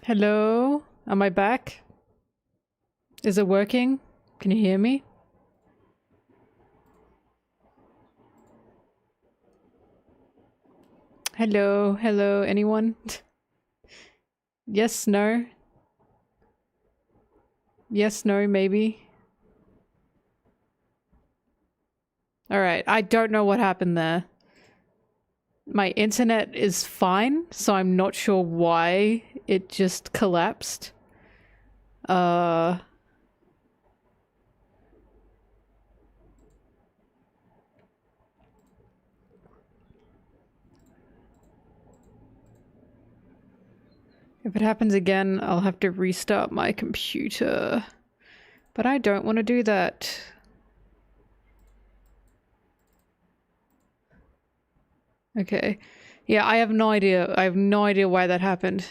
Hello? Am I back? Is it working? Can you hear me? Hello? Hello? Anyone? Yes, no? Yes, no, maybe? Alright, I don't know what happened there. My internet is fine, so I'm not sure why it just collapsed. If it happens again, I'll have to restart my computer. But I don't want to do that. Okay. Yeah, I have no idea. I have no idea why that happened.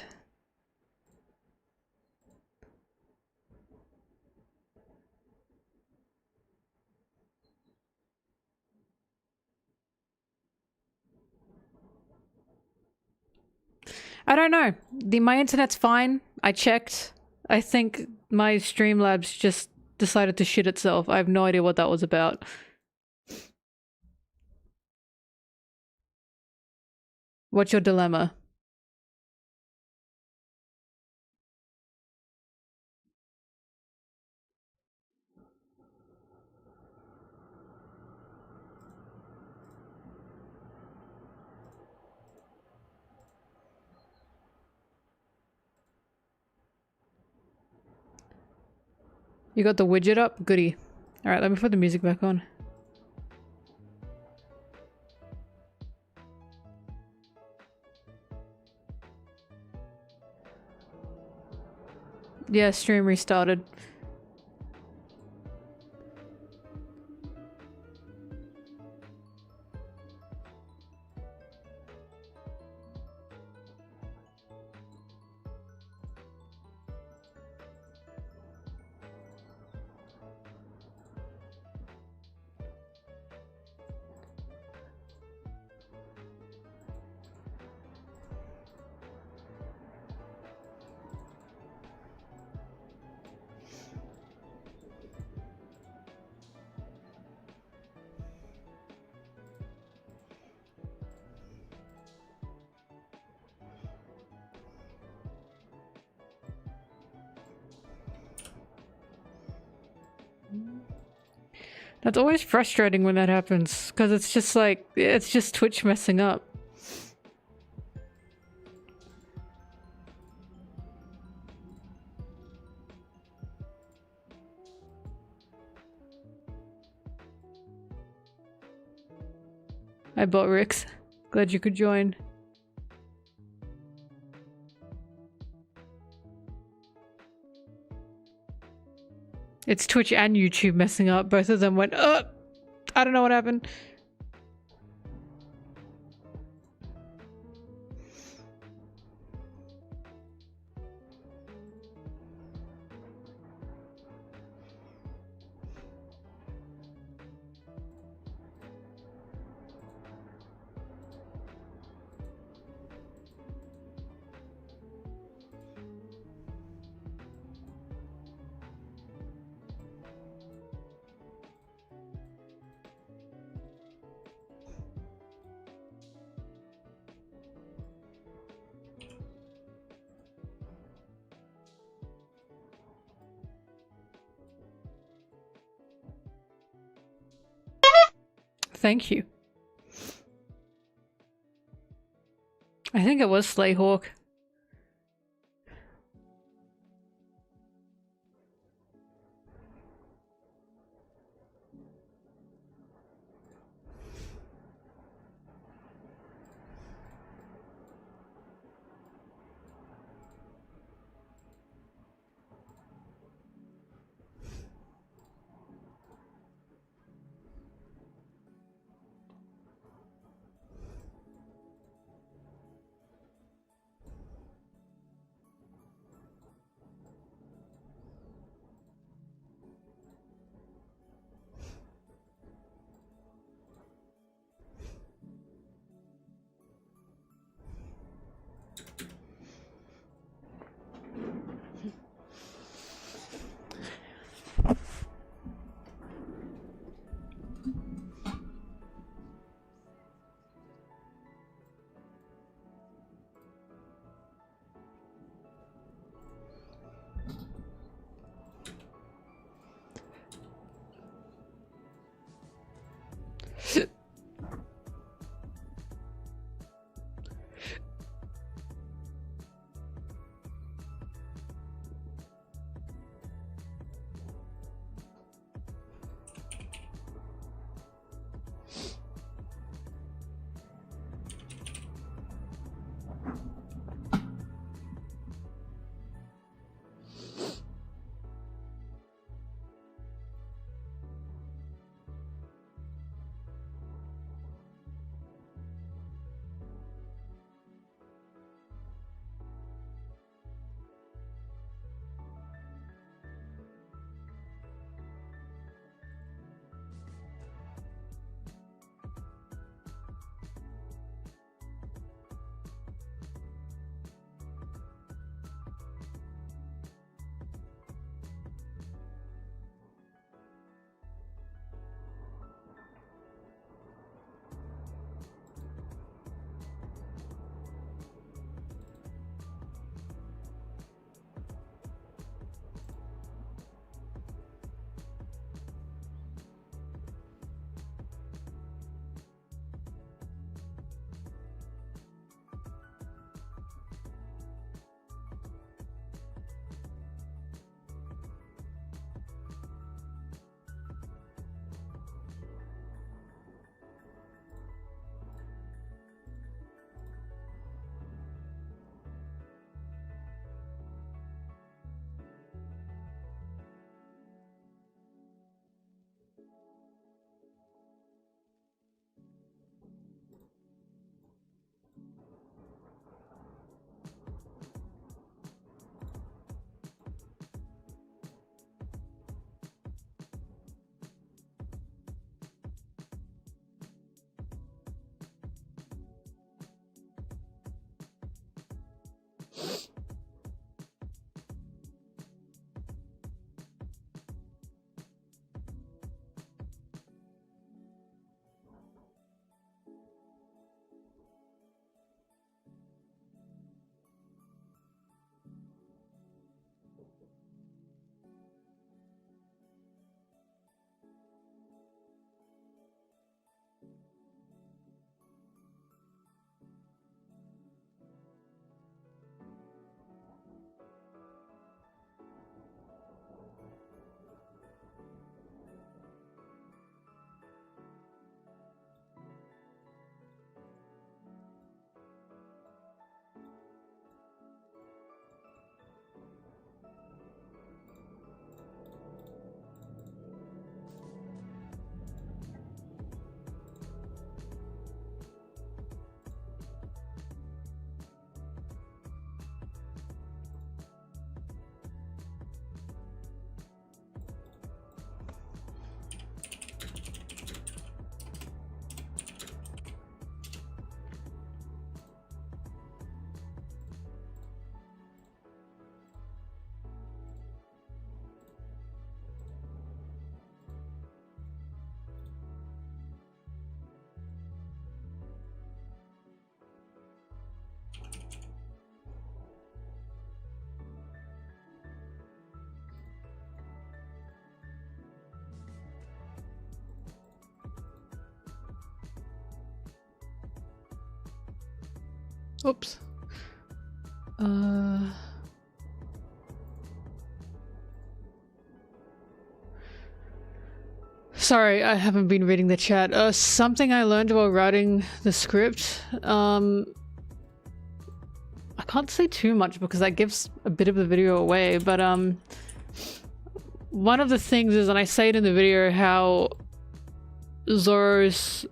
I don't know. My internet's fine. I checked. I think my Streamlabs just decided to shit itself. I have no idea what that was about. What's your dilemma? You got the widget up? Goody. Alright, let me put the music back on. Yeah, stream restarted. That's always frustrating when that happens, because it's just like, it's just Twitch messing up. I bought Rix. Glad you could join. It's Twitch and YouTube messing up. Both of them went, I don't know what happened. Thank you. I think it was Slayhawk. Oops. Sorry, I haven't been reading the chat. Something I learned while writing the script. I can't say too much because that gives a bit of the video away, but one of the things is, and I say it in the video, how Zoro's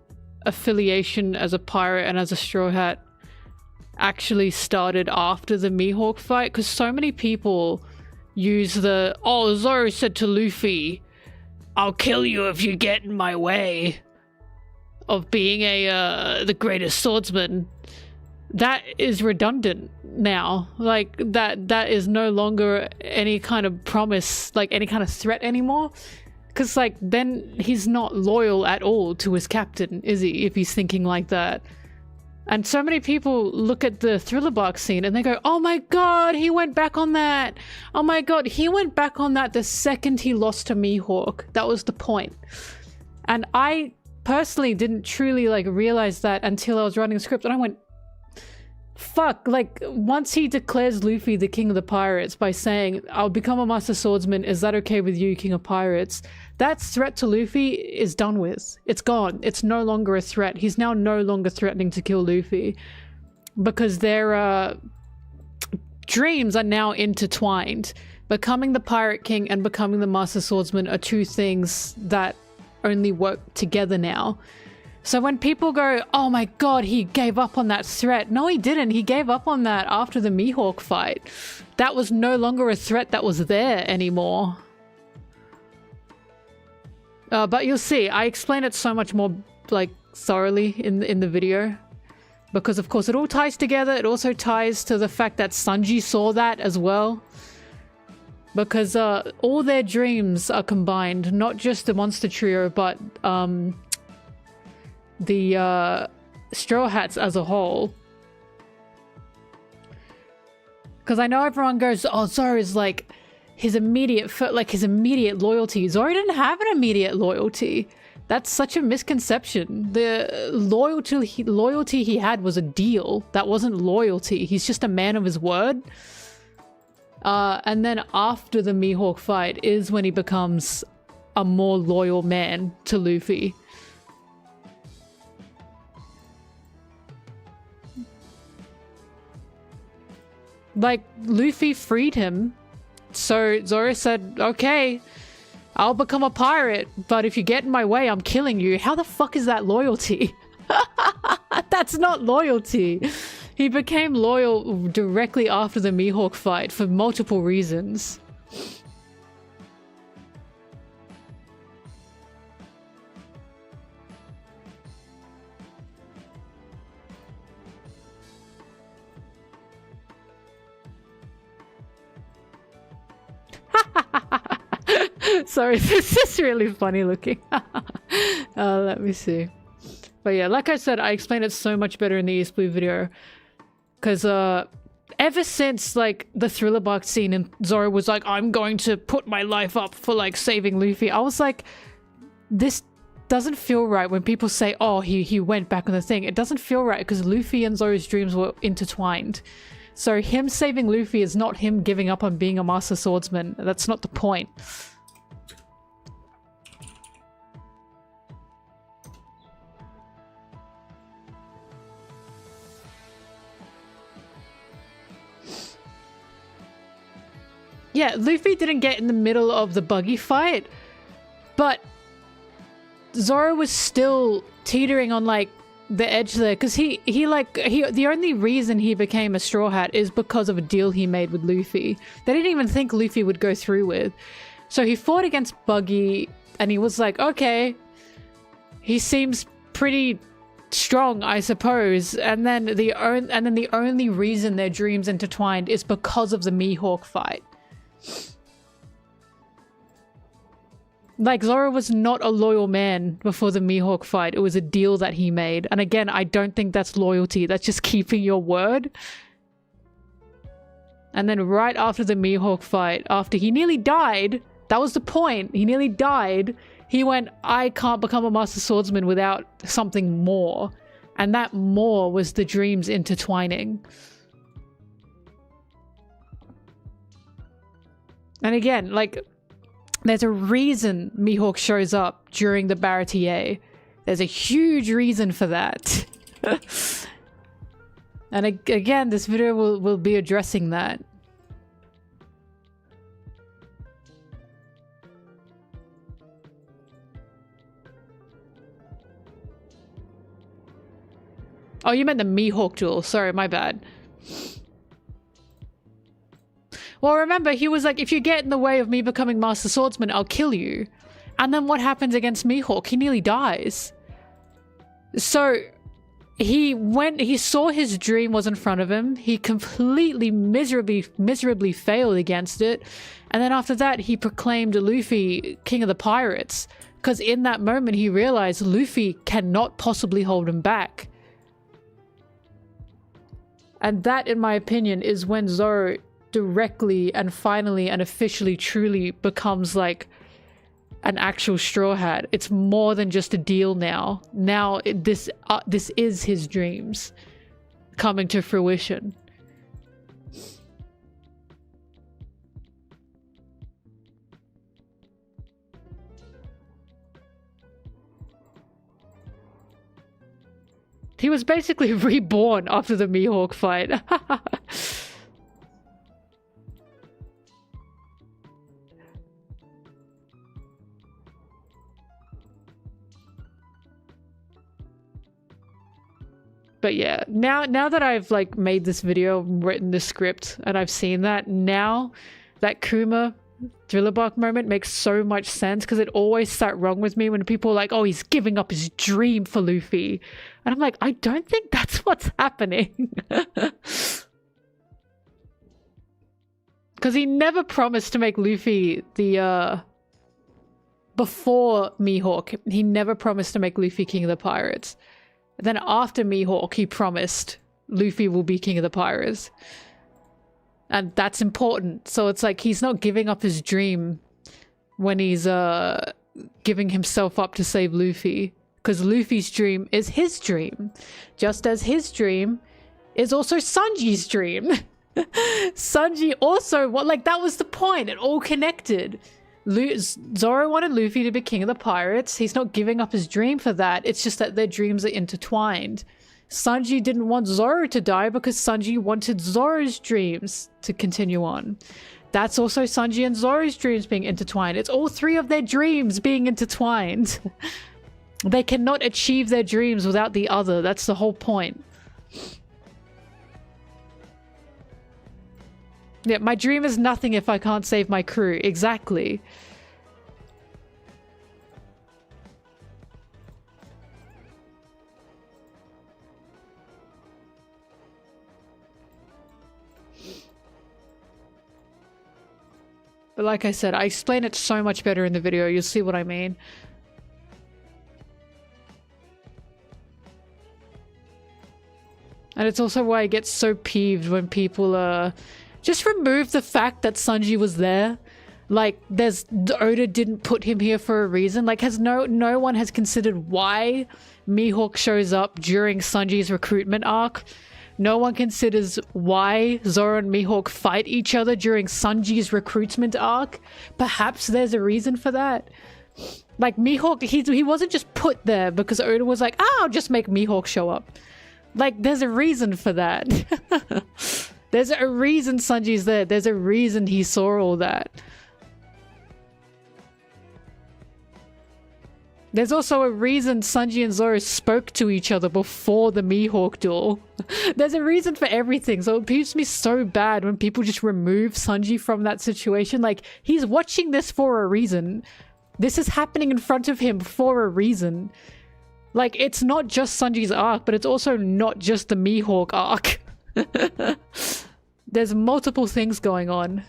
affiliation as a pirate and as a Straw Hat actually started after the Mihawk fight, because so many people use the, oh, Zoro said to Luffy, I'll kill you if you get in my way of being the greatest swordsman. That is redundant now. Like, that is no longer any kind of promise, like any kind of threat anymore. Because, like, then he's not loyal at all to his captain, is he, if he's thinking like that? And so many people look at the Thriller Bark scene and they go, oh my god, he went back on that. Oh my god, he went back on that the second he lost to Mihawk. That was the point. And I personally didn't truly, like, realize that until I was writing the script, and I went, fuck, like, once he declares Luffy the king of the pirates by saying, I'll become a master swordsman, is that okay with you, king of pirates? That threat to Luffy is done with. It's gone. It's no longer a threat. He's now no longer threatening to kill Luffy. Because their dreams are now intertwined. Becoming the Pirate King and becoming the Master Swordsman are two things that only work together now. So when people go, oh my god, he gave up on that threat. No, he didn't. He gave up on that after the Mihawk fight. That was no longer a threat that was there anymore. But you'll see, I explain it so much more, like, thoroughly in the video. Because, of course, it all ties together. It also ties to the fact that Sanji saw that as well. Because all their dreams are combined. Not just the Monster Trio, but the Straw Hats as a whole. Because I know everyone goes, oh, Zoro's like his immediate loyalty. Zoro didn't have an immediate loyalty. That's such a misconception. The loyalty he had was a deal. That wasn't loyalty. He's just a man of his word. And then after the Mihawk fight is when he becomes a more loyal man to Luffy. Like, Luffy freed him, so Zoro said, okay, I'll become a pirate, but if you get in my way, I'm killing you. How the fuck is that loyalty? That's not loyalty. He became loyal directly after the Mihawk fight for multiple reasons. Sorry, this is really funny looking. Let me see. But yeah, like I said, I explained it so much better in the East Blue video. Because ever since, like, the Thriller Bark scene and Zoro was like, I'm going to put my life up for, like, saving Luffy, I was like, this doesn't feel right when people say, oh, he went back on the thing. It doesn't feel right because Luffy and Zoro's dreams were intertwined. So him saving Luffy is not him giving up on being a master swordsman. That's not the point. Yeah, Luffy didn't get in the middle of the buggy fight, but Zoro was still teetering on, like, the edge there, because the only reason he became a Straw Hat is because of a deal he made with Luffy. They didn't even think Luffy would go through with. So he fought against Buggy, and he was like, okay, he seems pretty strong, I suppose. And then the only reason their dreams intertwined is because of the Mihawk fight. Like, Zoro was not a loyal man before the Mihawk fight. It was a deal that he made. And again, I don't think that's loyalty. That's just keeping your word. And then right after the Mihawk fight, after he nearly died, that was the point. He nearly died. He went, I can't become a master swordsman without something more. And that more was the dreams intertwining. And again, like, there's a reason Mihawk shows up during the Baratier. There's a huge reason for that. And again, this video will be addressing that. Oh, you meant the Mihawk duel. Sorry, my bad. Well, remember, he was like, if you get in the way of me becoming Master Swordsman, I'll kill you. And then what happens against Mihawk? He nearly dies. So, he saw his dream was in front of him. He completely miserably failed against it. And then after that, he proclaimed Luffy King of the Pirates. Because in that moment, he realized Luffy cannot possibly hold him back. And that, in my opinion, is when Zoro directly and finally and officially truly becomes like an actual Straw Hat. It's more than just a deal now. Now this is his dreams coming to fruition. He was basically reborn after the Mihawk fight. But yeah, now that I've like made this video, written the script, and I've seen that, now that Kuma Thriller Bark moment makes so much sense, because it always sat wrong with me when people are like, oh, he's giving up his dream for Luffy. And I'm like, I don't think that's what's happening. Because he never promised to make Luffy the, before Mihawk, he never promised to make Luffy King of the Pirates. Then after Mihawk, he promised Luffy will be King of the Pirates. And that's important. So it's like he's not giving up his dream when he's giving himself up to save Luffy. Because Luffy's dream is his dream. Just as his dream is also Sanji's dream. Sanji also, like, that was the point. It all connected. Zoro wanted Luffy to be King of the Pirates. He's not giving up his dream for that. It's just that their dreams are intertwined. Sanji didn't want Zoro to die because Sanji wanted Zoro's dreams to continue on. That's also Sanji and Zoro's dreams being intertwined. It's all three of their dreams being intertwined. They cannot achieve their dreams without the other. That's the whole point. Yeah, my dream is nothing if I can't save my crew. Exactly. But like I said, I explain it so much better in the video. You'll see what I mean. And it's also why I get so peeved when people just remove the fact that Sanji was there. Like, Oda didn't put him here for a reason. Like, no one has considered why Mihawk shows up during Sanji's recruitment arc. No one considers why Zoro and Mihawk fight each other during Sanji's recruitment arc. Perhaps there's a reason for that. Like, Mihawk, he wasn't just put there because Oda was like, I'll just make Mihawk show up. Like, there's a reason for that. There's a reason Sanji's there. There's a reason he saw all that. There's also a reason Sanji and Zoro spoke to each other before the Mihawk duel. There's a reason for everything. So it peeves me so bad when people just remove Sanji from that situation. Like, he's watching this for a reason. This is happening in front of him for a reason. Like, it's not just Sanji's arc, but it's also not just the Mihawk arc. There's multiple things going on.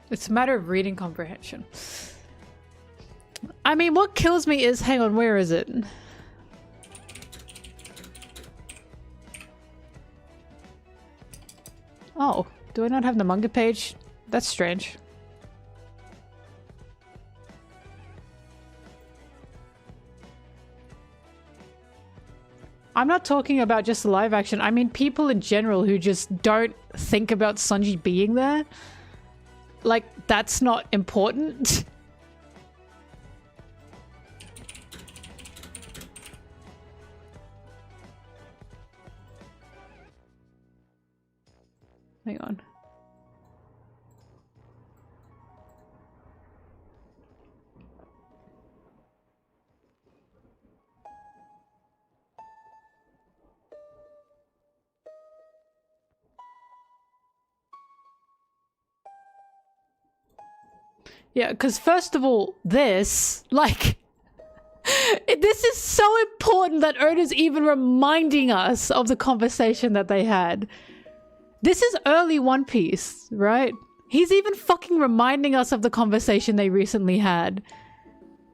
It's a matter of reading comprehension. I mean, what kills me is, hang on, where is it? Oh, do I not have the manga page? That's strange. I'm not talking about just the live action. I mean people in general who just don't think about Sanji being there. Like, that's not important. Hang on. Yeah, because first of all, this, like, this is so important that Oda's even reminding us of the conversation that they had. This is early One Piece, right? He's even fucking reminding us of the conversation they recently had.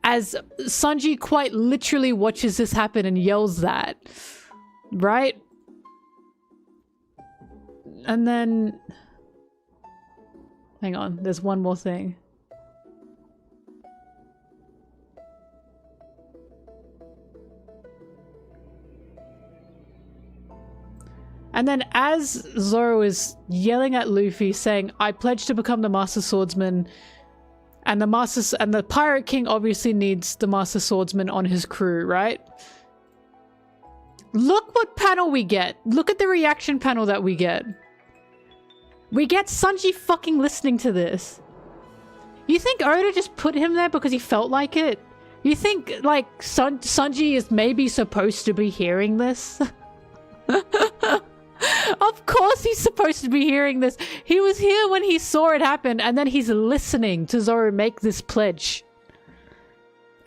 As Sanji quite literally watches this happen and yells that. Right? And then... Hang on, there's one more thing. And then as Zoro is yelling at Luffy saying, I pledge to become the Master Swordsman, and the Pirate King obviously needs the Master Swordsman on his crew, right? Look what panel we get. Look at the reaction panel that we get. We get Sanji fucking listening to this. You think Oda just put him there because he felt like it? You think, like, Sanji is maybe supposed to be hearing this? Of course he's supposed to be hearing this. He was here when he saw it happen, and then he's listening to Zoro make this pledge.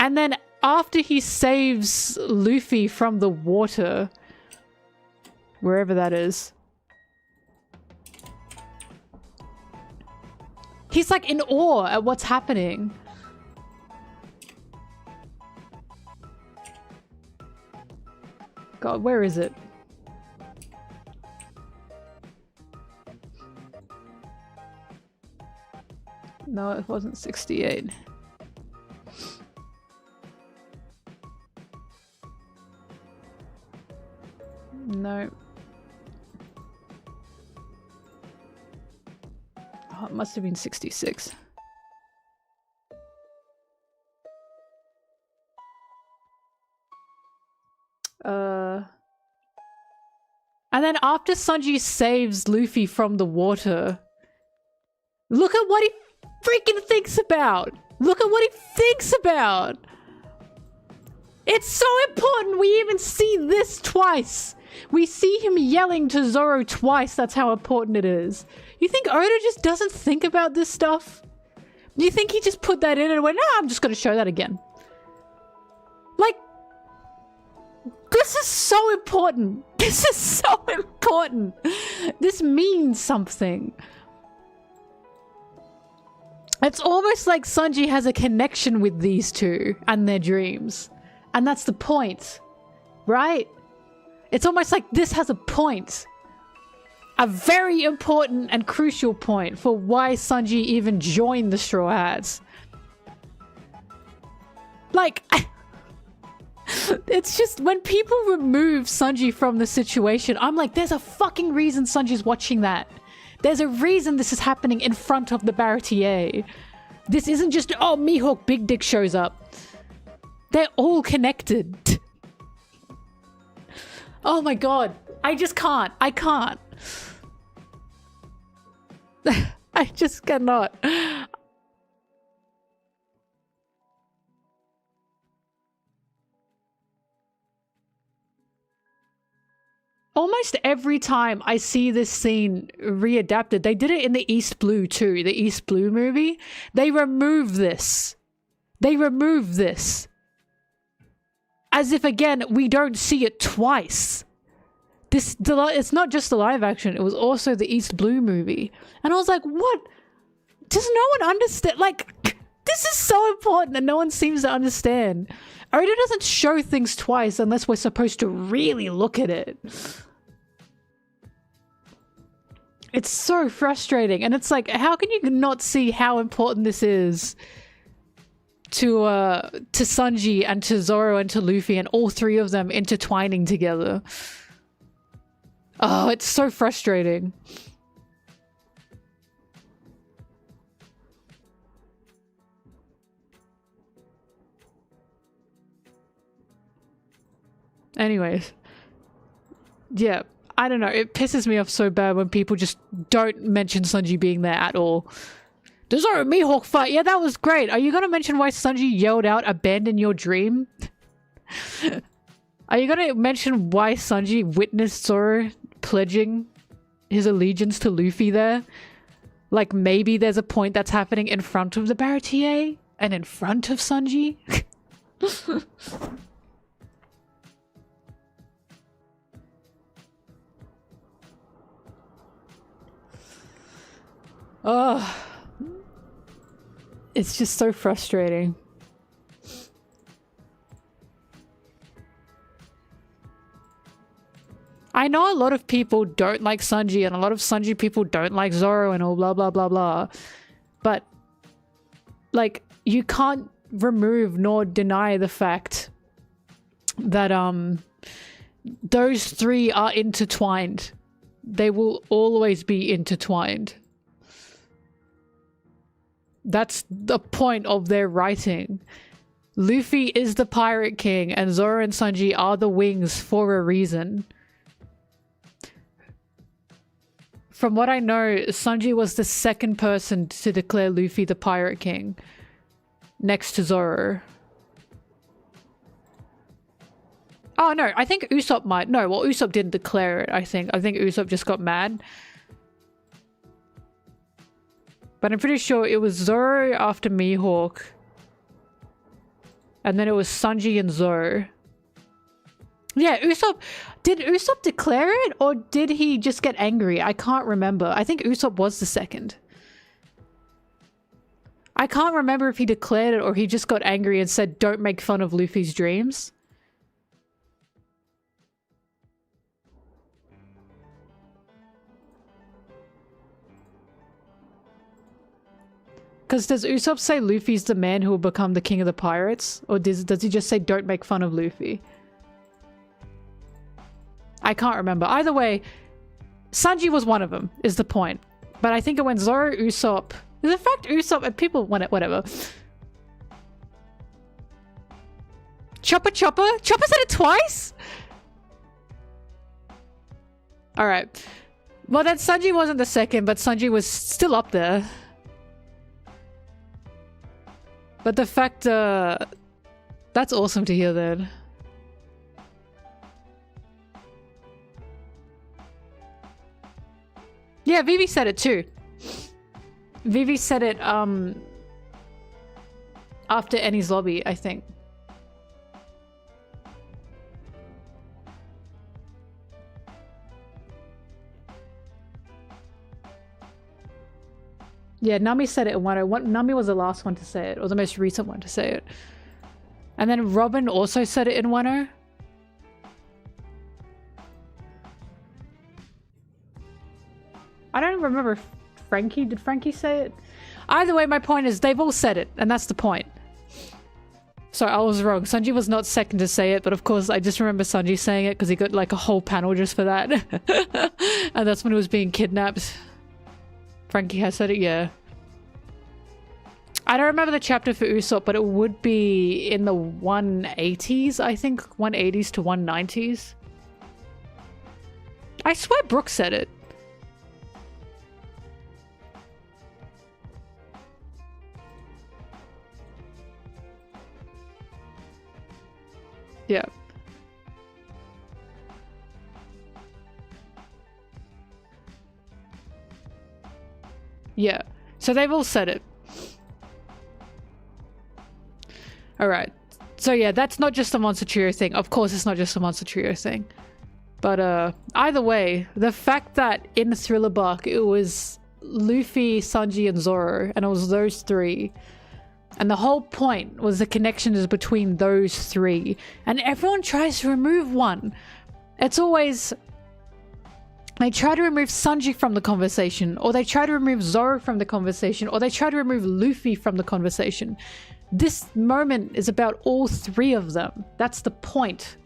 And then after he saves Luffy from the water, wherever that is, he's like in awe at what's happening. God, where is it? No, it wasn't 68. No. Oh, it must have been 66. And then after Sanji saves Luffy from the water, look at what he freaking thinks about. Look at what he thinks about. It's so important. We even see this twice. We see him yelling to Zoro twice. That's how important it is. You think Oda just doesn't think about this stuff? You think he just put that in and went, no, I'm just going to show that again. Like, this is so important. This is so important. This means something. It's almost like Sanji has a connection with these two and their dreams. And that's the point, right? It's almost like this has a point. A very important and crucial point for why Sanji even joined the Straw Hats. Like, it's just when people remove Sanji from the situation, I'm like, there's a fucking reason Sanji's watching that. There's a reason this is happening in front of the Baratier. This isn't just, oh, Mihawk Big Dick shows up. They're all connected. Oh my god. I just can't. I can't. I just cannot. Almost every time I see this scene readapted, they did it in the East Blue too, the East Blue movie. They remove this. They remove this. As if, again, we don't see it twice. It's not just the live action, it was also the East Blue movie. And I was like, what? Does no one understand? Like, this is so important and no one seems to understand. Oda doesn't show things twice unless we're supposed to really look at it. It's so frustrating. And it's like, how can you not see how important this is to Sanji and to Zoro and to Luffy and all three of them intertwining together? Oh, it's so frustrating. Anyways. Yeah, I don't know. It pisses me off so bad when people just don't mention Sanji being there at all. The Zoro Mihawk fight, yeah, that was great. Are you gonna mention why Sanji yelled out, "Abandon your dream"? Are you gonna mention why Sanji witnessed Zoro pledging his allegiance to Luffy there? Like maybe there's a point that's happening in front of the Baratier and in front of Sanji? Oh, it's just so frustrating. I know a lot of people don't like Sanji and a lot of Sanji people don't like Zoro and all blah blah blah blah. But like you can't remove nor deny the fact that those three are intertwined. They will always be intertwined. That's the point of their writing. Luffy is the Pirate King and Zoro and Sanji are the wings for a reason. From what I know, Sanji was the second person to declare Luffy the Pirate King, next to Zoro. Oh no, I think Usopp might. No, well Usopp didn't declare it, I think. I think Usopp just got mad. But I'm pretty sure it was Zoro after Mihawk. And then it was Sanji and Zoro. Yeah, Usopp... Did Usopp declare it? Or did he just get angry? I can't remember. I think Usopp was the second. I can't remember if he declared it or he just got angry and said, "Don't make fun of Luffy's dreams." Because does Usopp say Luffy's the man who will become the king of the pirates? Or does he just say don't make fun of Luffy? I can't remember. Either way, Sanji was one of them, is the point. But I think it went Zoro, Usopp... In fact, Usopp... and people want it, whatever. Chopper? Chopper said it twice? Alright. Well then Sanji wasn't the second, but Sanji was still up there. But the fact, that's awesome to hear then. Yeah, Vivi said it too. Vivi said it, after Eni's lobby, I think. Yeah, Nami said it in one. Nami was the last one to say it, or the most recent one to say it. And then Robin also said it in 1.0. I don't remember if Frankie... Did Frankie say it? Either way, my point is they've all said it, and that's the point. So I was wrong. Sanji was not second to say it, but of course I just remember Sanji saying it because he got like a whole panel just for that. And that's when he was being kidnapped. Frankie has said it, yeah. I don't remember the chapter for Usopp, but it would be in the 180s, I think. 180s to 190s. I swear Brooke said it. Yeah. Yeah. So they've all said it. Alright. So yeah, that's not just a Monster Trio thing. Of course it's not just a Monster Trio thing. But either way, the fact that in Thriller Bark it was Luffy, Sanji, and Zoro, and it was those three. And the whole point was the connection is between those three. And everyone tries to remove one. It's always... They try to remove Sanji from the conversation, or they try to remove Zoro from the conversation, or they try to remove Luffy from the conversation. This moment is about all three of them. That's the point.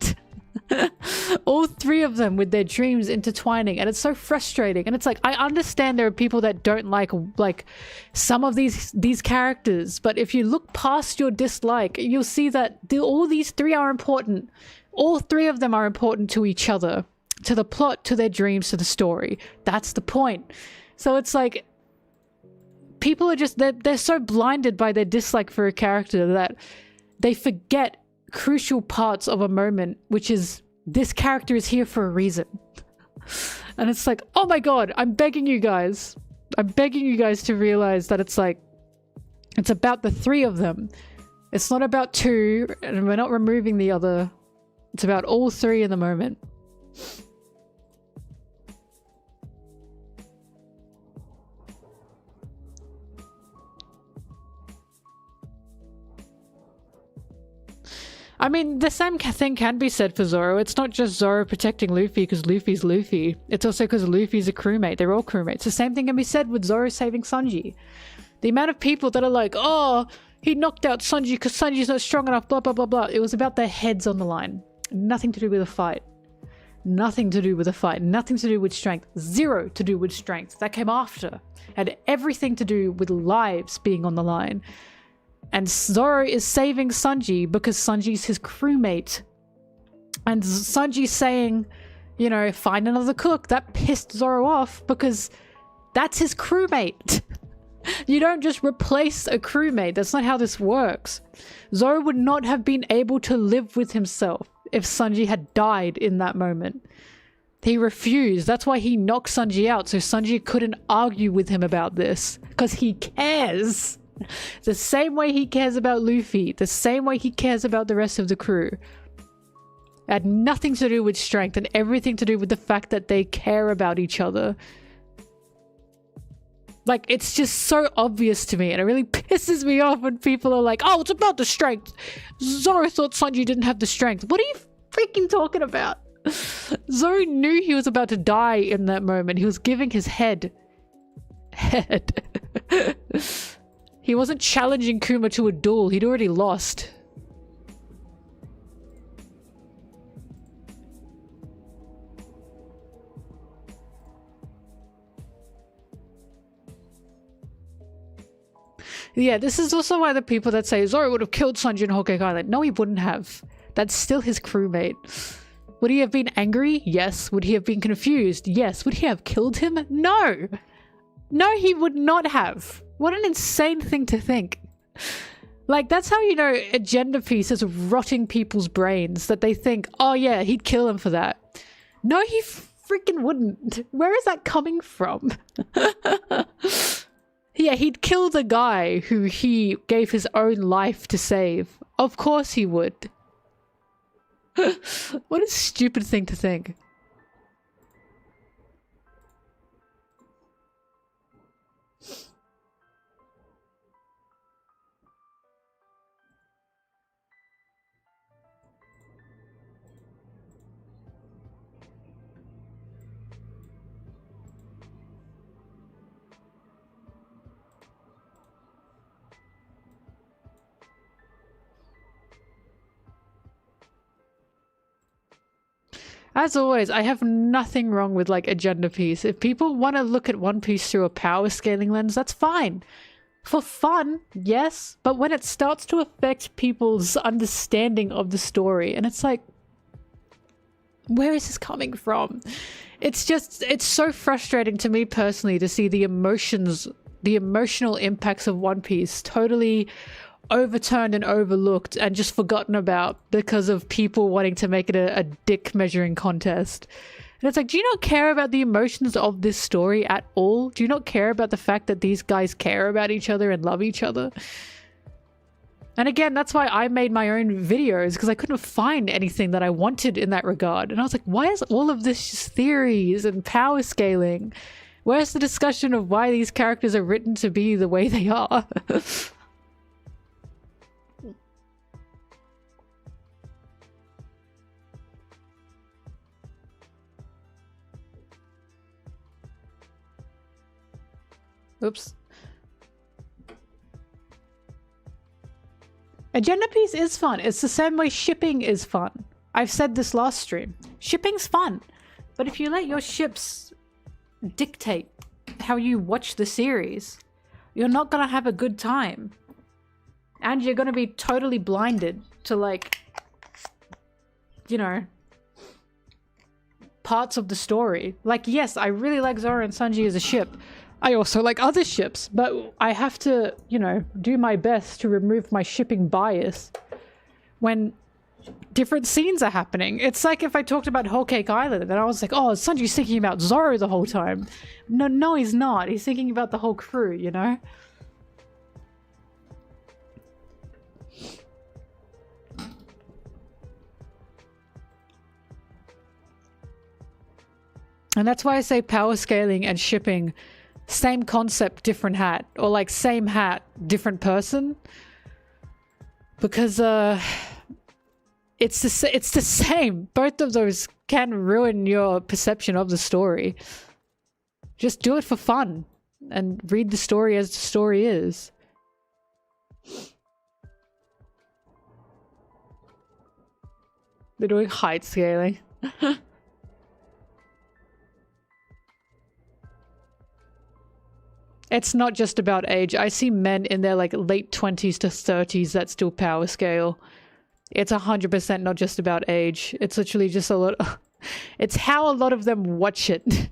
All three of them with their dreams intertwining, and it's so frustrating. And it's like, I understand there are people that don't like some of these characters, but if you look past your dislike, you'll see that all these three are important. All three of them are important to each other, to the plot, to their dreams, to the story. That's the point. So it's like, people are just, they're so blinded by their dislike for a character that they forget crucial parts of a moment, which is, this character is here for a reason. And it's like, oh my god, I'm begging you guys to realize that it's like, it's about the three of them. It's not about two, and we're not removing the other. It's about all three in the moment. I mean, the same thing can be said for Zoro. It's not just Zoro protecting Luffy because Luffy's Luffy. It's also because Luffy's a crewmate. They're all crewmates. The same thing can be said with Zoro saving Sanji. The amount of people that are like, oh, he knocked out Sanji because Sanji's not strong enough, blah, blah, blah, blah. It was about their heads on the line. Nothing to do with a fight. Nothing to do with a fight. Nothing to do with strength. Zero to do with strength. That came after. Had everything to do with lives being on the line. And Zoro is saving Sanji because Sanji's his crewmate. And Sanji's saying, you know, find another cook. That pissed Zoro off because that's his crewmate. You don't just replace a crewmate. That's not how this works. Zoro would not have been able to live with himself if Sanji had died in that moment. He refused. That's why he knocked Sanji out, so Sanji couldn't argue with him about this. Because he cares. The same way he cares about Luffy, the same way he cares about the rest of the crew. It had nothing to do with strength and everything to do with the fact that they care about each other. Like, it's just so obvious to me, and it really pisses me off when people are like, oh, it's about the strength. Zoro thought Sanji didn't have the strength. What are you freaking talking about? Zoro knew he was about to die in that moment. He was giving his head. He wasn't challenging Kuma to a duel. He'd already lost. Yeah, this is also why the people that say Zoro would have killed Sanji in Whole Cake Island. No, he wouldn't have. That's still his crewmate. Would he have been angry? Yes. Would he have been confused? Yes. Would he have killed him? No. No, he would not have. What an insane thing to think. Like, that's how you know a gender piece is rotting people's brains, that they think, oh yeah, he'd kill him for that. No, he freaking wouldn't. Where is that coming from? Yeah, he'd kill the guy who he gave his own life to save. Of course he would. What a stupid thing to think. As always, I have nothing wrong with like a gender piece. If people want to look at One Piece through a power scaling lens, that's fine. For fun, yes, but when it starts to affect people's understanding of the story, and it's like, where is this coming from? It's just, it's so frustrating to me personally to see the emotions, the emotional impacts of One Piece totally overturned and overlooked and just forgotten about because of people wanting to make it a dick measuring contest. And it's like, do you not care about the emotions of this story at all? Do you not care about the fact that these guys care about each other and love each other? And again, that's why I made my own videos, because I couldn't find anything that I wanted in that regard. And I was like, why is all of this just theories and power scaling? Where's the discussion of why these characters are written to be the way they are? Oops. Agenda piece is fun. It's the same way shipping is fun. I've said this last stream. Shipping's fun. But if you let your ships dictate how you watch the series, you're not gonna have a good time. And you're gonna be totally blinded to, like, you know, parts of the story. Like, yes, I really like Zoro and Sanji as a ship. I also like other ships, but I have to, you know, do my best to remove my shipping bias when different scenes are happening. It's like if I talked about Whole Cake Island and I was like, oh, Sanji's thinking about Zoro the whole time. No, he's not. He's thinking about the whole crew, you know? And that's why I say power scaling and shipping, same concept, different hat. Or like same hat, different person. Because it's the same. Both of those can ruin your perception of the story. Just do it for fun. And read the story as the story is. They're doing height scaling. It's not just about age. I see men in their like late 20s to 30s that still power scale. It's 100% not just about age. It's literally just a lot. It's how a lot of them watch it.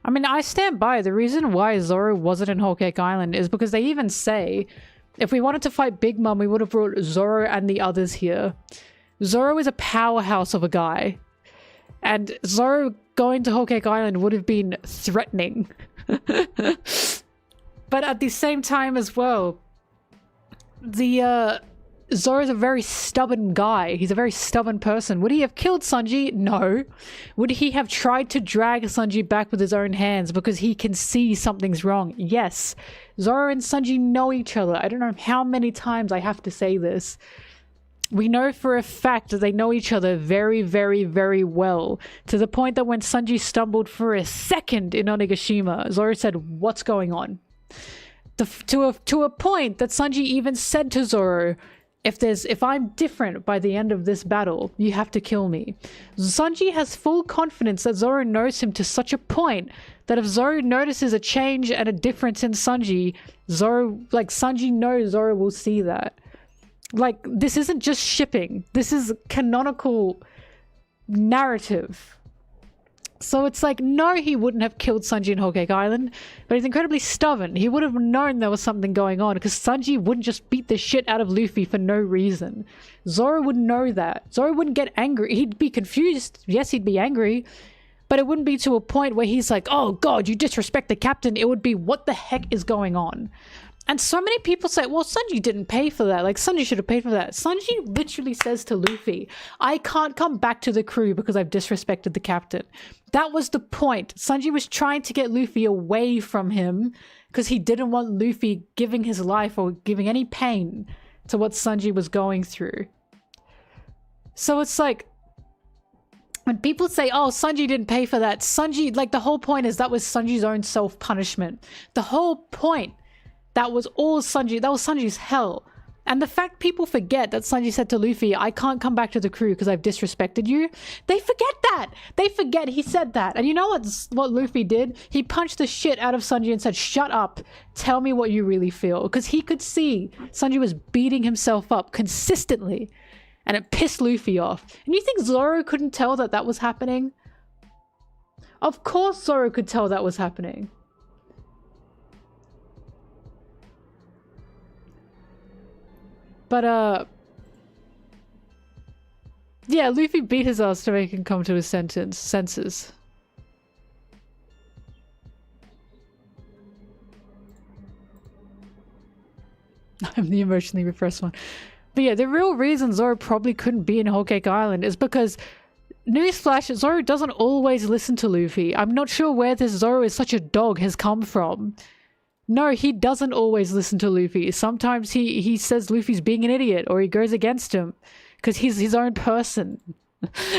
I mean, I stand by. The reason why Zoro wasn't in Whole Cake Island is because they even say, if we wanted to fight Big Mom, we would have brought Zoro and the others here. Zoro is a powerhouse of a guy. And Zoro going to Whole Cake Island would have been threatening. But at the same time as well, Zoro's a very stubborn guy. He's a very stubborn person. Would he have killed Sanji? No. Would he have tried to drag Sanji back with his own hands because he can see something's wrong? Yes. Zoro and Sanji know each other. I don't know how many times I have to say this. We know for a fact that they know each other very, very, very well. To the point that when Sanji stumbled for a second in Onigashima, Zoro said, "What's going on?" To a point that Sanji even said to Zoro, if I'm different by the end of this battle, you have to kill me. Sanji has full confidence that Zoro knows him to such a point that if Zoro notices a change and a difference in Sanji, Sanji knows Zoro will see that. Like, this isn't just shipping. This is canonical narrative. So it's like, no, he wouldn't have killed Sanji in Whole Cake Island, but he's incredibly stubborn. He would have known there was something going on because Sanji wouldn't just beat the shit out of Luffy for no reason. Zoro would know that. Zoro wouldn't get angry. He'd be confused. Yes, he'd be angry, but it wouldn't be to a point where he's like, oh God, you disrespect the captain. It would be, what the heck is going on? And so many people say, well, Sanji didn't pay for that. Like, Sanji should have paid for that. Sanji literally says to Luffy, I can't come back to the crew because I've disrespected the captain. That was the point. Sanji was trying to get Luffy away from him because he didn't want Luffy giving his life or giving any pain to what Sanji was going through. So it's like, when people say, oh, Sanji didn't pay for that, Sanji, like, the whole point is that was Sanji's own self-punishment. The whole point. That was all Sanji. That was Sanji's hell. And the fact people forget that Sanji said to Luffy, I can't come back to the crew because I've disrespected you. They forget that. They forget he said that. And you know what Luffy did? He punched the shit out of Sanji and said, shut up. Tell me what you really feel. Because he could see Sanji was beating himself up consistently. And it pissed Luffy off. And you think Zoro couldn't tell that that was happening? Of course Zoro could tell that was happening. But, yeah, Luffy beat his ass to make him come to his senses. I'm the emotionally repressed one. But yeah, the real reason Zoro probably couldn't be in Whole Cake Island is because, newsflash, Zoro doesn't always listen to Luffy. I'm not sure where this Zoro is such a dog has come from. No, he doesn't always listen to Luffy. Sometimes he says Luffy's being an idiot, or he goes against him because he's his own person.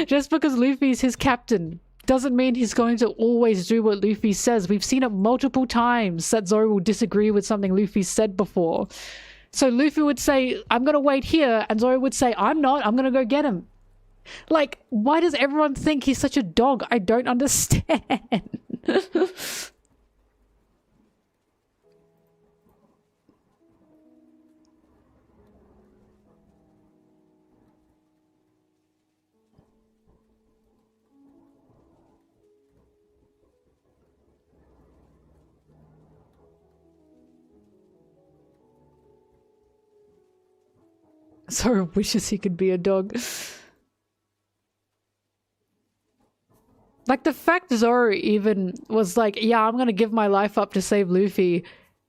Just because Luffy's his captain doesn't mean he's going to always do what Luffy says. We've seen it multiple times that Zoro will disagree with something Luffy said before. So Luffy would say, I'm going to wait here, and Zoro would say, I'm not, I'm going to go get him. Like, why does everyone think he's such a dog? I don't understand. Zoro wishes he could be a dog. Like, the fact Zoro even was like, yeah, I'm gonna give my life up to save Luffy.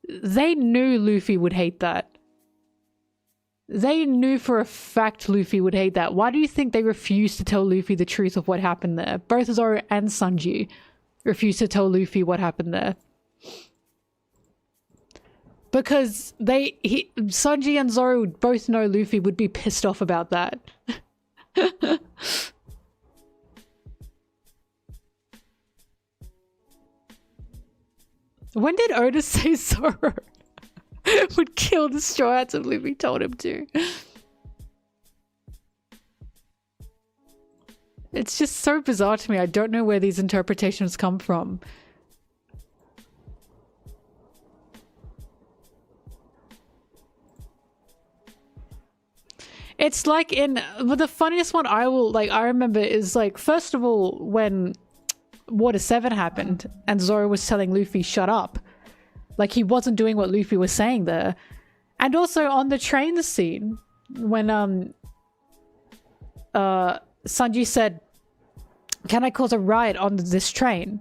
They knew Luffy would hate that. They knew for a fact Luffy would hate that. Why do you think they refused to tell Luffy the truth of what happened there? Both Zoro and Sanji refused to tell Luffy what happened there. Because Sanji and Zoro both know Luffy would be pissed off about that. When did Oda say Zoro would kill the Straw Hats if Luffy told him to? It's just so bizarre to me. I don't know where these interpretations come from. It's like well, the funniest one I remember is like, first of all, when Water 7 happened and Zoro was telling Luffy, shut up. Like, he wasn't doing what Luffy was saying there. And also on the train scene, when Sanji said, can I cause a riot on this train?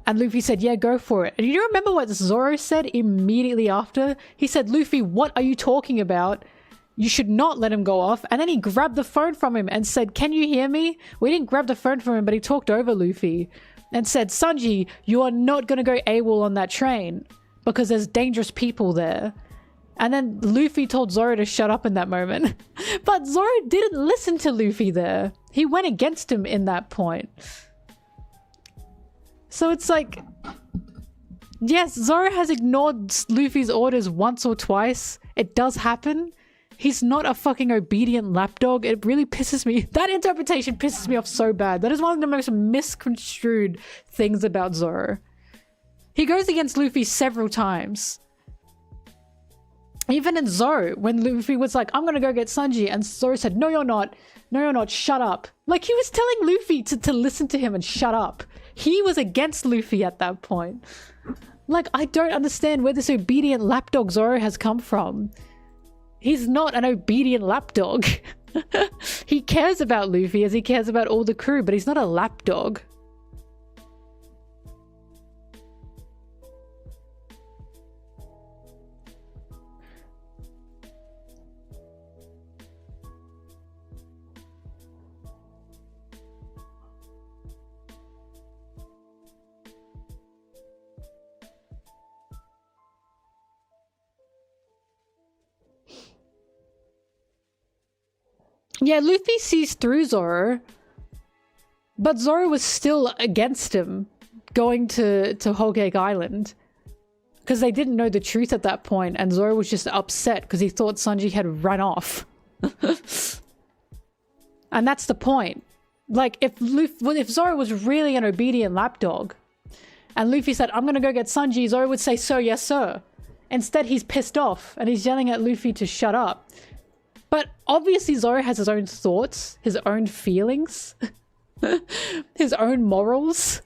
And Luffy said, yeah, go for it. And you remember what Zoro said immediately after? He said, Luffy, what are you talking about? You should not let him go off. And then he grabbed the phone from him and said, can you hear me? We didn't grab the phone from him, but he talked over Luffy and said, Sanji, you are not going to go AWOL on that train because there's dangerous people there. And then Luffy told Zoro to shut up in that moment. But Zoro didn't listen to Luffy there. He went against him in that point. So it's like, yes, Zoro has ignored Luffy's orders once or twice. It does happen. He's not a fucking obedient lapdog. It really pisses me. That interpretation pisses me off so bad. That is one of the most misconstrued things about Zoro. He goes against Luffy several times. Even in Zoro, when Luffy was like, I'm gonna go get Sanji, and Zoro said, no, you're not. No, you're not. Shut up. Like, he was telling Luffy to listen to him and shut up. He was against Luffy at that point. Like, I don't understand where this obedient lapdog Zoro has come from. He's not an obedient lapdog. He cares about Luffy as he cares about all the crew, but he's not a lapdog. Yeah, Luffy sees through Zoro, but Zoro was still against him going to Whole Cake Island because they didn't know the truth at that point, and Zoro was just upset because he thought Sanji had run off. And that's the point. Like, if Zoro was really an obedient lapdog and Luffy said, I'm gonna go get Sanji, Zoro would say, sir, yes sir. Instead, he's pissed off and he's yelling at Luffy to shut up. But obviously Zoro has his own thoughts, his own feelings, his own morals.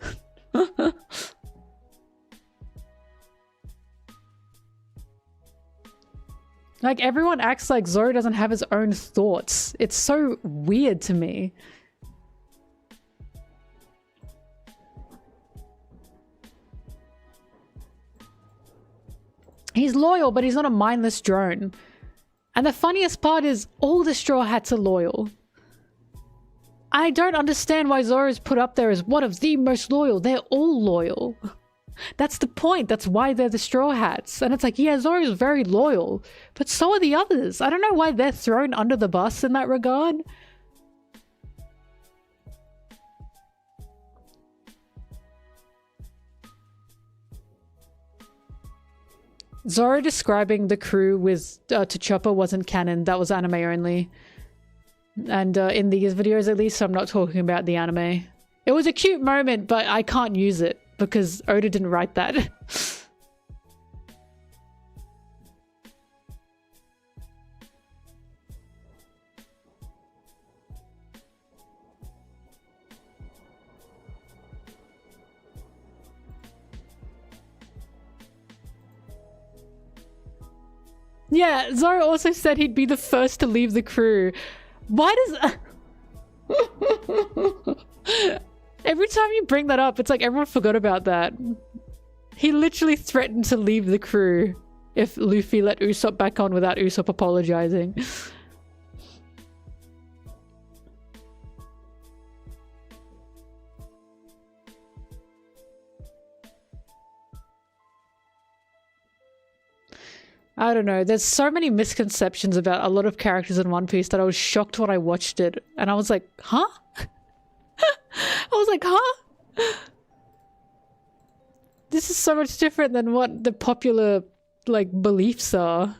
Like, everyone acts like Zoro doesn't have his own thoughts. It's so weird to me. He's loyal, but he's not a mindless drone. And the funniest part is all the Straw Hats are loyal. I don't understand why Zoro's put up there as one of the most loyal. They're all loyal. That's the point. That's why they're the Straw Hats. And it's like, yeah, Zoro's very loyal, but so are the others. I don't know why they're thrown under the bus in that regard. Zoro describing the crew with to Chopper wasn't canon. That was anime only. And in these videos at least, I'm not talking about the anime. It was a cute moment, but I can't use it because Oda didn't write that. Yeah, Zoro also said he'd be the first to leave the crew. Why does... Every time you bring that up, it's like everyone forgot about that. He literally threatened to leave the crew if Luffy let Usopp back on without Usopp apologizing. I don't know. There's so many misconceptions about a lot of characters in One Piece that I was shocked when I watched it. And I was like, huh? I was like, huh? This is so much different than what the popular, like, beliefs are.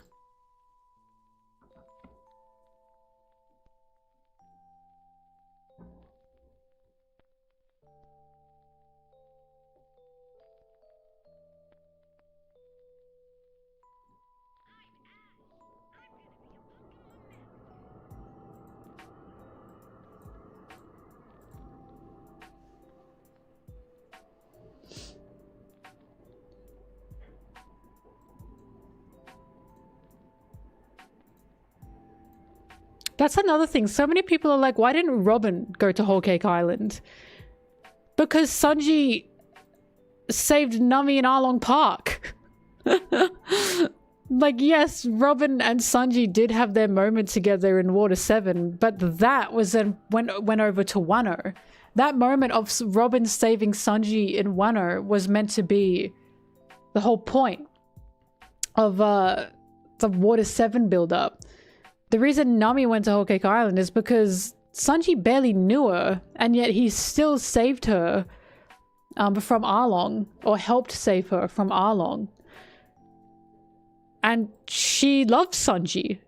That's another thing. So many people are like, why didn't Robin go to Whole Cake Island? Because Sanji saved Nami in Arlong Park. Like, yes, Robin and Sanji did have their moment together in Water 7, but that was then went over to Wano. That moment of Robin saving Sanji in Wano was meant to be the whole point of the Water 7 build-up. The reason Nami went to Whole Cake Island is because Sanji barely knew her, and yet he still saved her from Arlong, or helped save her from Arlong. And she loves Sanji,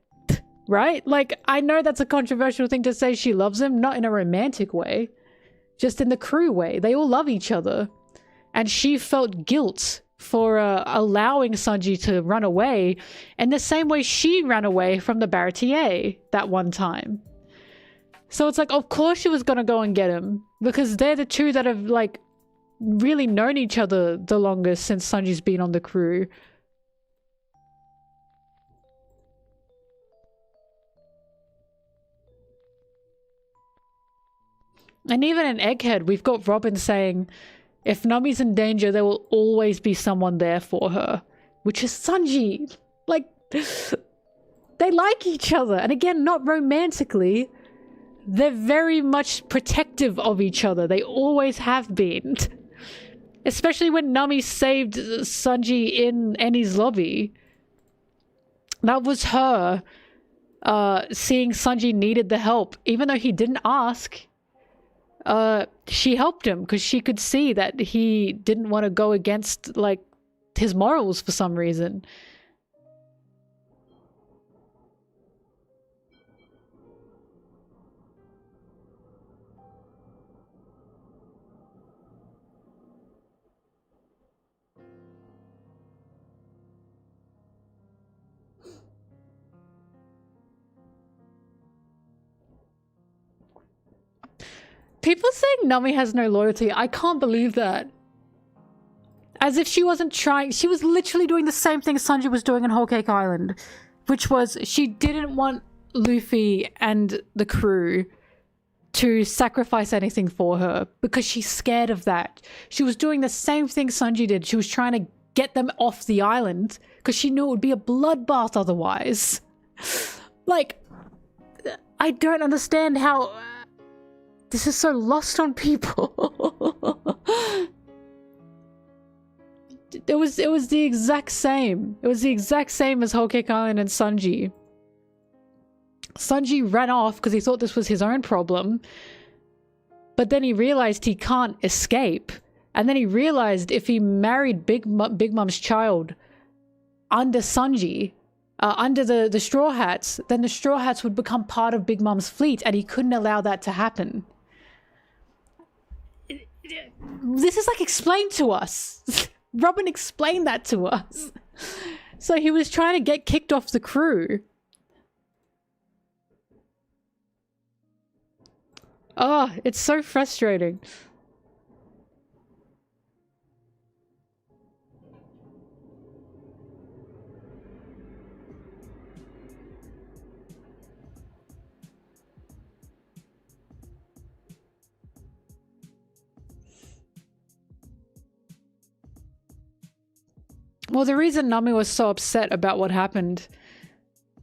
right? Like, I know that's a controversial thing to say, she loves him, not in a romantic way, just in the crew way. They all love each other. And she felt guilt for allowing Sanji to run away in the same way she ran away from the Baratier that one time. So it's like, of course she was gonna go and get him, because they're the two that have, like, really known each other the longest since Sanji's been on the crew. And even in Egghead, we've got Robin saying, if Nami's in danger, there will always be someone there for her. Which is Sanji. Like, they like each other. And again, not romantically. They're very much protective of each other. They always have been. Especially when Nami saved Sanji in Eni's lobby. That was her seeing Sanji needed the help. Even though he didn't ask. She helped him because she could see that he didn't want to go against, like, his morals for some reason. People saying Nami has no loyalty. I can't believe that. As if she wasn't trying. She was literally doing the same thing Sanji was doing on Whole Cake Island. Which was, she didn't want Luffy and the crew to sacrifice anything for her. Because she's scared of that. She was doing the same thing Sanji did. She was trying to get them off the island. Because she knew it would be a bloodbath otherwise. Like, I don't understand how this is so lost on people. It was the exact same. It was the exact same as Whole Cake Island and Sanji. Sanji ran off because he thought this was his own problem. But then he realized he can't escape. And then he realized if he married Big Mom's child under Sanji, under the Straw Hats, then the Straw Hats would become part of Big Mom's fleet, and he couldn't allow that to happen. This is like explained to us. Robin explained that to us. So he was trying to get kicked off the crew. Oh, it's so frustrating. Well, the reason Nami was so upset about what happened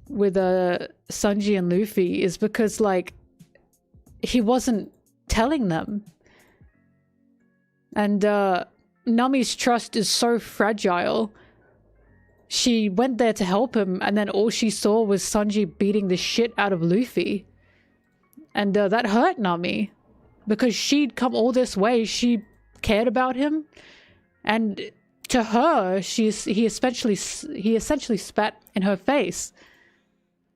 with Sanji and Luffy is because, like, he wasn't telling them. And Nami's trust is so fragile. She went there to help him, and then all she saw was Sanji beating the shit out of Luffy. And that hurt Nami. Because she'd come all this way, she cared about him. And to her, he essentially spat in her face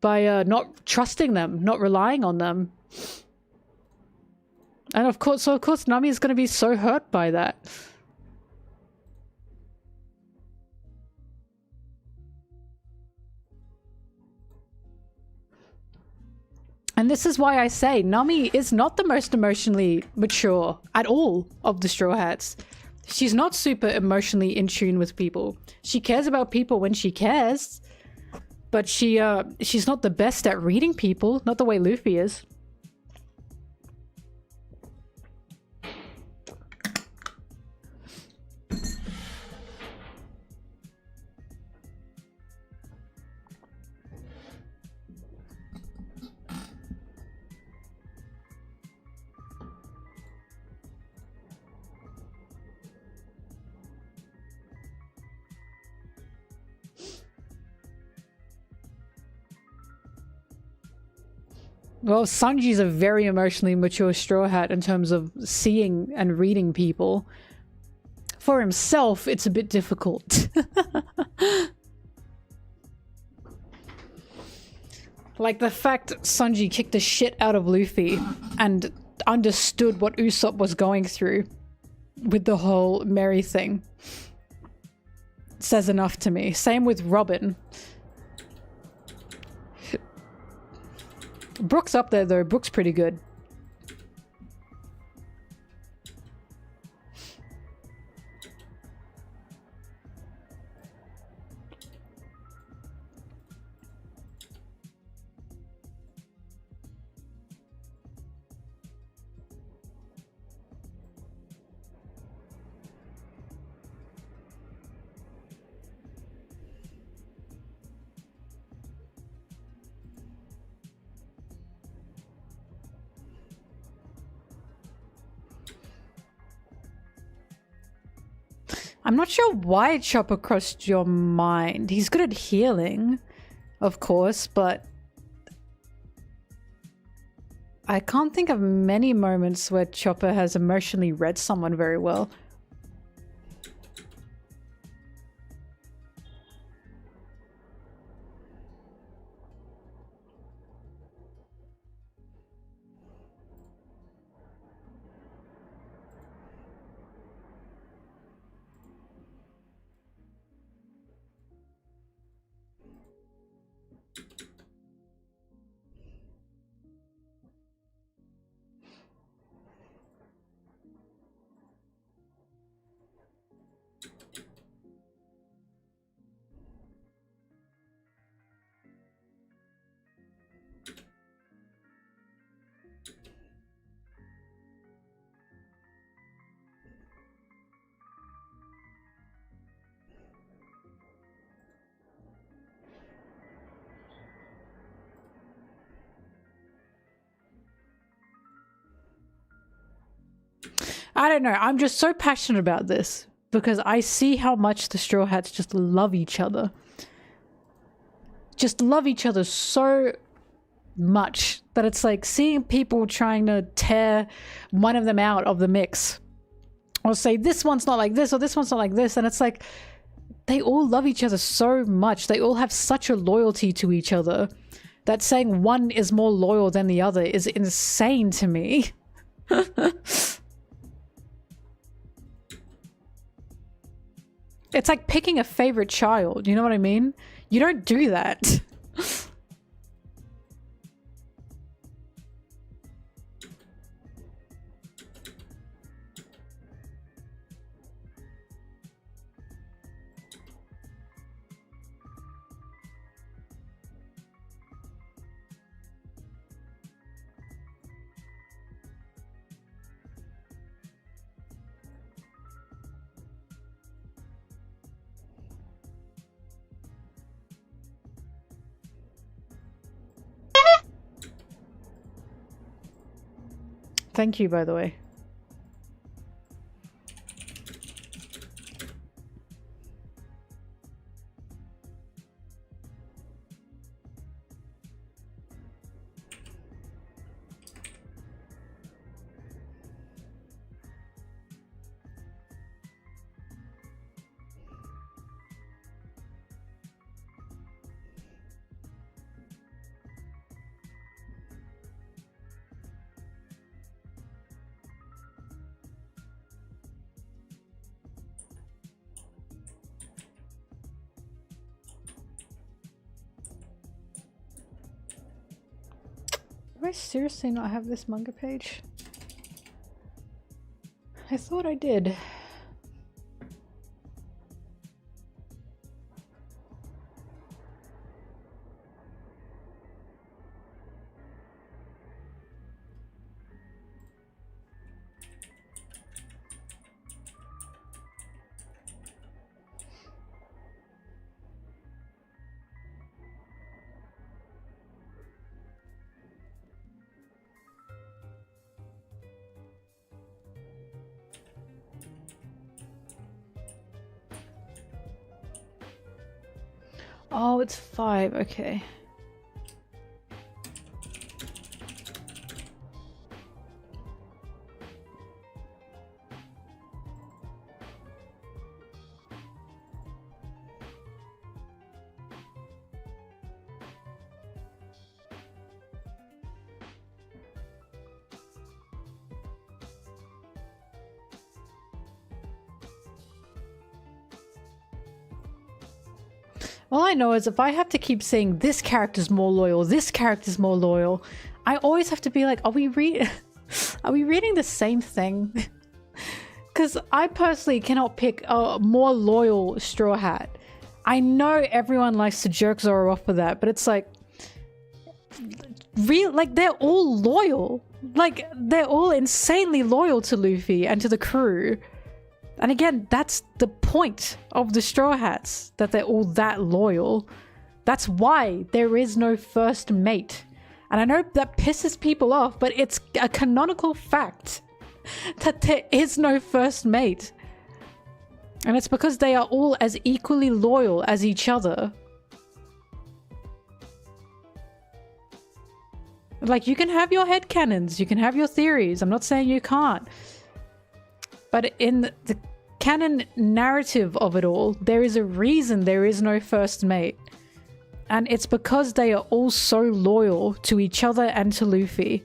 by not trusting them, not relying on them. And of course Nami is going to be so hurt by that. And this is why I say Nami is not the most emotionally mature at all of the Straw Hats. She's not super emotionally in tune with people. She cares about people when she cares, but she's not the best at reading people, not the way Luffy is. Well, Sanji's a very emotionally mature Straw Hat in terms of seeing and reading people. For himself, it's a bit difficult. Like the fact Sanji kicked the shit out of Luffy and understood what Usopp was going through with the whole Mary thing says enough to me. Same with Robin. Brook's up there though. Brook's pretty good. I'm not sure why Chopper crossed your mind. He's good at healing, of course, but I can't think of many moments where Chopper has emotionally read someone very well. I don't know. I'm just so passionate about this because I see how much the Straw Hats just love each other. Just love each other so much that it's like seeing people trying to tear one of them out of the mix. Or say, this one's not like this, or this one's not like this. And it's like, they all love each other so much. They all have such a loyalty to each other that saying one is more loyal than the other is insane to me. It's like picking a favorite child, you know what I mean? You don't do that. Thank you, by the way. Do I seriously not have this manga page? I thought I did. Oh, it's 5, okay. All I know is if I have to keep saying this character's more loyal, this character's more loyal, I always have to be like, are we reading the same thing? Because I personally cannot pick a more loyal Straw Hat. I know everyone likes to jerk Zoro off for that, but it's like, like they're all loyal. Like they're all insanely loyal to Luffy and to the crew. And again, that's the point of the Straw Hats, that they're all that loyal. That's why there is no first mate. And I know that pisses people off, but it's a canonical fact that there is no first mate. And it's because they are all as equally loyal as each other. Like, you can have your headcanons, you can have your theories. I'm not saying you can't. But in the canon narrative of it all, there is a reason there is no first mate. And it's because they are all so loyal to each other and to Luffy.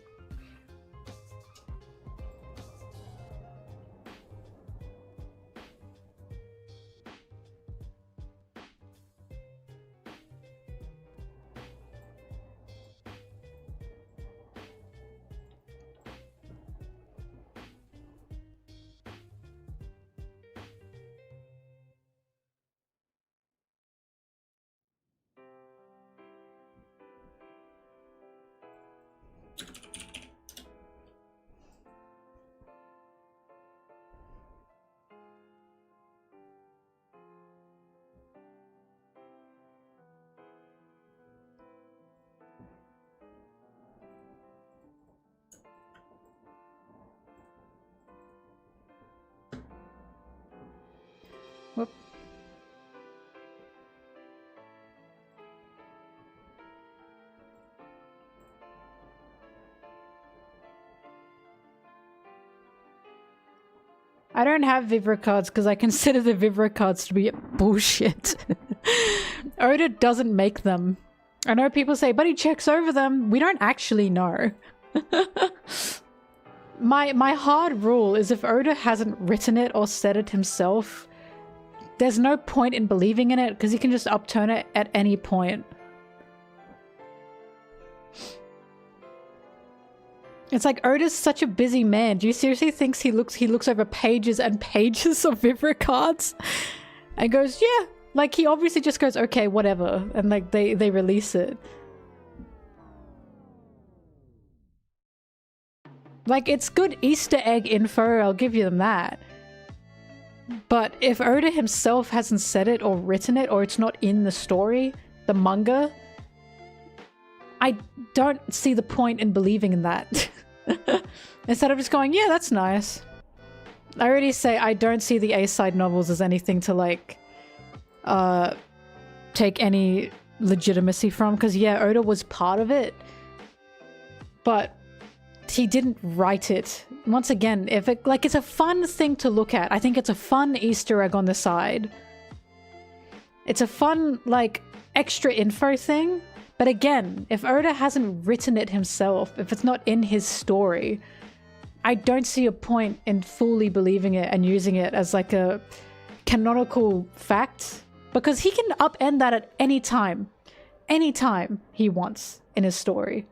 I don't have Vibra cards because I consider the Vibra cards to be bullshit. Oda doesn't make them. I know people say, but he checks over them. We don't actually know. My hard rule is if Oda hasn't written it or said it himself, there's no point in believing in it because he can just upturn it at any point. It's like Oda's such a busy man. Do you seriously think he looks over pages and pages of Vibra cards and goes, yeah, like he obviously just goes, okay, whatever, and like they release it. Like, it's good Easter egg info, I'll give you them that. But if Oda himself hasn't said it or written it, or it's not in the story, the manga, I don't see the point in believing in that. Instead of just going, yeah, that's nice. I already say I don't see the A-side novels as anything to like take any legitimacy from, because yeah, Oda was part of it, but he didn't write it. Once again, if it like, it's a fun thing to look at. I think it's a fun Easter egg on the side. It's a fun like extra info thing. But again, if Oda hasn't written it himself, if it's not in his story, I don't see a point in fully believing it and using it as like a canonical fact, because he can upend that at any time he wants in his story.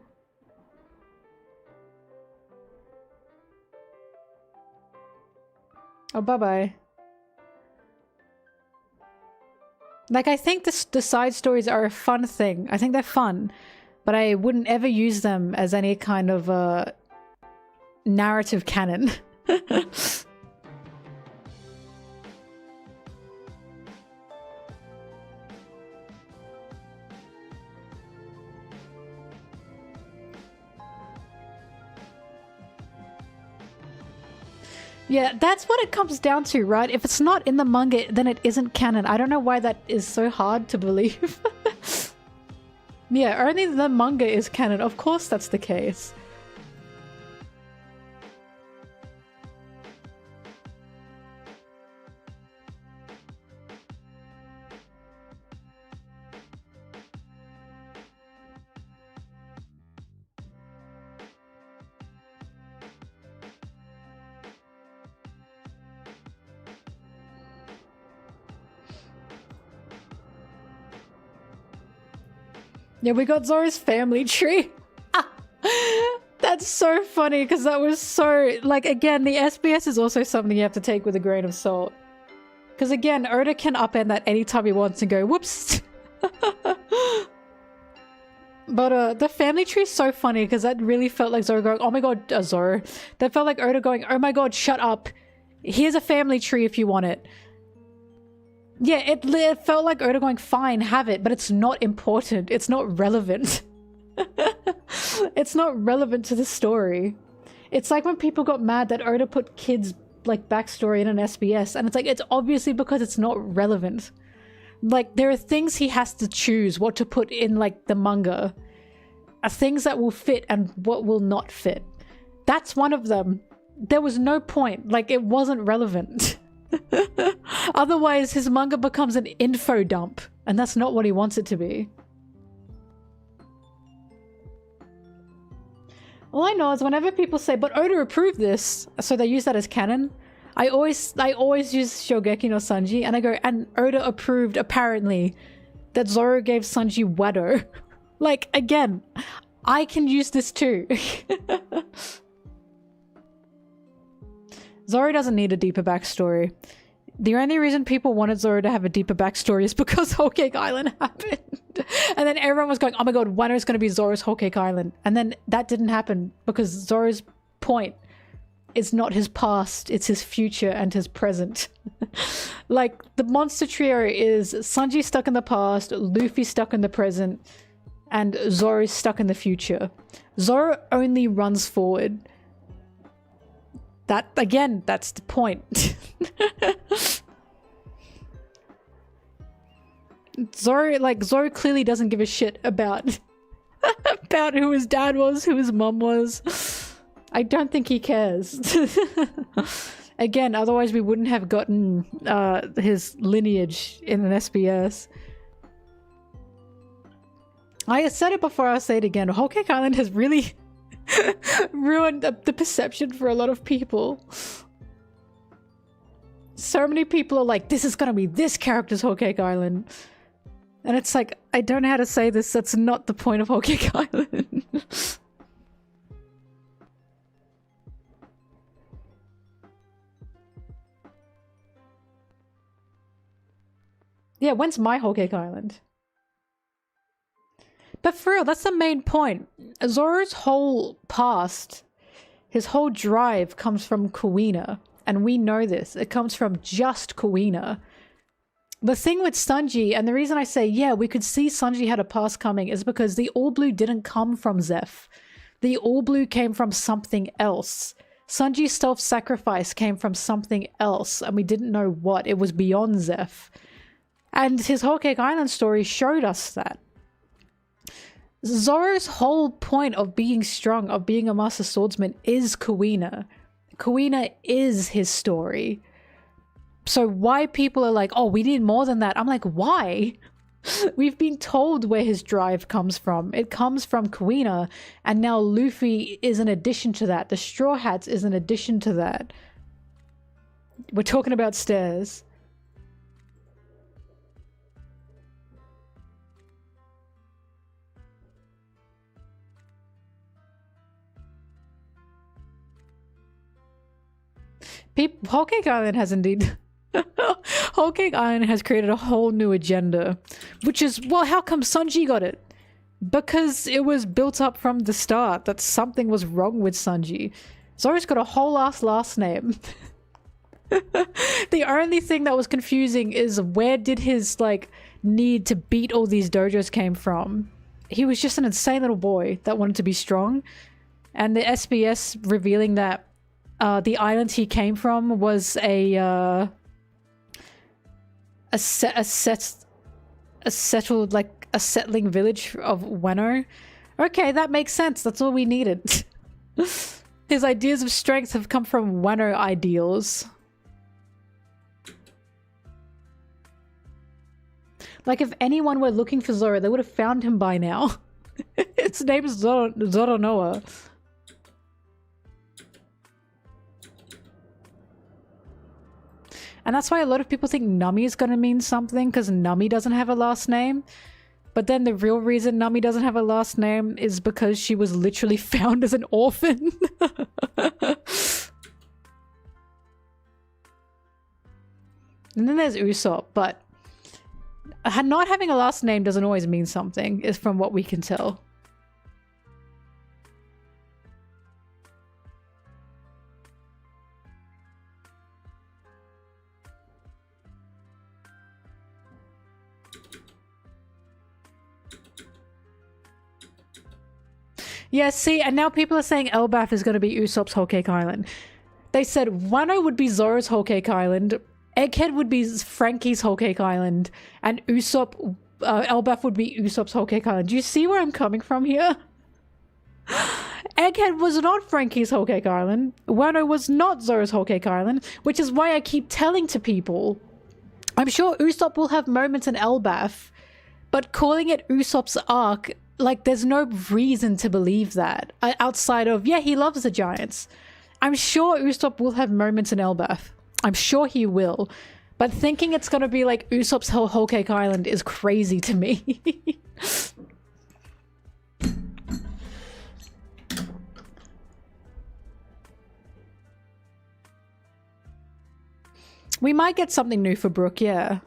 Oh, bye-bye. Like, I think the side stories are a fun thing. I think they're fun, but I wouldn't ever use them as any kind of narrative canon. Yeah, that's what it comes down to, right? If it's not in the manga, then it isn't canon. I don't know why that is so hard to believe. Yeah, only the manga is canon. Of course that's the case. Yeah, we got Zoro's family tree. That's so funny because that was so... Like, again, the SBS is also something you have to take with a grain of salt. Because again, Oda can upend that anytime he wants and go, whoops. But the family tree is so funny because that really felt like Zoro going, oh my god, Zoro. That felt like Oda going, oh my god, shut up. Here's a family tree if you want it. Yeah, it felt like Oda going, fine, have it, but it's not important. It's not relevant. It's not relevant to the story. It's like when people got mad that Oda put kids' like backstory in an SBS, and it's like, it's obviously because it's not relevant. Like, there are things he has to choose what to put in like the manga. Things that will fit and what will not fit. That's one of them. There was no point. Like, it wasn't relevant. Otherwise, his manga becomes an info dump, and that's not what he wants it to be. All I know is whenever people say, but Oda approved this, so they use that as canon, I always use Shogeki no Sanji, and I go, and Oda approved, apparently, that Zoro gave Sanji Wado. Like, again, I can use this too. Zoro doesn't need a deeper backstory. The only reason people wanted Zoro to have a deeper backstory is because Whole Cake Island happened. And then everyone was going, oh my god, Wano's going to be Zoro's Whole Cake Island. And then that didn't happen because Zoro's point is not his past, it's his future and his present. Like, the monster trio is Sanji stuck in the past, Luffy stuck in the present, and Zoro stuck in the future. Zoro only runs forward. That, again, that's the point. Zoro clearly doesn't give a shit about about who his dad was, who his mum was. I don't think he cares. Again, otherwise we wouldn't have gotten his lineage in an SBS. I said it before, I'll say it again. Whole Cake Island has really ruined the perception for a lot of people. So many people are like, this is gonna be this character's Whole Cake Island. And it's like, I don't know how to say this, that's not the point of Whole Cake Island. Yeah, when's my Whole Cake Island? But for real, that's the main point. Zoro's whole past, his whole drive comes from Kuina. And we know this. It comes from just Kuina. The thing with Sanji, and the reason I say, yeah, we could see Sanji had a past coming is because the All Blue didn't come from Zeph. The All Blue came from something else. Sanji's self-sacrifice came from something else, and we didn't know what. It was beyond Zeph. And his Whole Cake Island story showed us that. Zoro's whole point of being strong, of being a master swordsman, is Kuina. Kuina is his story. So why people are like, oh, we need more than that? I'm like, why? We've been told where his drive comes from. It comes from Kuina, and now Luffy is an addition to that. The Straw Hats is an addition to that. We're talking about stairs. Whole Cake Island has indeed... Whole Cake Island has created a whole new agenda. Which is, well, how come Sanji got it? Because it was built up from the start that something was wrong with Sanji. Zoro's got a whole ass last name. The only thing that was confusing is where did his, like, need to beat all these dojos came from. He was just an insane little boy that wanted to be strong. And the SBS revealing that the island he came from was a settled, like, a settling village of Wano. Okay, that makes sense. That's all we needed. His ideas of strength have come from Wano ideals. Like, if anyone were looking for Zoro, they would have found him by now. Its name is Zoronoa. And that's why a lot of people think Nami is going to mean something, because Nami doesn't have a last name. But then the real reason Nami doesn't have a last name is because she was literally found as an orphan. And then there's Usopp, but not having a last name doesn't always mean something, is from what we can tell. Yeah, see, and now people are saying Elbaf is going to be Usopp's Whole Cake Island. They said Wano would be Zoro's Whole Cake Island, Egghead would be Frankie's Whole Cake Island, and Elbaf would be Usopp's Whole Cake Island. Do you see where I'm coming from here? Egghead was not Frankie's Whole Cake Island. Wano was not Zoro's Whole Cake Island, which is why I keep telling to people. I'm sure Usopp will have moments in Elbaf, but calling it Usopp's arc, like, there's no reason to believe that. Outside of, yeah, he loves the giants. I'm sure Usopp will have moments in Elbaf. I'm sure he will. But thinking it's gonna be like Usopp's Whole Cake Island is crazy to me. We might get something new for Brook, yeah.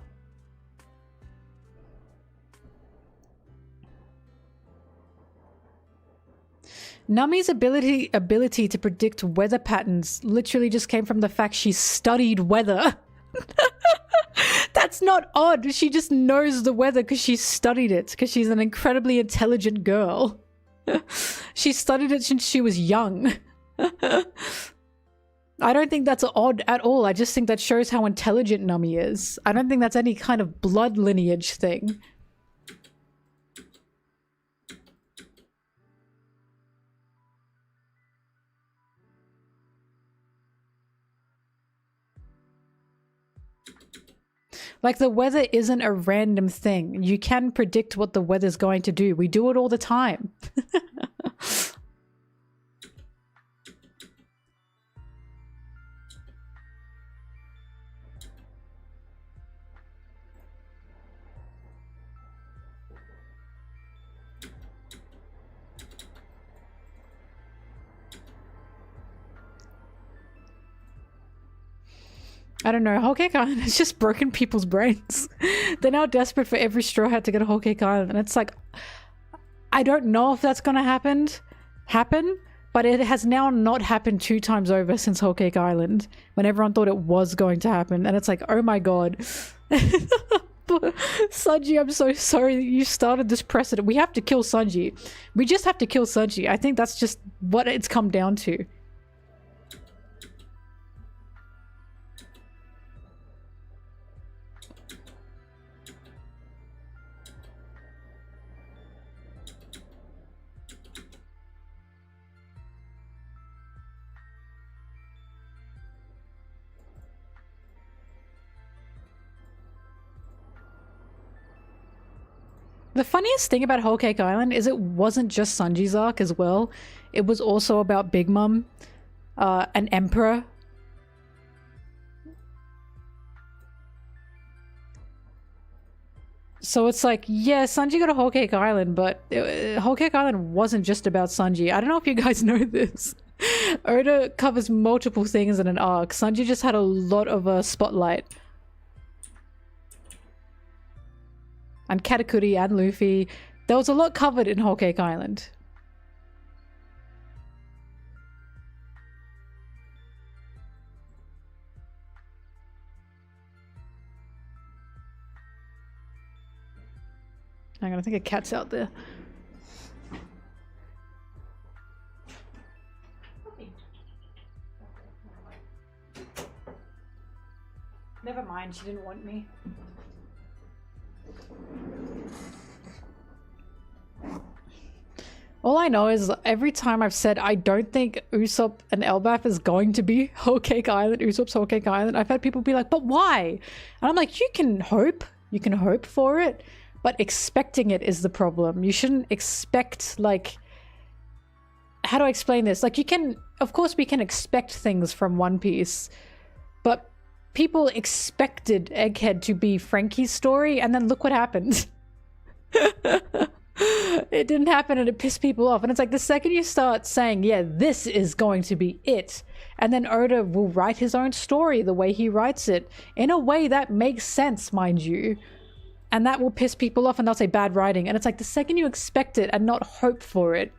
Nami's ability to predict weather patterns literally just came from the fact she studied weather. That's not odd. She just knows the weather because she studied it, because she's an incredibly intelligent girl. She studied it since she was young. I don't think that's odd at all. I just think that shows how intelligent Nami is. I don't think that's any kind of blood lineage thing. Like, the weather isn't a random thing. You can predict what the weather's going to do. We do it all the time. I don't know, Whole Cake Island has just broken people's brains. They're now desperate for every Straw Hat to get a Whole Cake Island. And it's like, I don't know if that's gonna happen, but it has now not happened 2 times over since Whole Cake Island, when everyone thought it was going to happen. And it's like, oh my god. Sanji, I'm so sorry that you started this precedent. We have to kill Sanji. We just have to kill Sanji. I think that's just what it's come down to. The funniest thing about Whole Cake Island is it wasn't just Sanji's arc as well. It was also about Big Mom, an emperor. So it's like, yeah, Sanji got a Whole Cake Island, but Whole Cake Island wasn't just about Sanji. I don't know if you guys know this. Oda covers multiple things in an arc. Sanji just had a lot of a spotlight. And Katakuri and Luffy. There was a lot covered in Whole Cake Island. Hang on, I think a cat's out there. Never mind, she didn't want me. All I know is every time I've said I don't think Usopp and Elbaf is going to be Whole Cake Island, Usopp's Whole Cake Island, I've had people be like, but why? And I'm like, you can hope for it, but expecting it is the problem. You shouldn't expect, like, how do I explain this? Like, you can, of course we can expect things from One Piece, but people expected Egghead to be Frankie's story, and then look what happened. It didn't happen and it pissed people off. And it's like, the second you start saying, yeah, this is going to be it, and then Oda will write his own story the way he writes it, in a way that makes sense, mind you, and that will piss people off and they'll say bad writing. And it's like, the second you expect it and not hope for it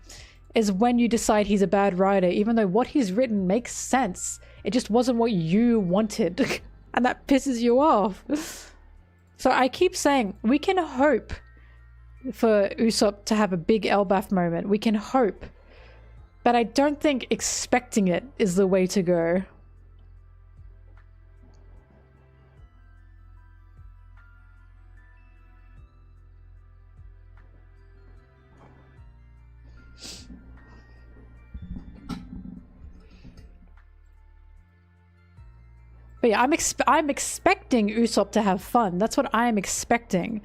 is when you decide he's a bad writer, even though what he's written makes sense. It just wasn't what you wanted. And that pisses you off. So I keep saying, we can hope for Usopp to have a big Elbaf moment. We can hope. But I don't think expecting it is the way to go. But yeah, I'm expecting Usopp to have fun. That's what I'm expecting.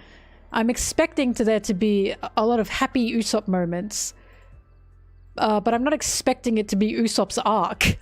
I'm expecting there to be a lot of happy Usopp moments. But I'm not expecting it to be Usopp's arc.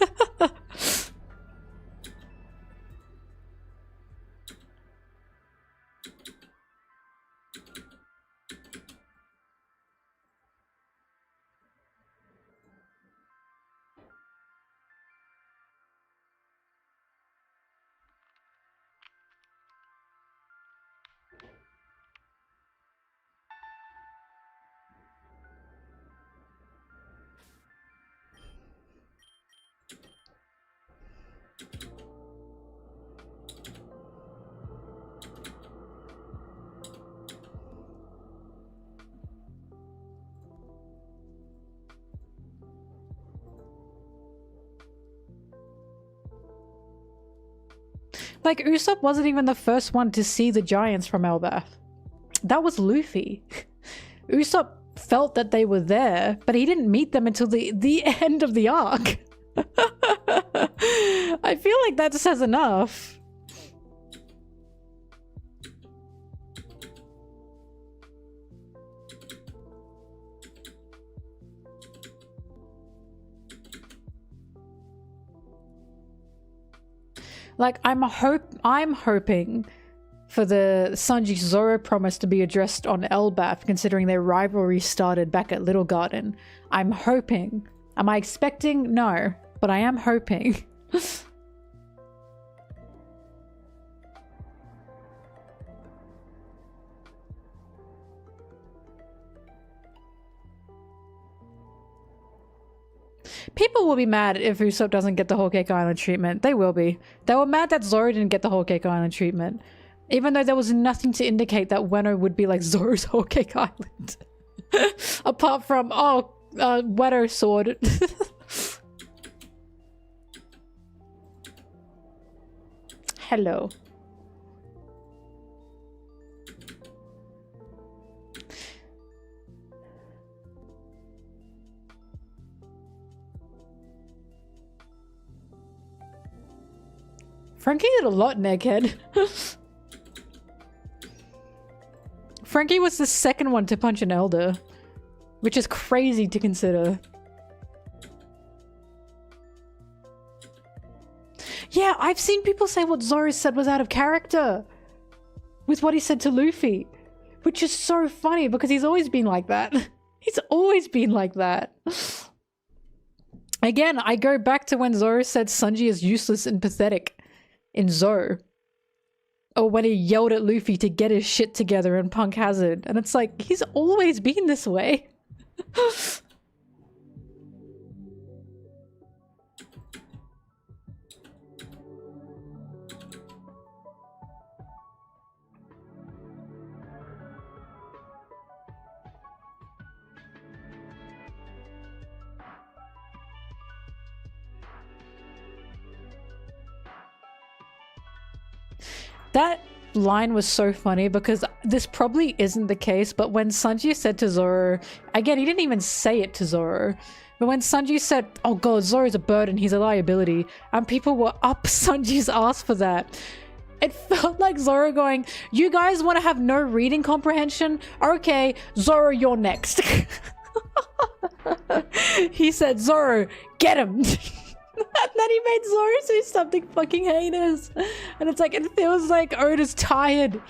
Like, Usopp wasn't even the first one to see the giants from Elbaf. That was Luffy. Usopp felt that they were there, but he didn't meet them until the end of the arc. I feel like that says enough. Like, I'm hoping for the Sanji Zoro promise to be addressed on Elbaf, considering their rivalry started back at Little Garden. I'm hoping. Am I expecting? No, but I am hoping. People will be mad if Usopp doesn't get the Whole Cake Island treatment. They will be. They were mad that Zoro didn't get the Whole Cake Island treatment. Even though there was nothing to indicate that Wano would be like Zoro's Whole Cake Island. Apart from, Wano sword. Hello. Frankie did a lot, Neckhead. Frankie was the second one to punch an elder, which is crazy to consider. Yeah, I've seen people say what Zoro said was out of character with what he said to Luffy, which is so funny because he's always been like that. He's always been like that. Again, I go back to when Zoro said Sanji is useless and pathetic in Zoro. Or when he yelled at Luffy to get his shit together in Punk Hazard. And it's like, he's always been this way. That line was so funny because this probably isn't the case, but when Sanji said to Zoro, again, he didn't even say it to Zoro, but when Sanji said, oh god, Zoro's a burden, he's a liability, and people were up Sanji's ass for that, it felt like Zoro going, you guys want to have no reading comprehension? Okay, Zoro, you're next. He said, Zoro, get him. And then he made Zoro say something fucking heinous. And it's like, it feels like Oda's tired.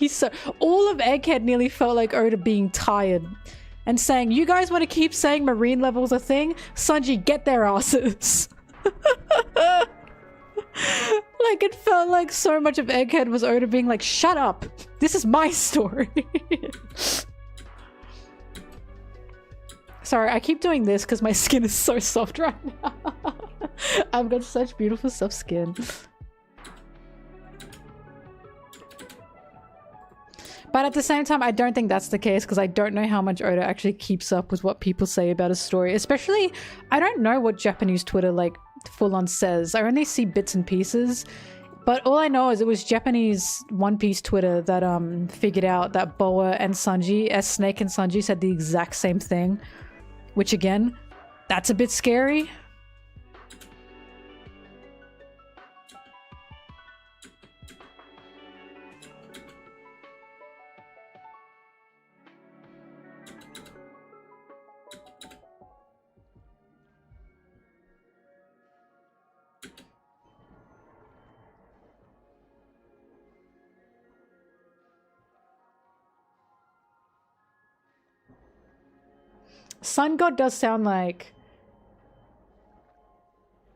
All of Egghead nearly felt like Oda being tired. And saying, you guys want to keep saying marine level's a thing? Sanji, get their asses. Like, it felt like so much of Egghead was Oda being like, shut up. This is my story. Sorry, I keep doing this because my skin is so soft right now. I've got such beautiful soft skin. But at the same time, I don't think that's the case because I don't know how much Oda actually keeps up with what people say about a story. Especially, I don't know what Japanese Twitter like full on says. I only see bits and pieces. But all I know is it was Japanese One Piece Twitter that figured out that Boa and Sanji, as Snake and Sanji said the exact same thing. Which again, that's a bit scary. Sun God does sound like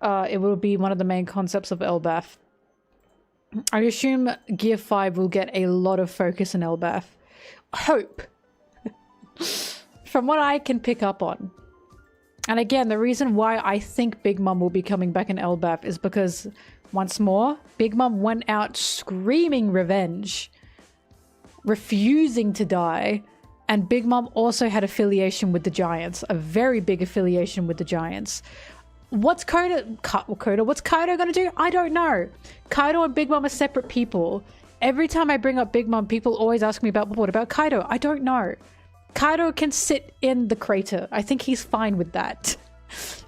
it will be one of the main concepts of Elbaf. I assume Gear 5 will get a lot of focus in Elbaf. Hope. From what I can pick up on. And again, the reason why I think Big Mom will be coming back in Elbaf is because, once more, Big Mom went out screaming revenge, refusing to die. And Big Mom also had affiliation with the Giants, a very big affiliation with the Giants. What's what's Kaido gonna do? I don't know. Kaido and Big Mom are separate people. Every time I bring up Big Mom, people always ask me about, what about Kaido? I don't know. Kaido can sit in the crater. I think he's fine with that.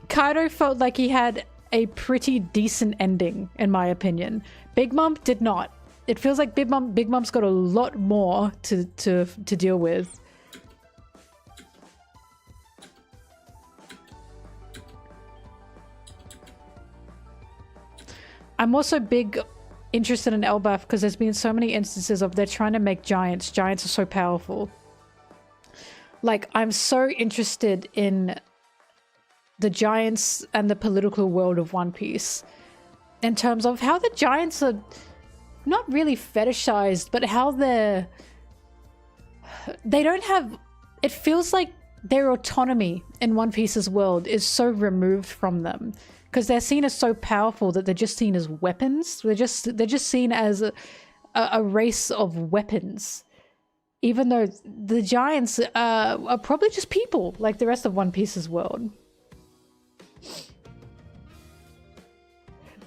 Kaido felt like he had a pretty decent ending, in my opinion. Big Mom did not. It feels like Big Mom's got a lot more to deal with. I'm also big interested in Elbaf because there's been so many instances of they're trying to make giants. Giants are so powerful. Like, I'm so interested in the giants and the political world of One Piece in terms of how the giants are not really fetishized, but how they don't have, it feels like their autonomy in One Piece's world is so removed from them because they're seen as so powerful that they're just seen as weapons. They're just seen as a race of weapons, even though the giants are probably just people like the rest of One Piece's world.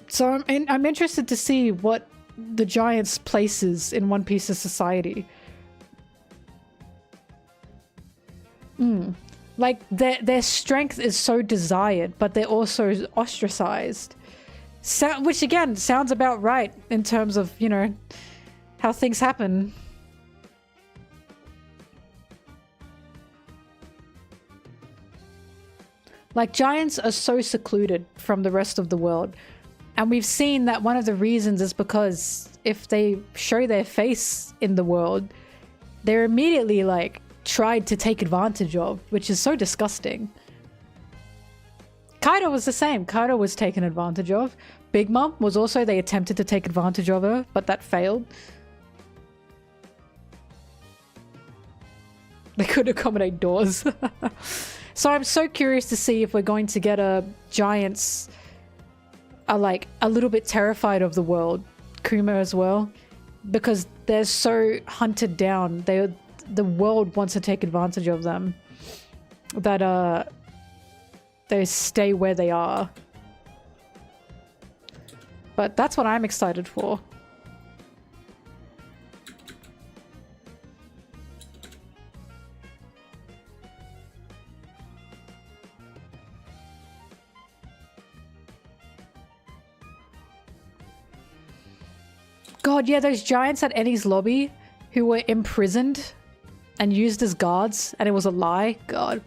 So I'm interested to see what the giants' places in One Piece's society. Like, their strength is so desired, but they're also ostracized. Which, again, sounds about right in terms of, you know, how things happen. Like, giants are so secluded from the rest of the world. And we've seen that one of the reasons is because if they show their face in the world, they're immediately, like, tried to take advantage of, which is so disgusting. Kaido was the same. Kaido was taken advantage of. Big Mom was also, they attempted to take advantage of her, but that failed. They could accommodate doors. So I'm so curious to see if we're going to get a giants are like a little bit terrified of the world. Kuma as well, because they're so hunted down. The world wants to take advantage of them, that they stay where they are. But that's what I'm excited for. God, yeah, those giants at Enies Lobby who were imprisoned and used as guards, and it was a lie. God.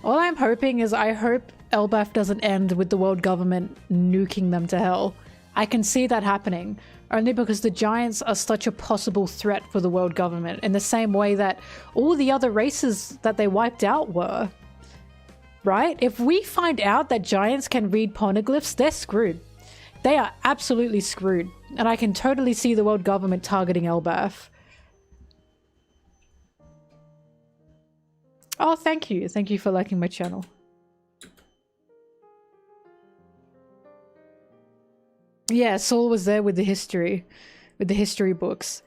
All I'm hoping is I hope Elbaf doesn't end with the world government nuking them to hell. I can see that happening, only because the giants are such a possible threat for the world government, in the same way that all the other races that they wiped out were. Right? If we find out that giants can read poneglyphs, they're screwed. They are absolutely screwed. And I can totally see the world government targeting Elbaf. Oh, thank you. Thank you for liking my channel. Yeah, Saul was there with the history books.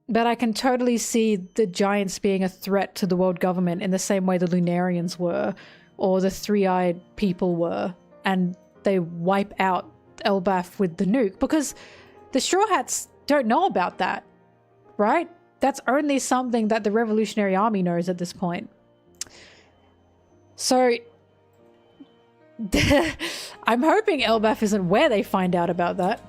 But I can totally see the giants being a threat to the world government in the same way the Lunarians were, or the Three-Eyed People were, and they wipe out Elbaf with the nuke, because the Straw Hats don't know about that, right? That's only something that the Revolutionary Army knows at this point. So I'm hoping Elbaf isn't where they find out about that.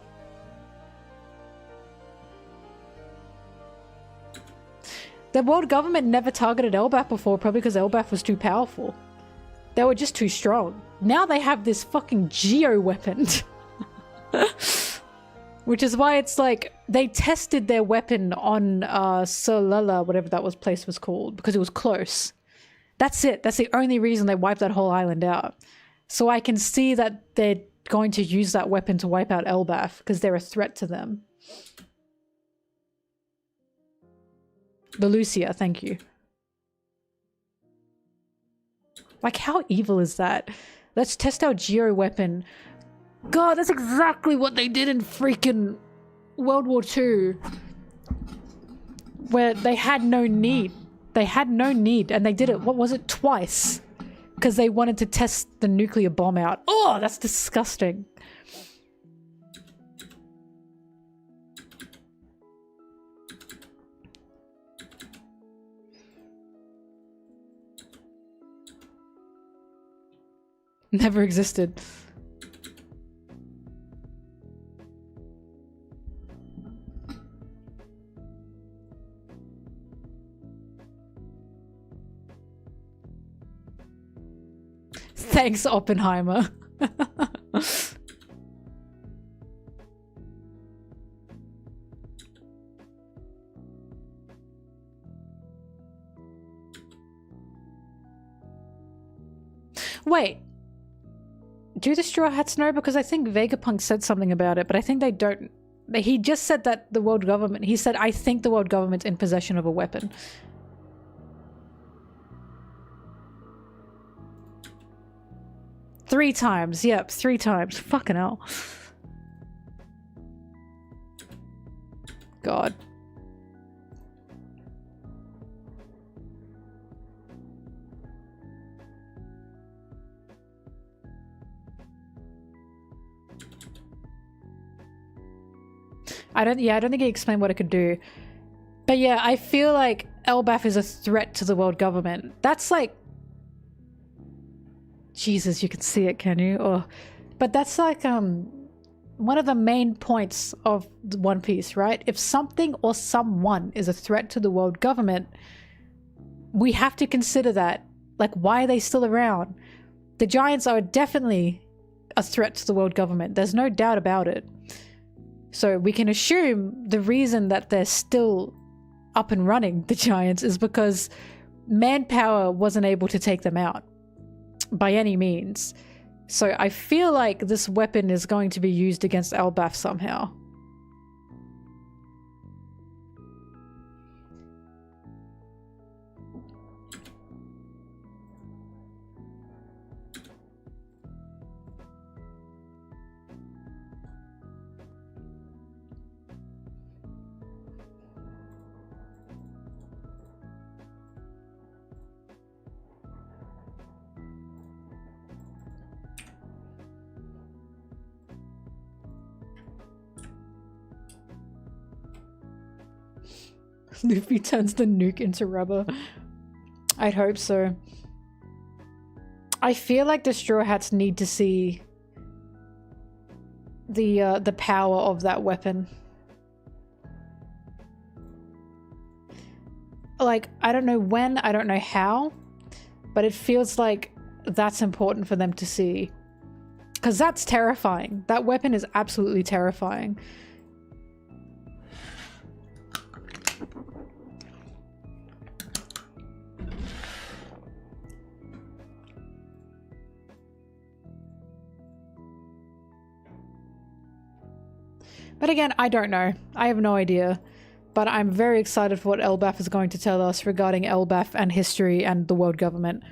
The world government never targeted Elbaf before, probably because Elbaf was too powerful. They were just too strong. Now they have this fucking geo weapon. Which is why it's like, they tested their weapon on Solella, whatever that place was called, because it was close. That's it. That's the only reason they wiped that whole island out. So I can see that they're going to use that weapon to wipe out Elbaf, because they're a threat to them. Belucia, thank you. Like, how evil is that? Let's test our geo weapon. God, that's exactly what they did in freaking World War II. Where they had no need. They had no need, and they did it, what was it, twice? Because they wanted to test the nuclear bomb out. Oh, that's disgusting. Never existed. Thanks, Oppenheimer. Wait. Do the Straw Hats know? Because I think Vegapunk said something about it, but I think they don't. He just said that the world government... He said, I think the world government's in possession of a weapon. Three times. Yep, 3 times. Fucking hell. God. I don't think he explained what it could do. But yeah, I feel like Elbaf is a threat to the world government. That's like... Jesus, you can see it, can you? Oh. But that's like one of the main points of One Piece, right? If something or someone is a threat to the world government, we have to consider that. Like, why are they still around? The Giants are definitely a threat to the world government. There's no doubt about it. So we can assume the reason that they're still up and running, the Giants, is because manpower wasn't able to take them out by any means. So I feel like this weapon is going to be used against Elbaf somehow. Luffy turns the nuke into rubber. I'd hope so. I feel like the Straw Hats need to see the power of that weapon. Like, I don't know when, I don't know how, but it feels like that's important for them to see. Because that's terrifying. That weapon is absolutely terrifying. But again, I don't know. I have no idea. But I'm very excited for what Elbaf is going to tell us regarding Elbaf and history and the world government.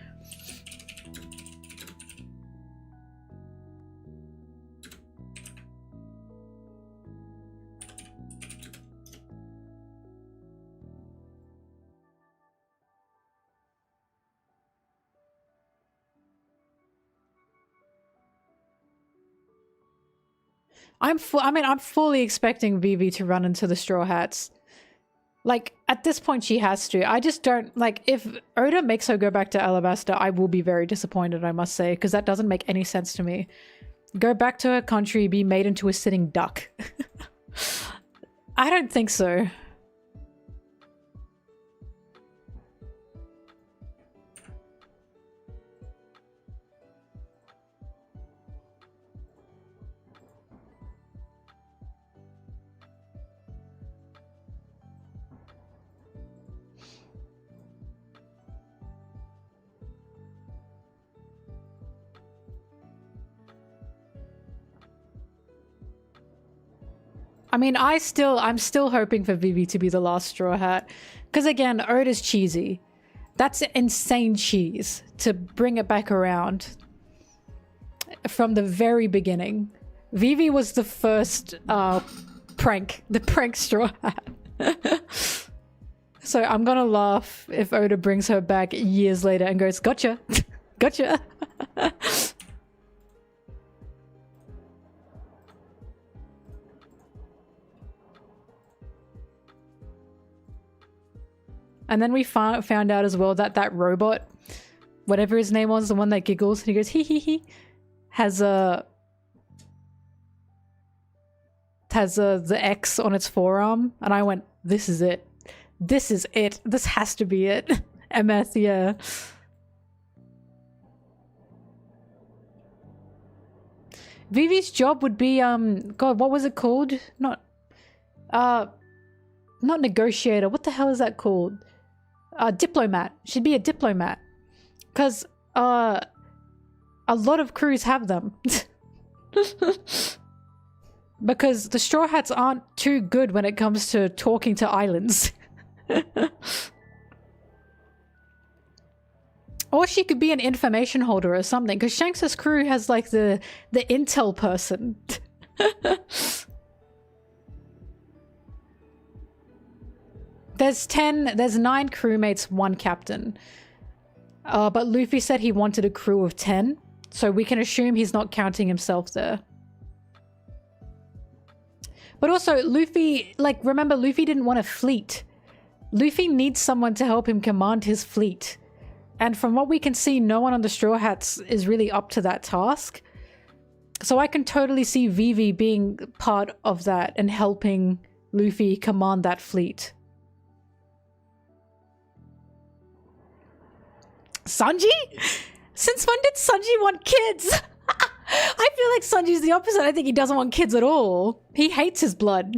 I'm fully expecting Vivi to run into the Straw Hats. Like, at this point she has to. I just don't, like, if Oda makes her go back to Alabasta, I will be very disappointed, I must say, because that doesn't make any sense to me. Go back to her country, be made into a sitting duck. I don't think so. I mean, I'm still hoping for Vivi to be the last Straw Hat. Because again, Oda's cheesy. That's insane cheese to bring it back around from the very beginning. Vivi was the first prank Straw Hat. So I'm gonna laugh if Oda brings her back years later and goes, gotcha, gotcha. And then we found out as well that that robot, whatever his name was, the one that giggles, and he goes, hee hee hee, has the X on its forearm. And I went, this is it. This is it. This has to be it. MF, yeah. Vivi's job would be, God, what was it called? Not negotiator. What the hell is that called? Diplomat. She'd be a diplomat. Because, a lot of crews have them. Because the Straw Hats aren't too good when it comes to talking to islands. Or she could be an information holder or something, because Shanks's crew has like the intel person. There's 9 crewmates, 1 captain. But Luffy said he wanted a crew of 10, so we can assume he's not counting himself there. But also, Luffy, like, remember, Luffy didn't want a fleet. Luffy needs someone to help him command his fleet. And from what we can see, no one on the Straw Hats is really up to that task. So I can totally see Vivi being part of that and helping Luffy command that fleet. Sanji? Since when did Sanji want kids? I feel like Sanji's the opposite. I think he doesn't want kids at all. He hates his blood.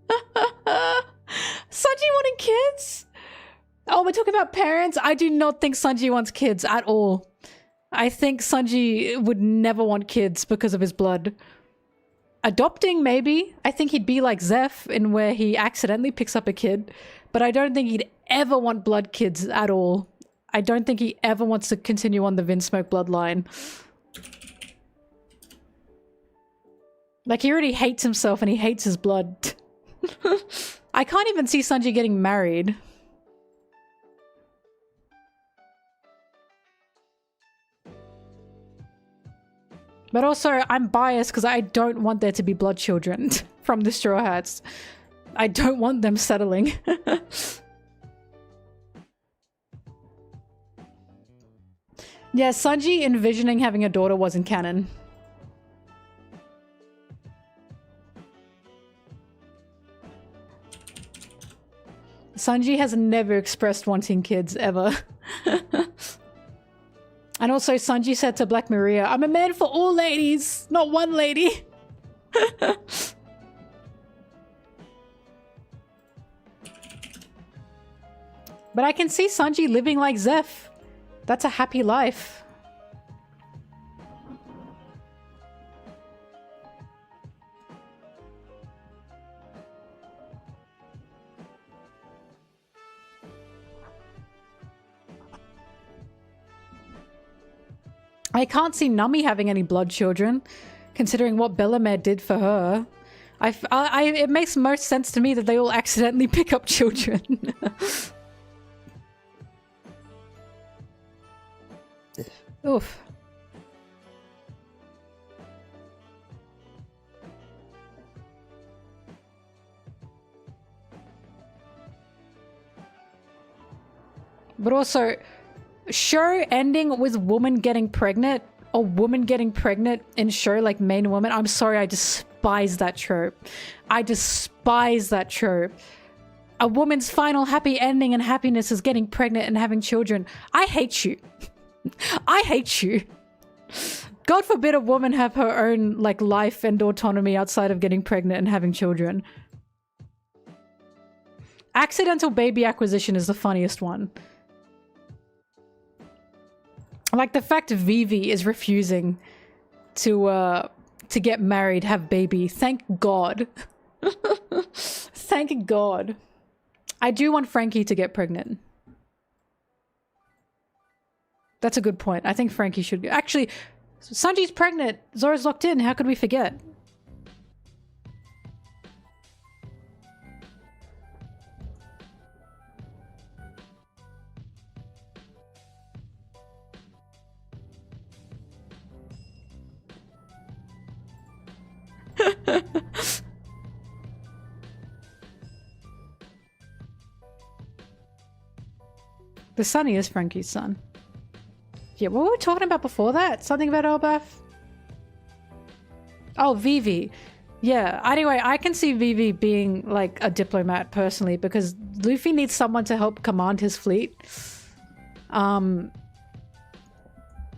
Sanji wanting kids? Oh, we're talking about parents? I do not think Sanji wants kids at all. I think Sanji would never want kids because of his blood. Adopting, maybe. I think he'd be like Zeph in where he accidentally picks up a kid. But I don't think he'd ever want blood kids at all. I don't think he ever wants to continue on the Vinsmoke bloodline. Like, he already hates himself and he hates his blood. I can't even see Sanji getting married. But also, I'm biased because I don't want there to be blood children from the Straw Hats. I don't want them settling. Yeah, Sanji envisioning having a daughter wasn't canon. Sanji has never expressed wanting kids, ever. And also, Sanji said to Black Maria, I'm a man for all ladies, not one lady. But I can see Sanji living like Zeph. That's a happy life. I can't see Nami having any blood children, considering what Bellamere did for her. It makes most sense to me that they all accidentally pick up children. Oof. But also, show ending with woman getting pregnant, or woman getting pregnant in show like main woman. I'm sorry, I despise that trope. I despise that trope. A woman's final happy ending and happiness is getting pregnant and having children. I hate you. I hate you. God forbid a woman have her own like life and autonomy outside of getting pregnant and having children. Accidental baby acquisition is the funniest one. Like the fact Vivi is refusing to get married, have baby. Thank God. Thank God. I do want Frankie to get pregnant. That's a good point. I think Frankie should go. Actually, Sanji's pregnant. Zora's locked in. How could we forget? The Sunny is Frankie's son. Yeah, what were we talking about before that? Something about Elbaf? Oh, Vivi. Yeah, anyway, I can see Vivi being like a diplomat personally because Luffy needs someone to help command his fleet. And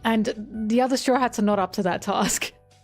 the other Straw Hats are not up to that task.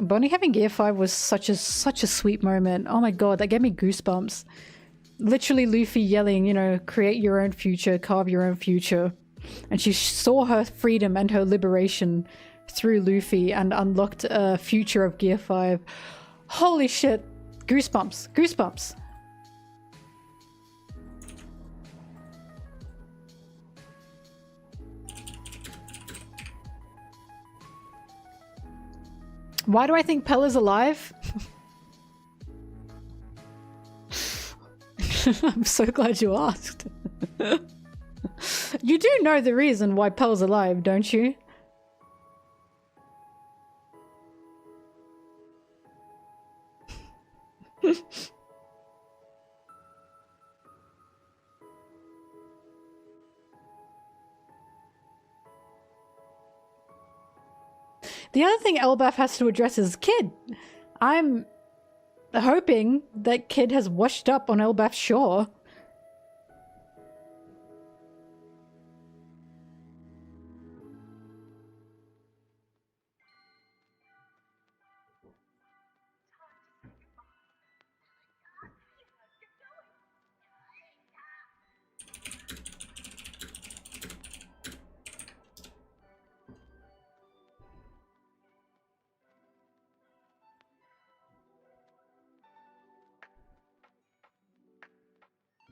Bonnie having Gear 5 was such a sweet moment. Oh my god, that gave me goosebumps. Literally Luffy yelling, you know, create your own future, carve your own future. And she saw her freedom and her liberation through Luffy and unlocked a future of Gear 5. Holy shit. Goosebumps. Goosebumps. Why do I think Pell is alive? I'm so glad you asked. You do know the reason why Pell's alive, don't you? The other thing Elbaf has to address is Kid. I'm hoping that Kid has washed up on Elbaf's shore.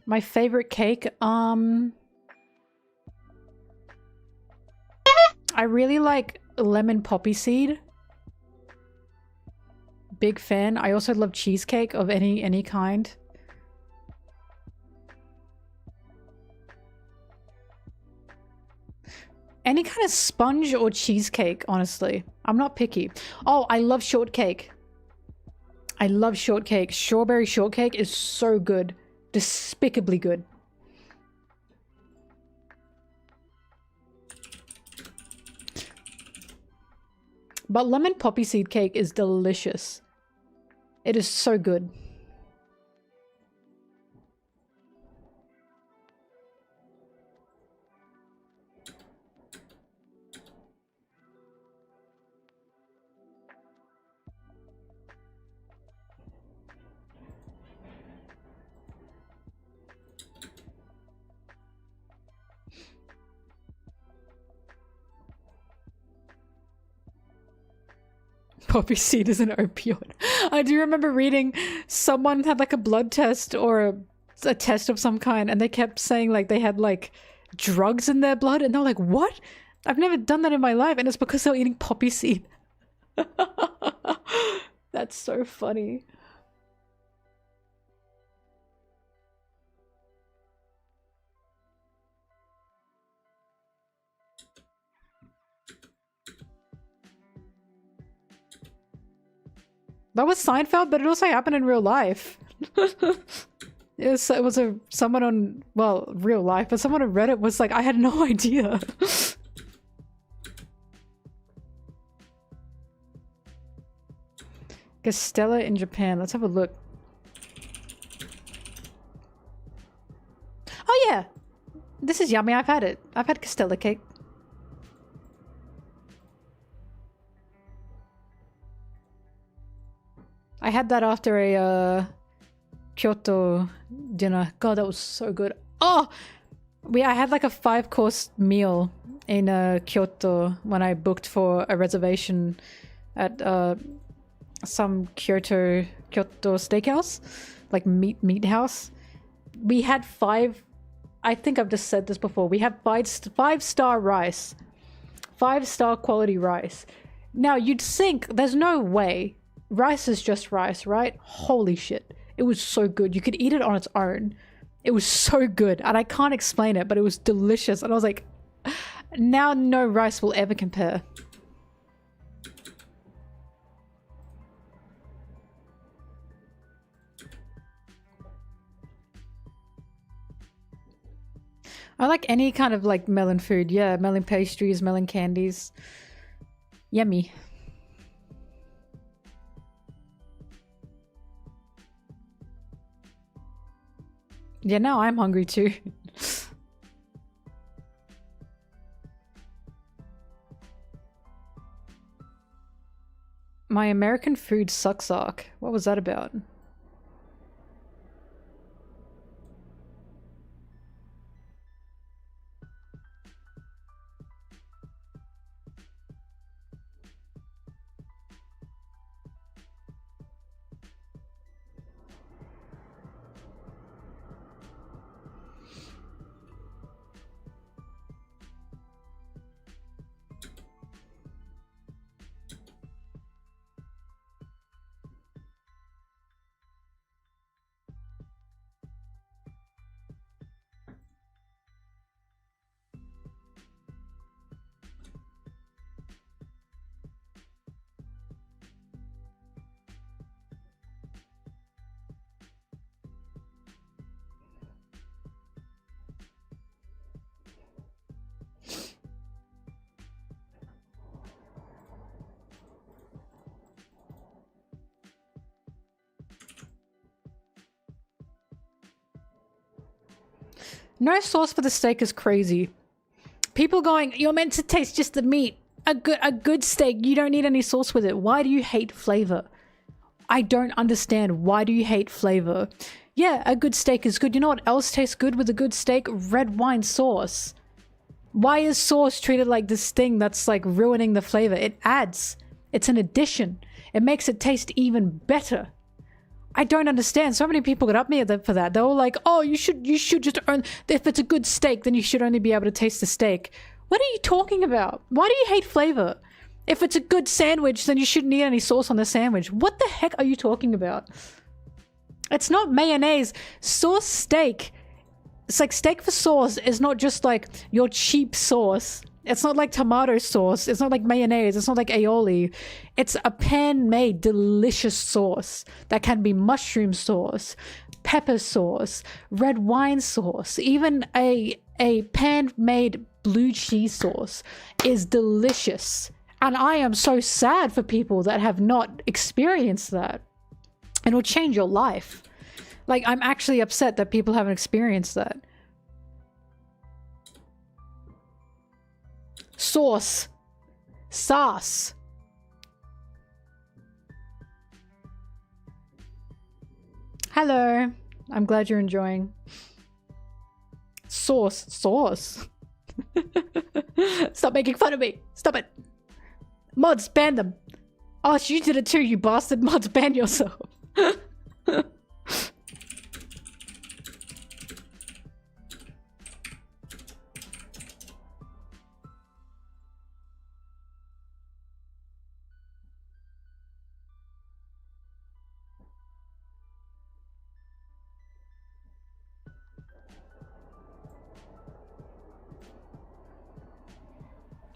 My favorite cake, I really like lemon poppy seed. Big fan. I also love cheesecake of any kind. Any kind of sponge or cheesecake, honestly. I'm not picky. Oh, I love shortcake. I love shortcake. Strawberry shortcake is so good. Despicably good. But lemon poppy seed cake is delicious. It is so good. Poppy seed is an opioid. I do remember reading someone had like a blood test or a test of some kind and they kept saying like they had like drugs in their blood and they're like, what? I've never done that in my life, and it's because they're eating poppy seed. That's so funny. That was Seinfeld, but it also happened in real life. It was someone on, well, real life, but someone on Reddit was like, I had no idea. Castella in Japan. Let's have a look. Oh yeah! This is yummy. I've had it. I've had Castella cake. I had that after a Kyoto dinner. God, that was so good. Oh! I had like a 5-course meal in Kyoto when I booked for a reservation at some Kyoto steakhouse, like meat house. We had I think I've just said this before. We had 5-star rice, 5-star quality rice. Now you'd think there's no way. Rice is just rice, right? Holy shit. It was so good. You could eat it on its own. It was so good. And I can't explain it, but it was delicious. And I was like, now no rice will ever compare. I like any kind of like melon food. Yeah, melon pastries, melon candies. Yummy. Yeah, now I'm hungry too. My American food sucks arc. What was that about? No sauce for the steak is crazy. People going, you're meant to taste just the meat. A good steak, you don't need any sauce with it. Why do you hate flavor? I don't understand. Why do you hate flavor? Yeah, a good steak is good. You know what else tastes good with a good steak? Red wine sauce. Why is sauce treated like this thing that's like ruining the flavor? It adds. It's an addition. It makes it taste even better. I don't understand. So many people got up me for that. They were like, oh, you should just earn, if it's a good steak, then you should only be able to taste the steak. What are you talking about? Why do you hate flavor? If it's a good sandwich, then you shouldn't need any sauce on the sandwich. What the heck are you talking about? It's not mayonnaise. Sauce steak. It's like steak for sauce is not just like your cheap sauce. It's not like tomato sauce. It's not like mayonnaise. It's not like aioli. It's a pan-made delicious sauce that can be mushroom sauce, pepper sauce, red wine sauce, even a pan-made blue cheese sauce is delicious. And I am so sad for people that have not experienced that. It will change your life. Like, I'm actually upset that people haven't experienced that. Sauce. Sauce. Hello. I'm glad you're enjoying. Sauce. Sauce. Stop making fun of me. Stop it. Mods, ban them. Oh, you did it too, you bastard. Mods, ban yourself.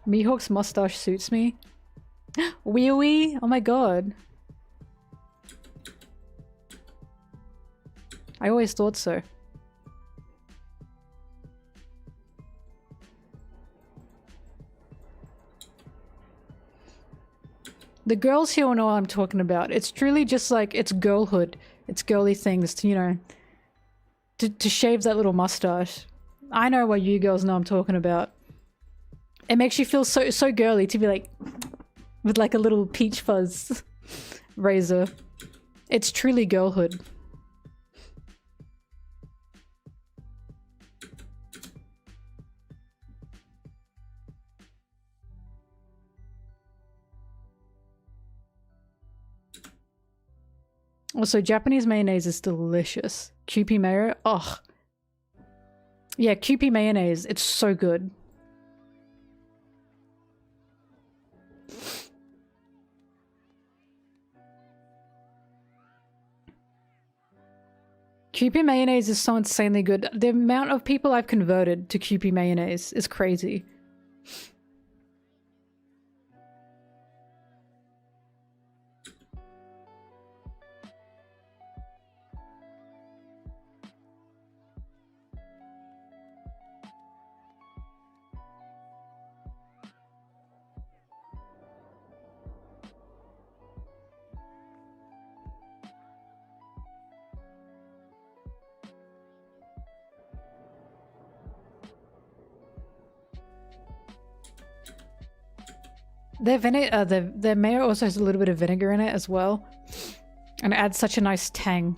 Mihawk's mustache suits me. Wee wee? Oh my god. I always thought so. The girls here will know what I'm talking about. It's truly just like, it's girlhood. It's girly things to, you know, to shave that little mustache. I know what you girls know I'm talking about. It makes you feel so girly to be like, with like a little peach fuzz razor. It's truly girlhood. Also, Japanese mayonnaise is delicious. Kewpie mayo, ugh. Yeah, Kewpie mayonnaise, it's so good. Kewpie mayonnaise is so insanely good. The amount of people I've converted to Kewpie mayonnaise is crazy. Their mayo also has a little bit of vinegar in it as well, and it adds such a nice tang.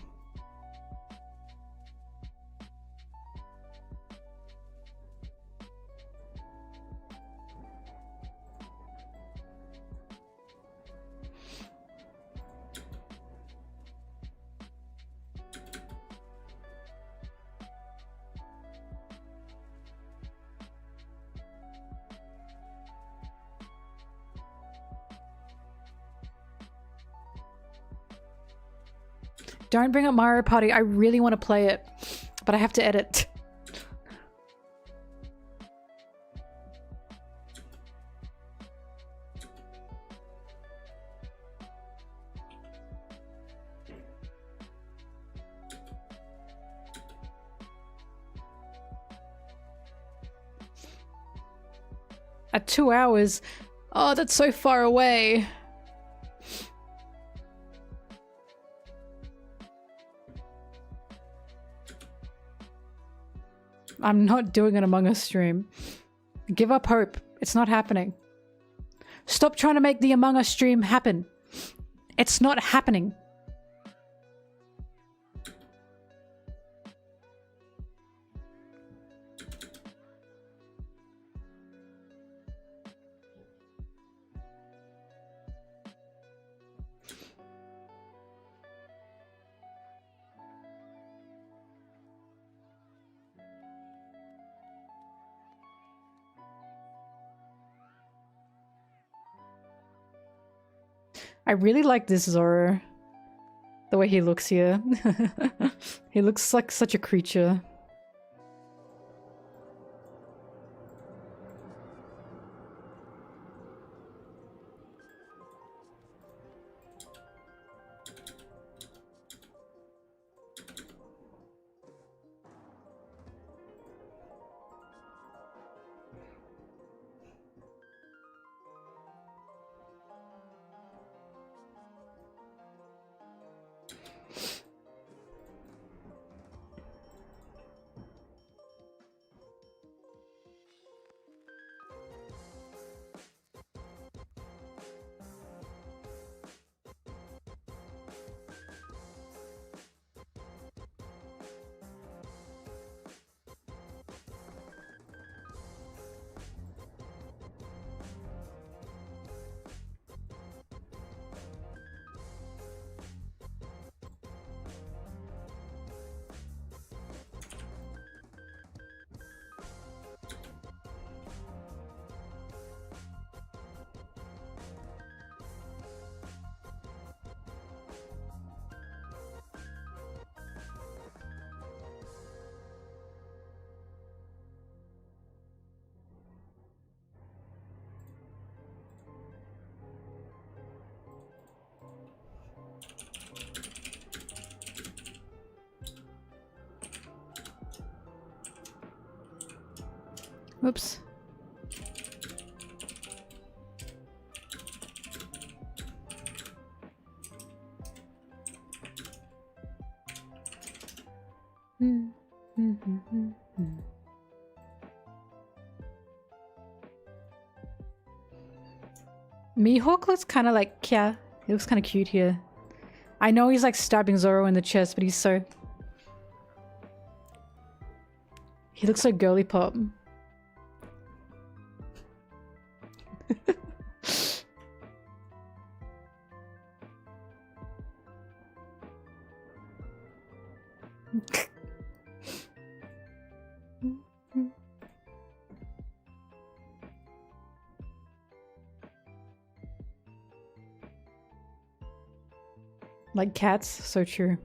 Don't bring up Mario Party. I really want to play it, but I have to edit. At 2 hours. Oh, that's so far away. I'm not doing an Among Us stream. Give up hope. It's not happening. Stop trying to make the Among Us stream happen. It's not happening. I really like this Zoro. The way he looks here. He looks like such a creature. Oops. Mihawk looks kind of like Kya. He looks kind of cute here. I know he's like stabbing Zoro in the chest, but he's so... He looks so girly pop. Like cats, so true.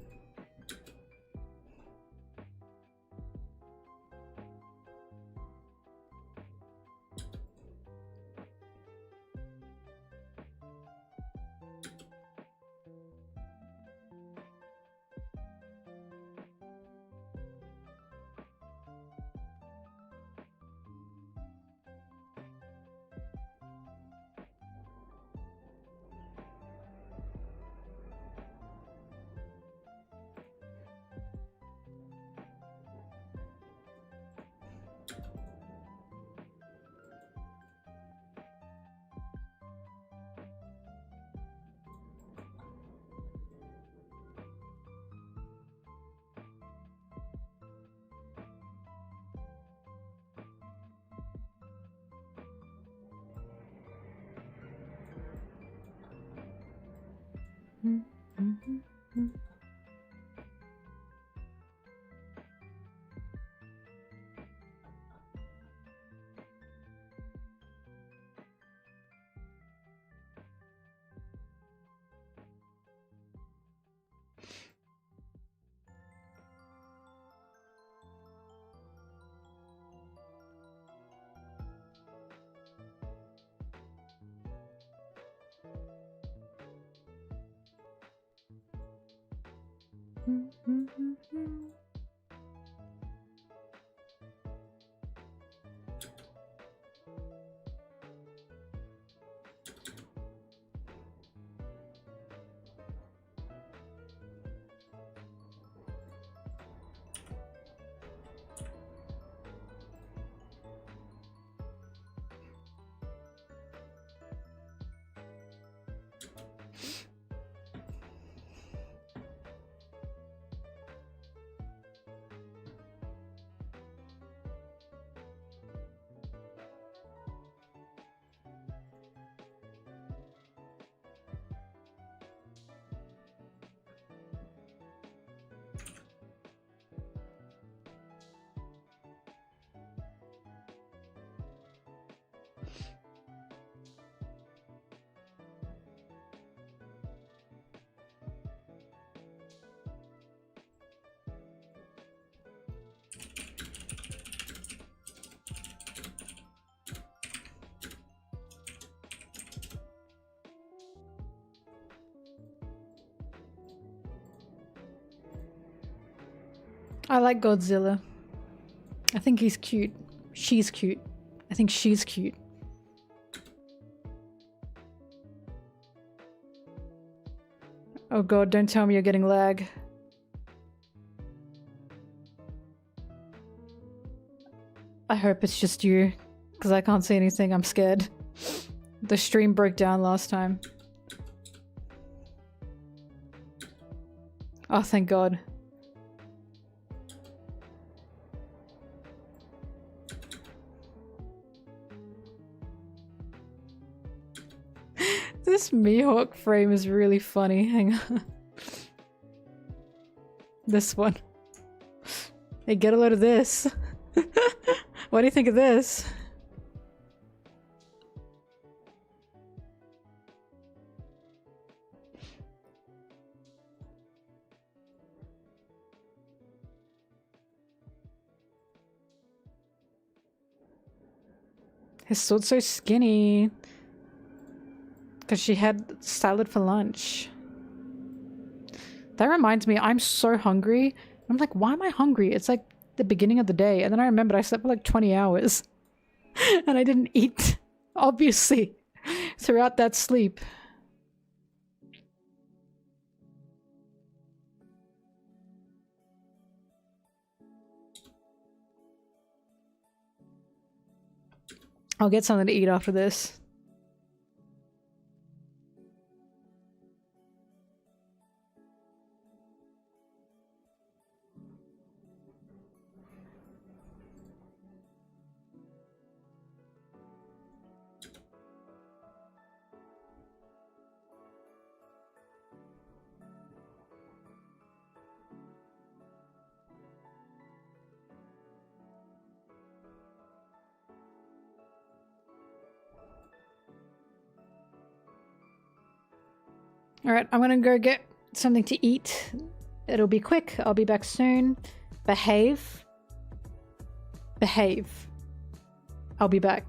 I like Godzilla. I think he's cute. She's cute. I think she's cute. Oh god, don't tell me you're getting lag. I hope it's just you, because I can't see anything. I'm scared. The stream broke down last time. Oh, thank god. This Mihawk frame is really funny. Hang on. This one. Hey, get a load of this. What do you think of this? His sword's so skinny. Because she had salad for lunch. That reminds me, I'm so hungry. I'm like, why am I hungry? It's like the beginning of the day. And then I remembered I slept for like 20 hours. And I didn't eat, obviously, throughout that sleep. I'll get something to eat after this. Alright, I'm gonna go get something to eat. It'll be quick. I'll be back soon. Behave. Behave. I'll be back.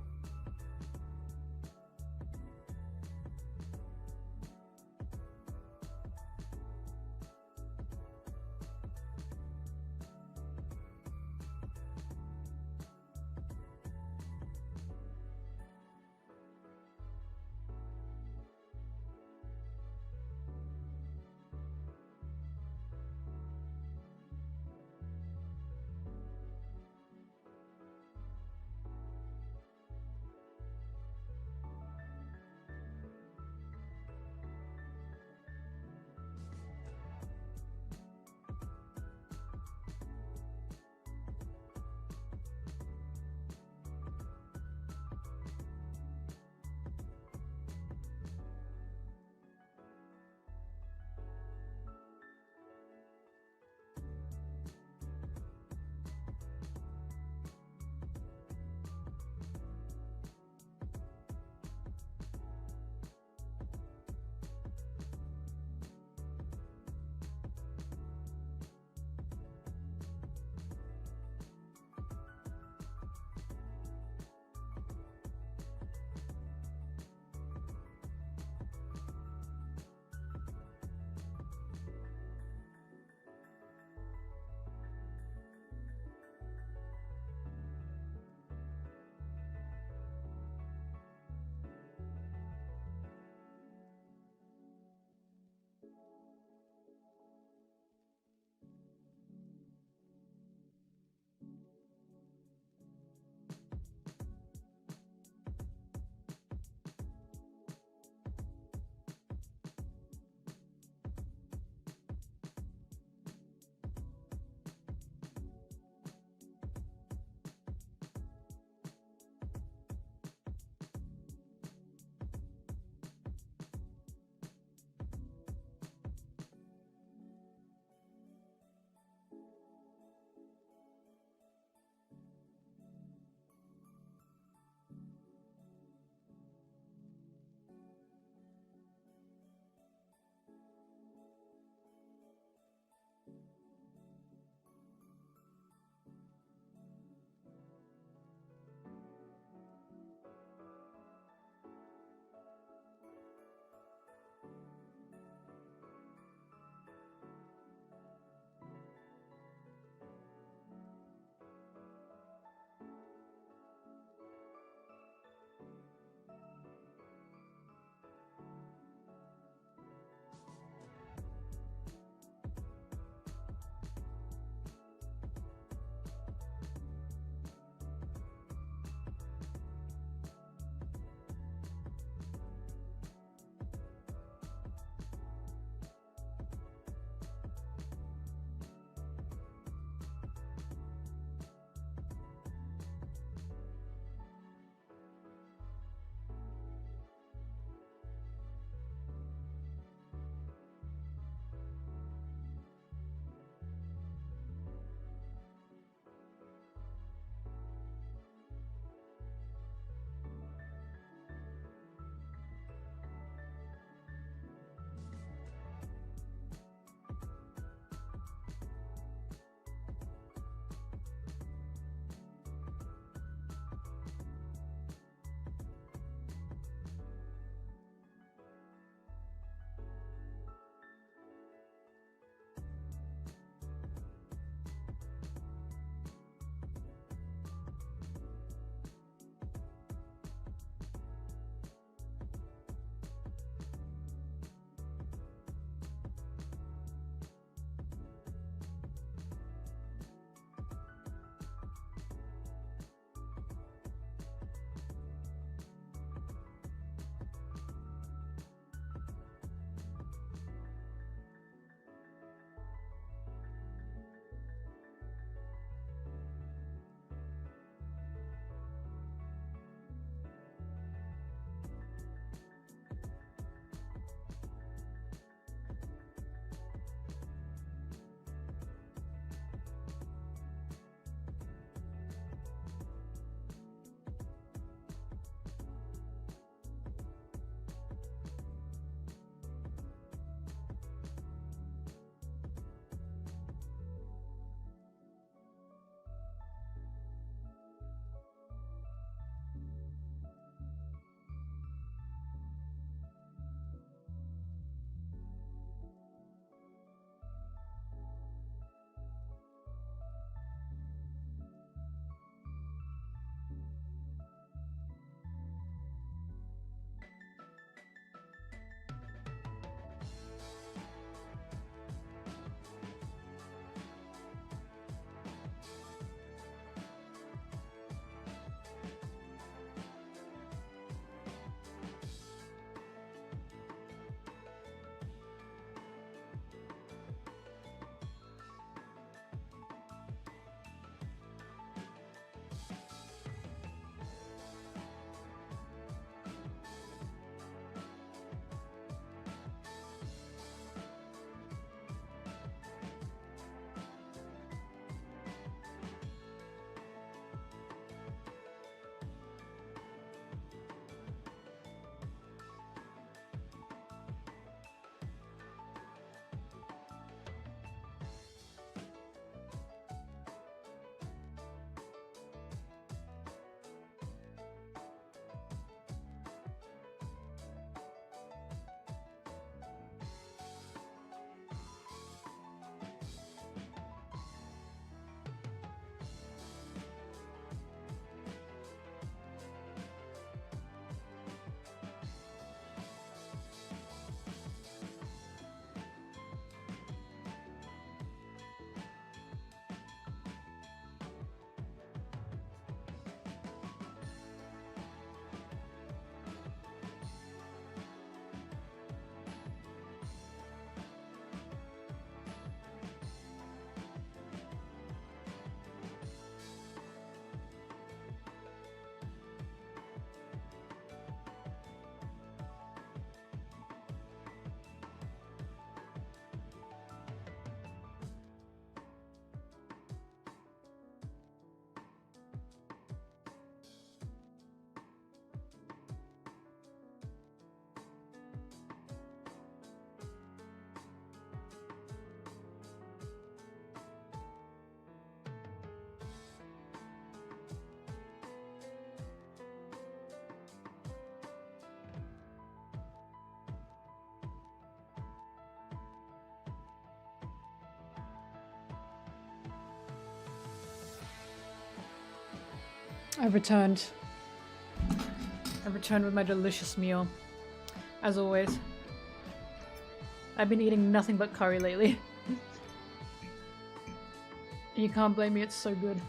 I returned. I returned with my delicious meal. As always. I've been eating nothing but curry lately. You can't blame me, it's so good.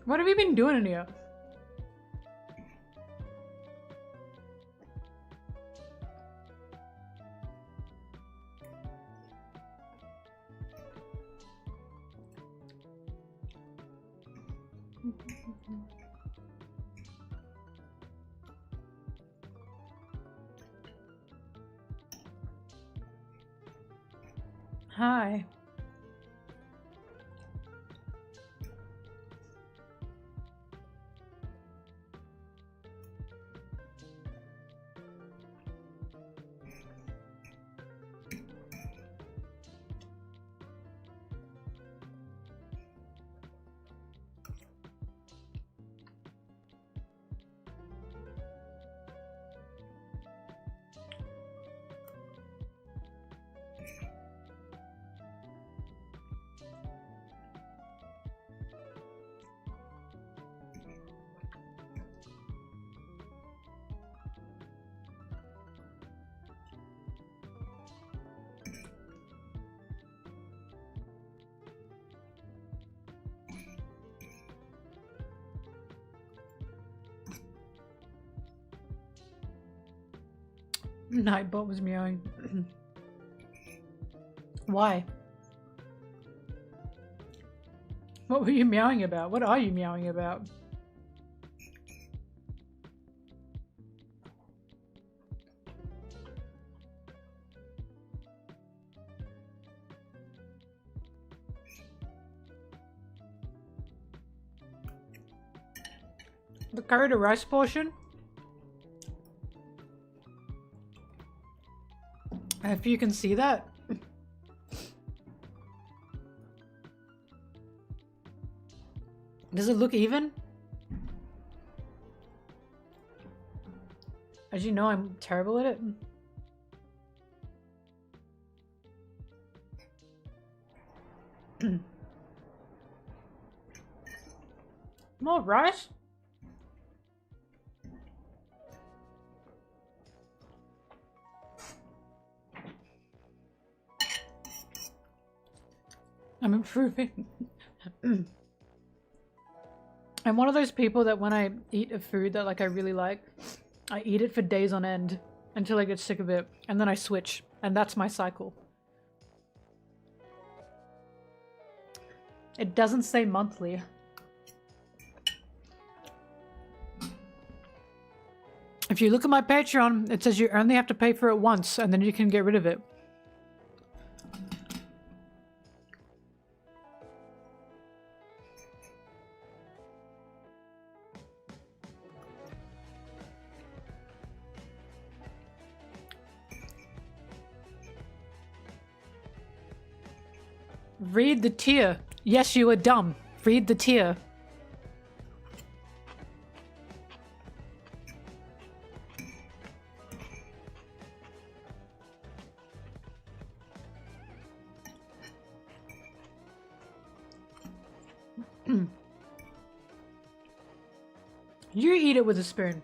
What have you been doing in here? Hi. Nightbot was meowing. Why? What were you meowing about? What are you meowing about? The curry to rice portion? If you can see that. Does it look even? As you know, I'm terrible at it. More rice? I'm improving. I'm one of those people that when I eat a food that like I really like, I eat it for days on end until I get sick of it, and then I switch, and that's my cycle. It doesn't say monthly. If you look at my Patreon, it says you only have to pay for it once, and then you can get rid of it. Read the tier. Yes, you are dumb. Read the tier. You eat it with a spoon.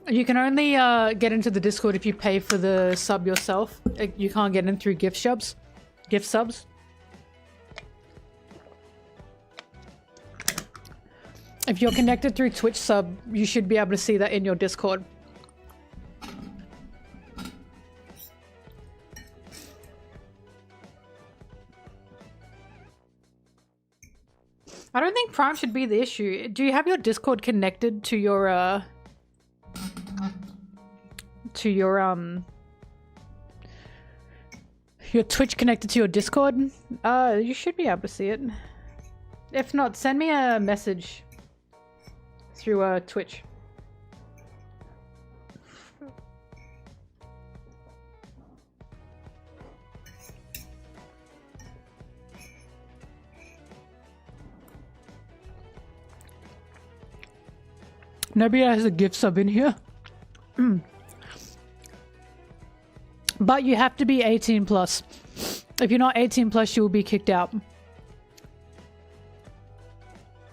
You can only get into the Discord if you pay for the sub yourself. You can't get in through gift subs. Gift subs. If you're connected through Twitch sub, you should be able to see that in your Discord. I don't think Prime should be the issue. Do you have your Discord connected to your Twitch connected to your Discord? You should be able to see it. If not, send me a message through Twitch. Nobody has a gift sub in here. But you have to be 18 plus. If you're not 18 plus, you will be kicked out.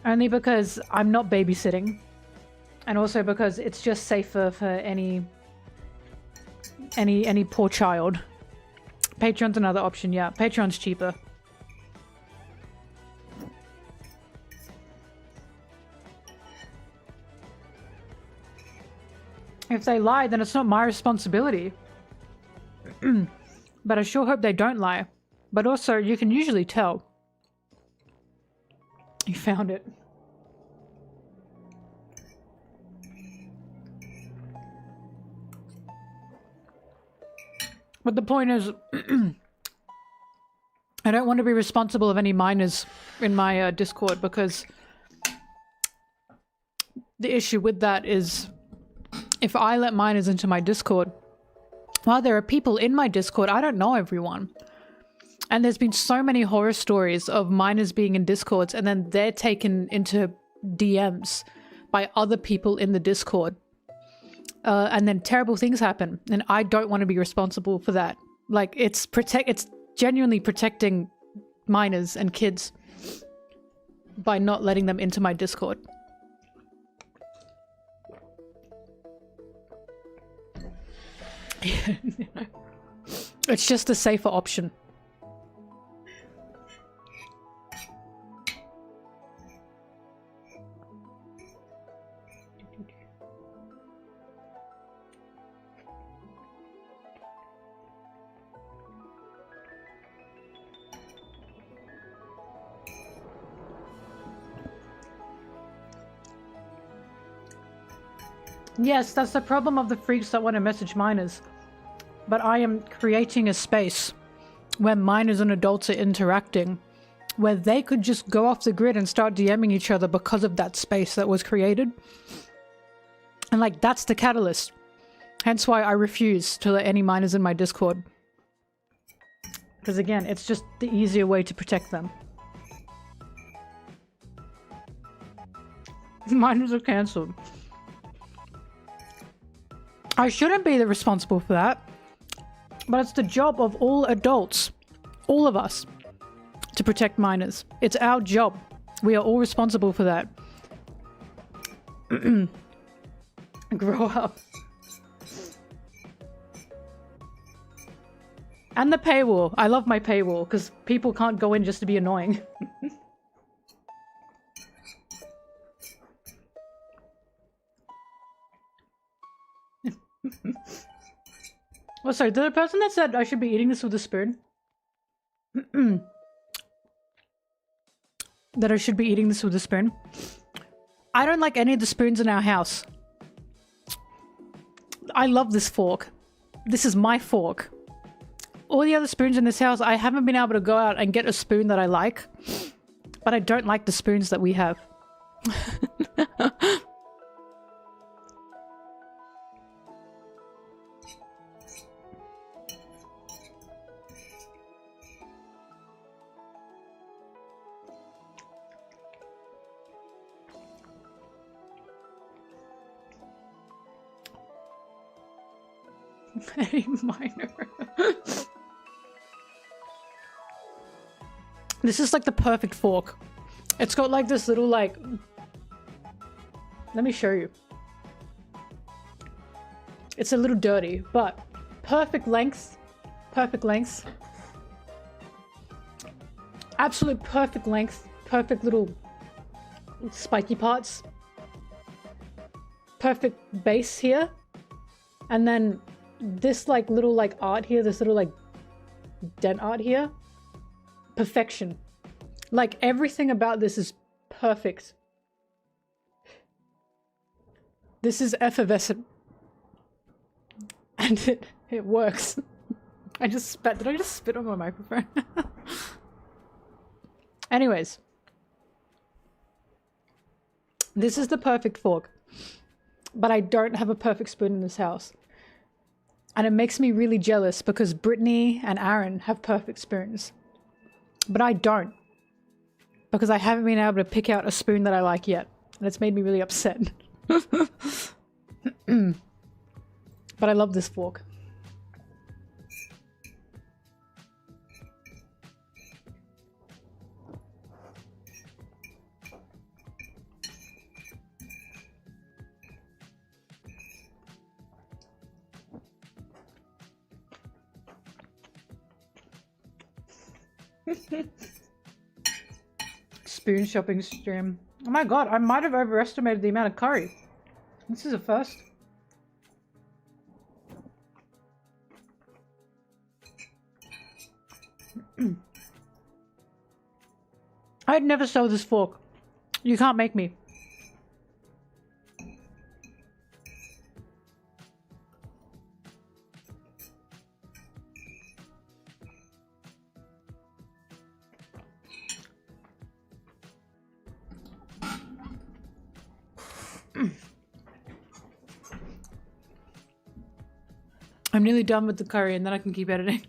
Only because I'm not babysitting. And also because it's just safer for any poor child. Patreon's another option, yeah. Patreon's cheaper. If they lie, then it's not my responsibility. But I sure hope they don't lie. But also, you can usually tell. You found it. But the point is, I don't want to be responsible of any minors in my Discord, because the issue with that is, if I let minors into my Discord, well, there are people in my Discord, I don't know everyone. And there's been so many horror stories of minors being in Discords and then they're taken into DMs by other people in the Discord. And then terrible things happen. And I don't want to be responsible for that. Like, it's genuinely protecting minors and kids by not letting them into my Discord. It's just a safer option. Yes, that's the problem of the freaks that want to message minors. But I am creating a space where minors and adults are interacting, where they could just go off the grid and start DMing each other because of that space that was created. And like, that's the catalyst. Hence why I refuse to let any minors in my Discord. Because again, it's just the easier way to protect them. Minors are cancelled. I shouldn't be the responsible for that, but it's the job of all adults, all of us, to protect minors. It's our job. We are all responsible for that. Grow up. And the paywall. I love my paywall because people can't go in just to be annoying. Oh, sorry, the person that said I should be eating this with a spoon? That I should be eating this with a spoon? I don't like any of the spoons in our house. I love this fork. This is my fork. All the other spoons in this house, I haven't been able to go out and get a spoon that I like. But I don't like the spoons that we have. Very minor. This is like the perfect fork. It's got like this little like... Let me show you. It's a little dirty, but perfect length. Perfect length. Absolute perfect length. Perfect little spiky parts. Perfect base here. And then this like little like art here, this little like dent art here. Perfection. Like everything about this is perfect. This is effervescent. And it works. I just spat. Did I just spit on my microphone? Anyways. This is the perfect fork. But I don't have a perfect spoon in this house. And it makes me really jealous because Brittany and Aaron have perfect spoons. But I don't. Because I haven't been able to pick out a spoon that I like yet. And it's made me really upset. But I love this fork. Spoon shopping stream. Oh my god, I might have overestimated the amount of curry. This is a first. I'd never sell this fork. You can't make me. I'm nearly done with the curry and then I can keep editing.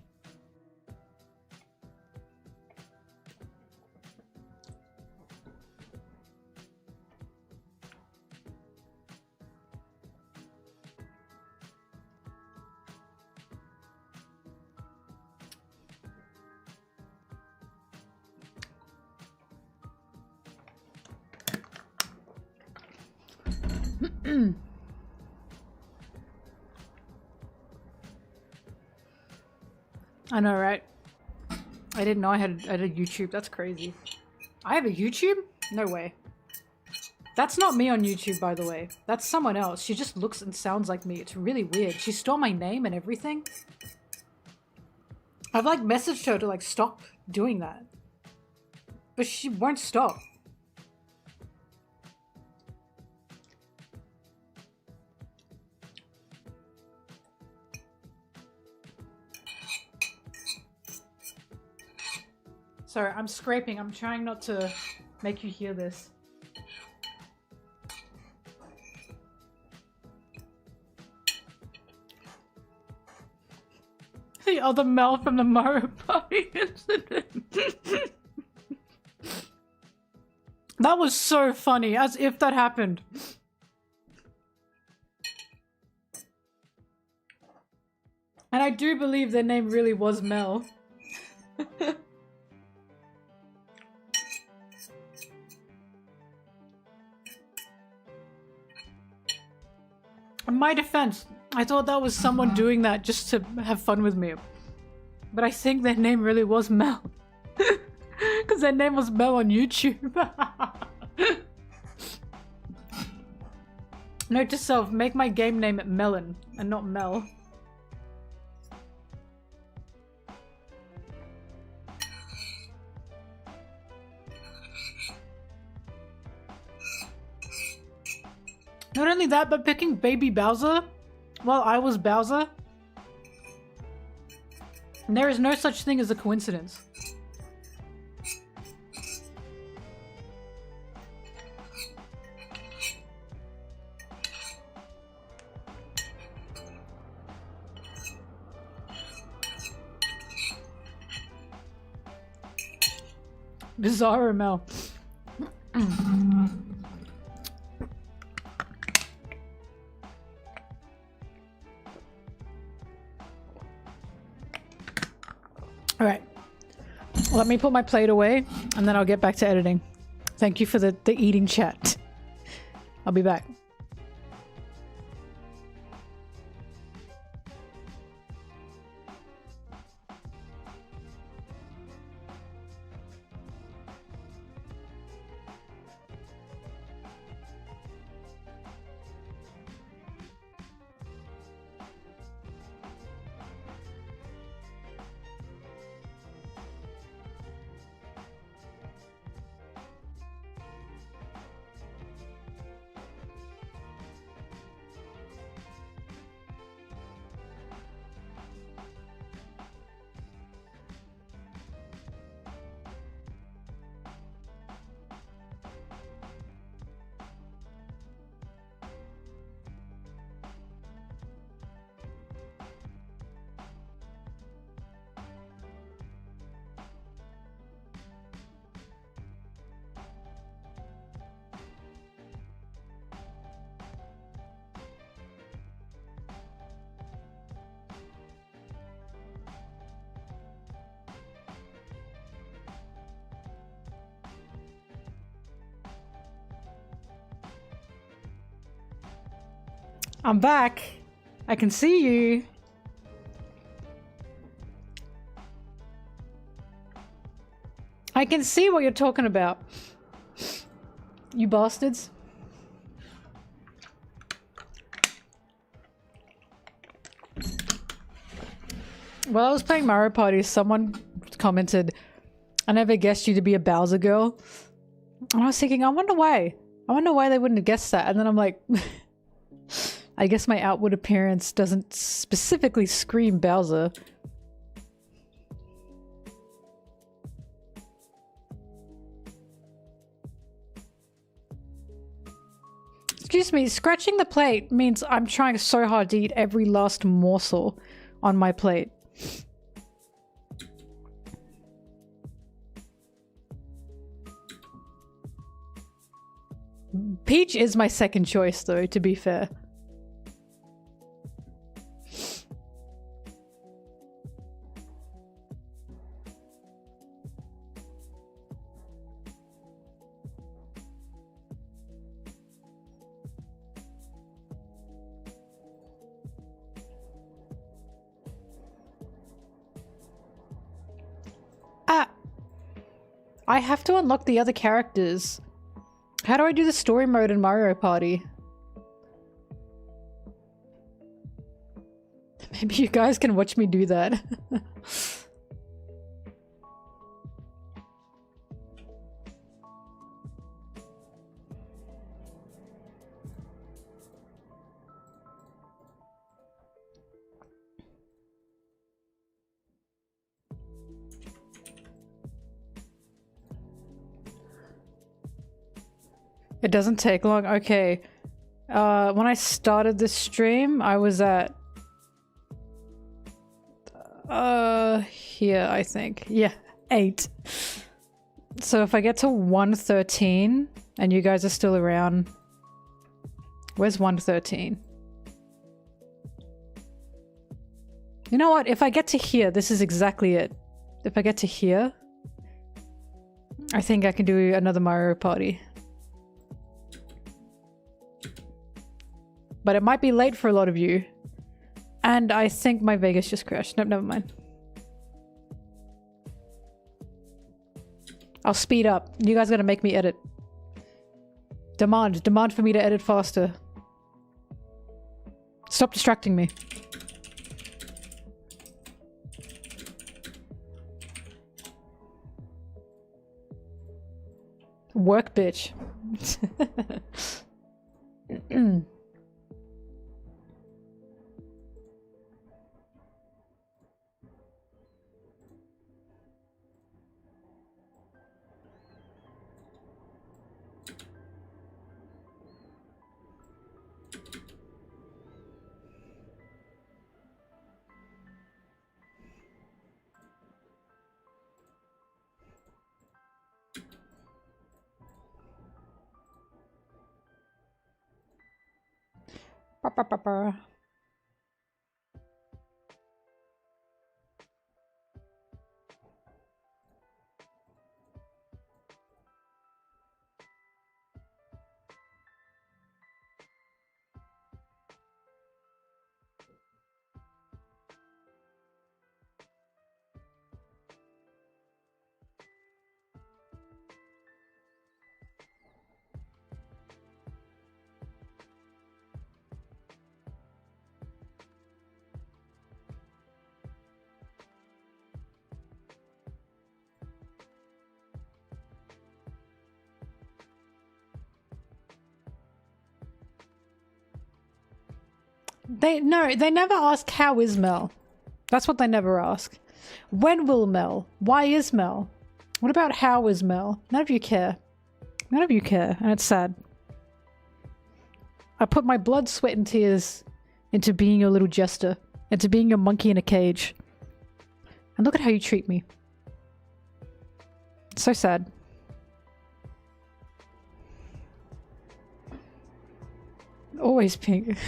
I know, right? I didn't know I had a YouTube. That's crazy. I have a YouTube? No way. That's not me on YouTube, by the way. That's someone else. She just looks and sounds like me. It's really weird. She stole my name and everything. I've like messaged her to like stop doing that. But she won't stop. Sorry, I'm scraping. I'm trying not to make you hear this. The other Mel from the Mario Party incident. That was so funny, as if that happened. And I do believe their name really was Mel. In my defense, I thought that was someone doing that just to have fun with me. But I think their name really was Mel. Because their name was Mel on YouTube. Note to self, make my game name Melon and not Mel. Not only that, but picking Baby Bowser while I was Bowser. And there is no such thing as a coincidence. Bizarro Mel. All right, let me put my plate away and then I'll get back to editing. Thank you for the eating chat. I'll be back. I'm back. I can see you. I can see what you're talking about. You bastards. While I was playing Mario Party, someone commented, I never guessed you to be a Bowser girl. And I was thinking, I wonder why. I wonder why they wouldn't have guessed that. And then I'm like, I guess my outward appearance doesn't specifically scream Bowser. Excuse me, scratching the plate means I'm trying so hard to eat every last morsel on my plate. Peach is my second choice though, to be fair. I have to unlock the other characters. How do I do the story mode in Mario Party? Maybe you guys can watch me do that. It doesn't take long. Okay. When I started this stream, I was at here, I think. Yeah, 8. So if I get to 113 and you guys are still around, where's 113? You know what? If I get to here, this is exactly it. If I get to here, I think I can do another Mario Party. But it might be late for a lot of you. And I think my Vegas just crashed. Nope, never mind. I'll speed up. You guys gotta make me edit. Demand for me to edit faster. Stop distracting me. Work, bitch. Ba, ba, ba, ba. They never ask how is Mel. That's what they never ask. When will Mel? Why is Mel? What about how is Mel? None of you care. None of you care, and it's sad. I put my blood, sweat, and tears into being your little jester, into being your monkey in a cage. And look at how you treat me. It's so sad. Always pink.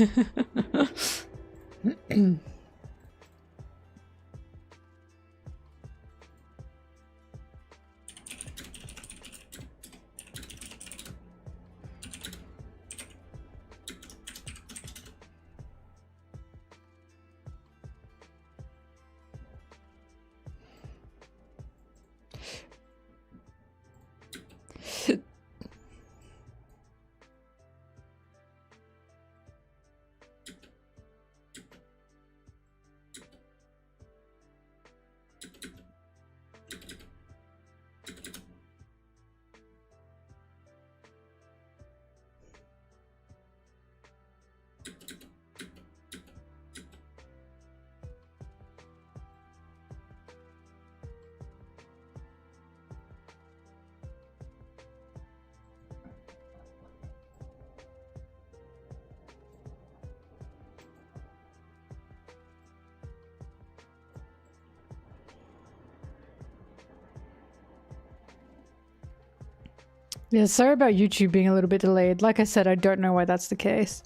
Yeah, sorry about YouTube being a little bit delayed. Like I said, I don't know why that's the case.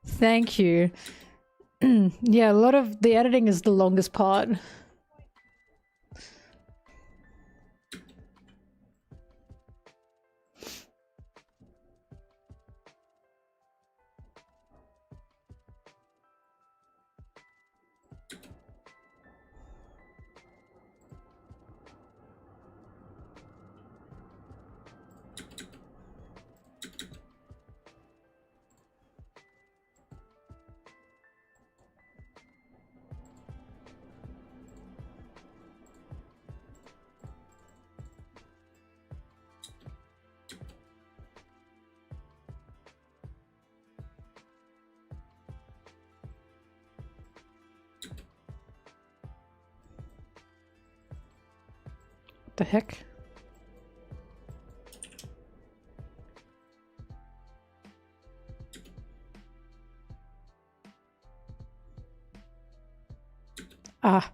Thank you. Yeah, a lot of the editing is the longest part. The heck? Ah.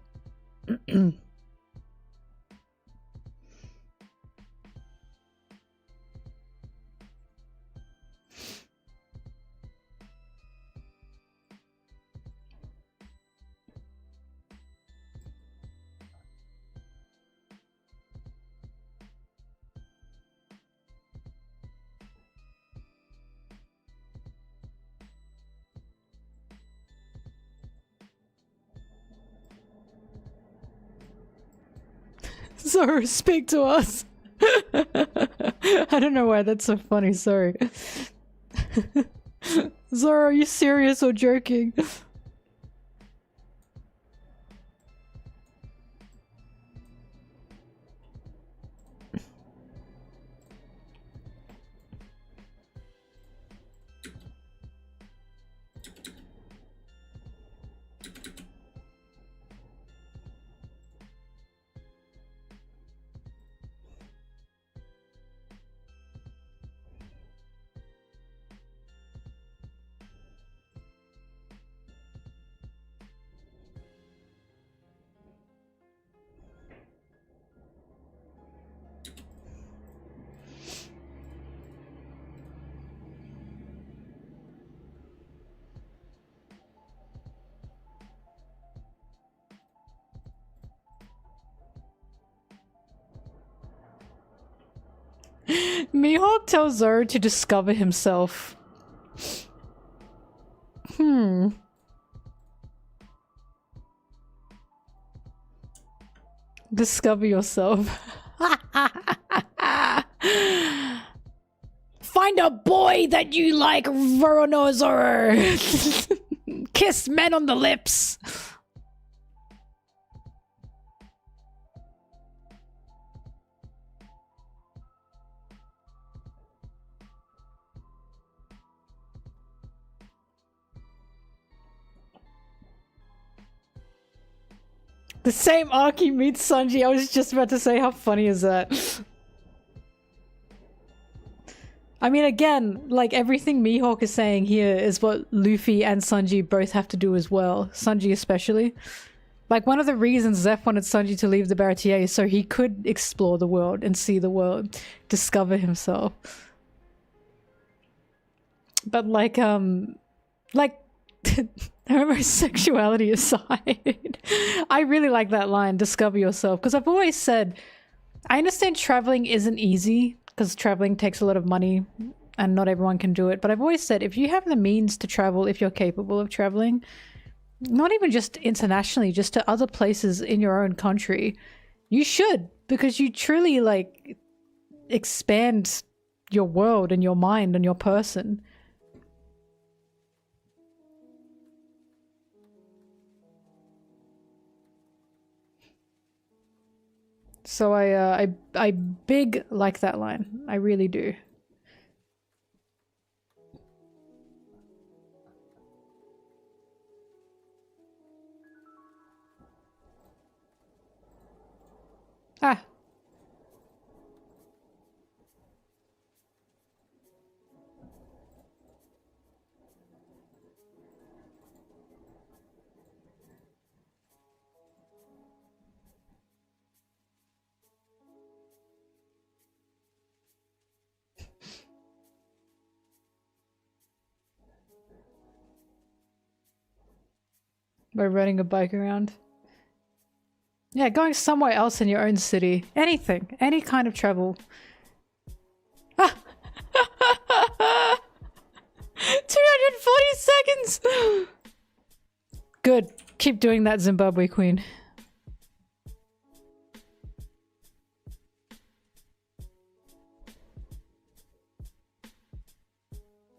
Zoro, speak to us. I don't know why that's so funny, sorry. Zoro, are you serious or joking? Mihawk tells Zoro to discover himself. Discover yourself. Find a boy that you like, Vorono Zoro. Kiss men on the lips. The same Aki meets Sanji. I was just about to say, how funny is that? I mean, again, like everything Mihawk is saying here is what Luffy and Sanji both have to do as well. Sanji especially. Like, one of the reasons Zeph wanted Sanji to leave the Baratier is so he could explore the world and see the world, discover himself. But like homosexuality aside, I really like that line, discover yourself, because I've always said, I understand traveling isn't easy, because traveling takes a lot of money and not everyone can do it, but I've always said, if you have the means to travel, if you're capable of traveling, not even just internationally, just to other places in your own country, you should, because you truly like expand your world and your mind and your person. So I big like that line. I really do. Ah. By riding a bike around. Yeah, going somewhere else in your own city. Anything. Any kind of travel. Ah! 240 seconds! Good. Keep doing that, Zimbabwe Queen.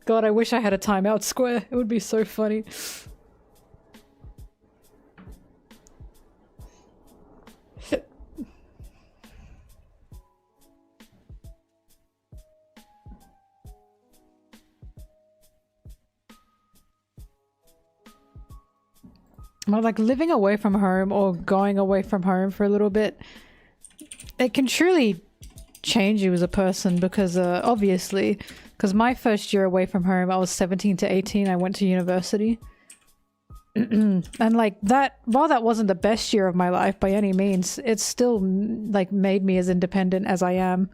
God, I wish I had a timeout square. It would be so funny. Well, like living away from home or going away from home for a little bit, it can truly change you as a person because obviously, because my first year away from home, I was 17 to 18, I went to university. And like that, while that wasn't the best year of my life by any means, it still like made me as independent as I am.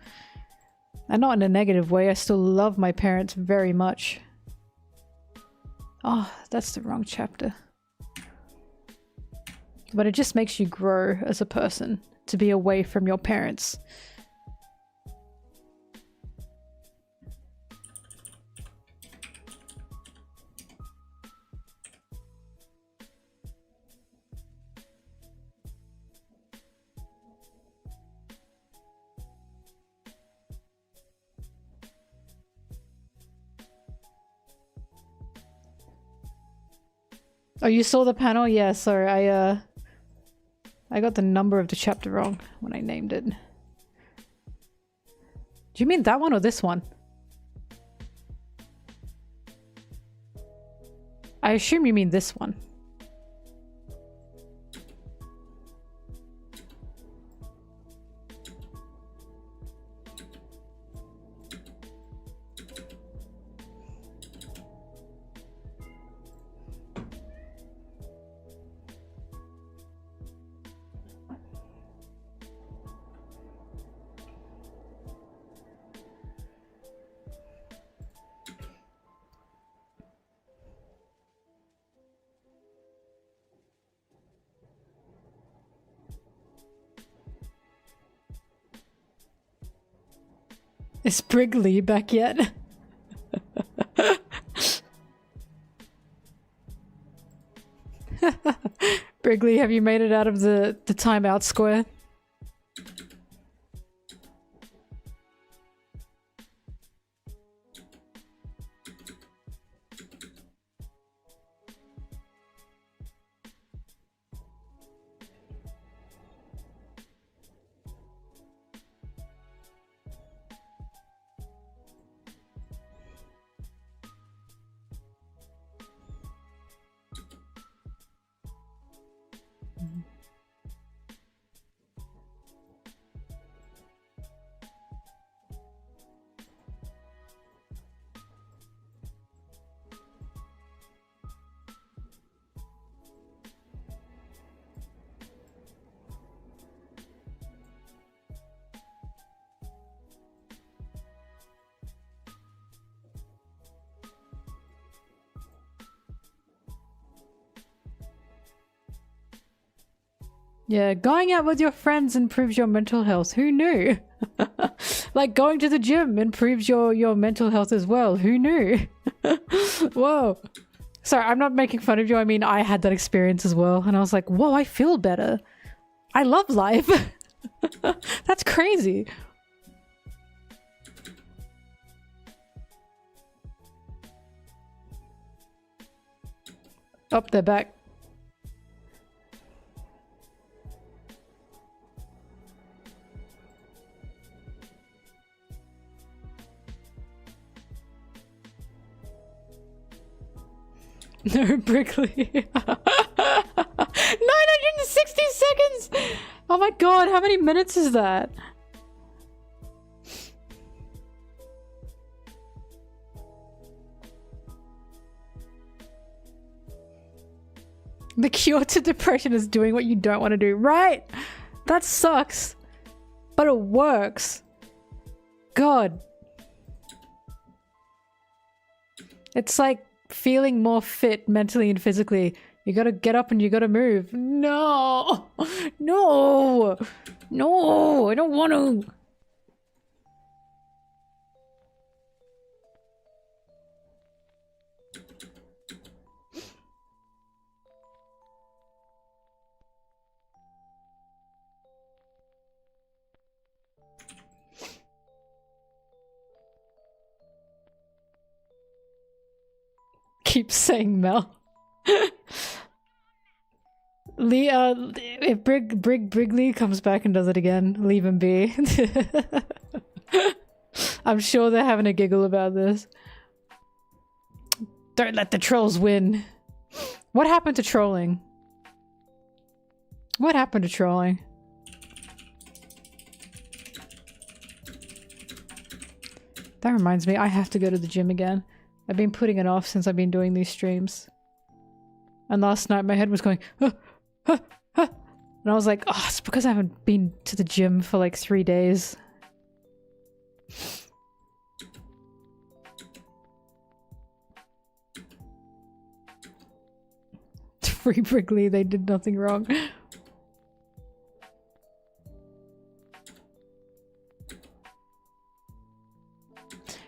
And not in a negative way, I still love my parents very much. Oh, that's the wrong chapter. But it just makes you grow as a person to be away from your parents. Oh, you saw the panel? Yeah, sorry, I got the number of the chapter wrong when I named it. Do you mean that one or this one? I assume you mean this one. Is Brigley back yet? Brigley, have you made it out of the timeout square? Yeah, going out with your friends improves your mental health. Who knew? Like going to the gym improves your mental health as well. Who knew? Whoa. Sorry, I'm not making fun of you. I mean, I had that experience as well. And I was like, whoa, I feel better. I love life. That's crazy. Oh, they're back. No, Brickley. 960 seconds! Oh my god, how many minutes is that? The cure to depression is doing what you don't want to do. Right! That sucks. But it works. God. It's like feeling more fit mentally and physically. You gotta get up and you gotta move. No! No! No! I don't want to! Keep saying Mel. If Brigley comes back and does it again, leave him be. I'm sure they're having a giggle about this. Don't let the trolls win. What happened to trolling? What happened to trolling? That reminds me, I have to go to the gym again. I've been putting it off since I've been doing these streams. And last night my head was going, huh, huh, huh. And I was like, oh, it's because I haven't been to the gym for like 3 days. Free Brigley, they did nothing wrong.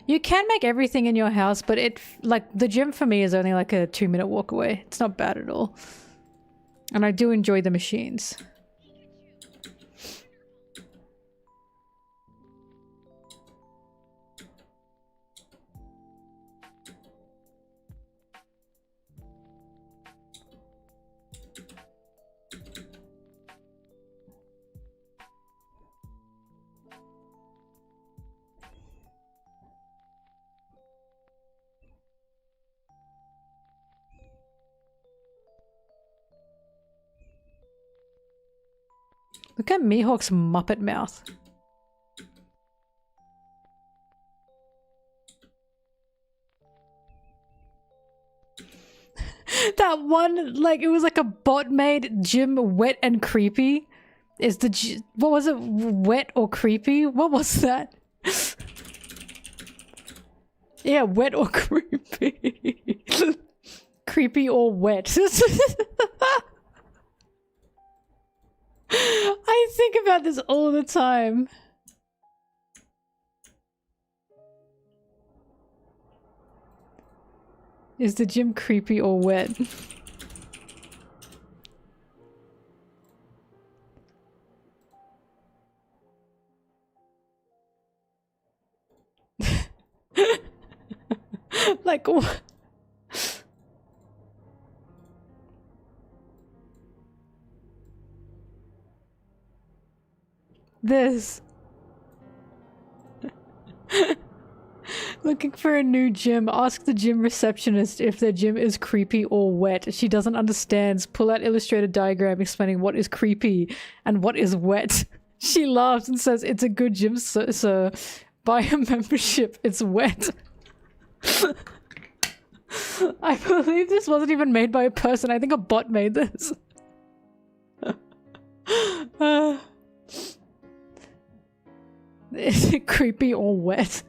You can make everything in your house, but like the gym for me is only like a 2-minute walk away. It's not bad at all. And I do enjoy the machines. Look at Mihawk's Muppet mouth. That one, like, it was like a bot-made gym wet and creepy. Is the what was it? Wet or creepy? What was that? Yeah, wet or creepy. Creepy or wet. I think about this all the time. Is the gym creepy or wet? Like what? This. Looking for a new gym. Ask the gym receptionist if their gym is creepy or wet. She doesn't understand. Pull out illustrated diagram explaining what is creepy and what is wet. She laughs and says, "It's a good gym, sir. Buy a membership. It's wet." I believe this wasn't even made by a person. I think a bot made this. Is it creepy or wet?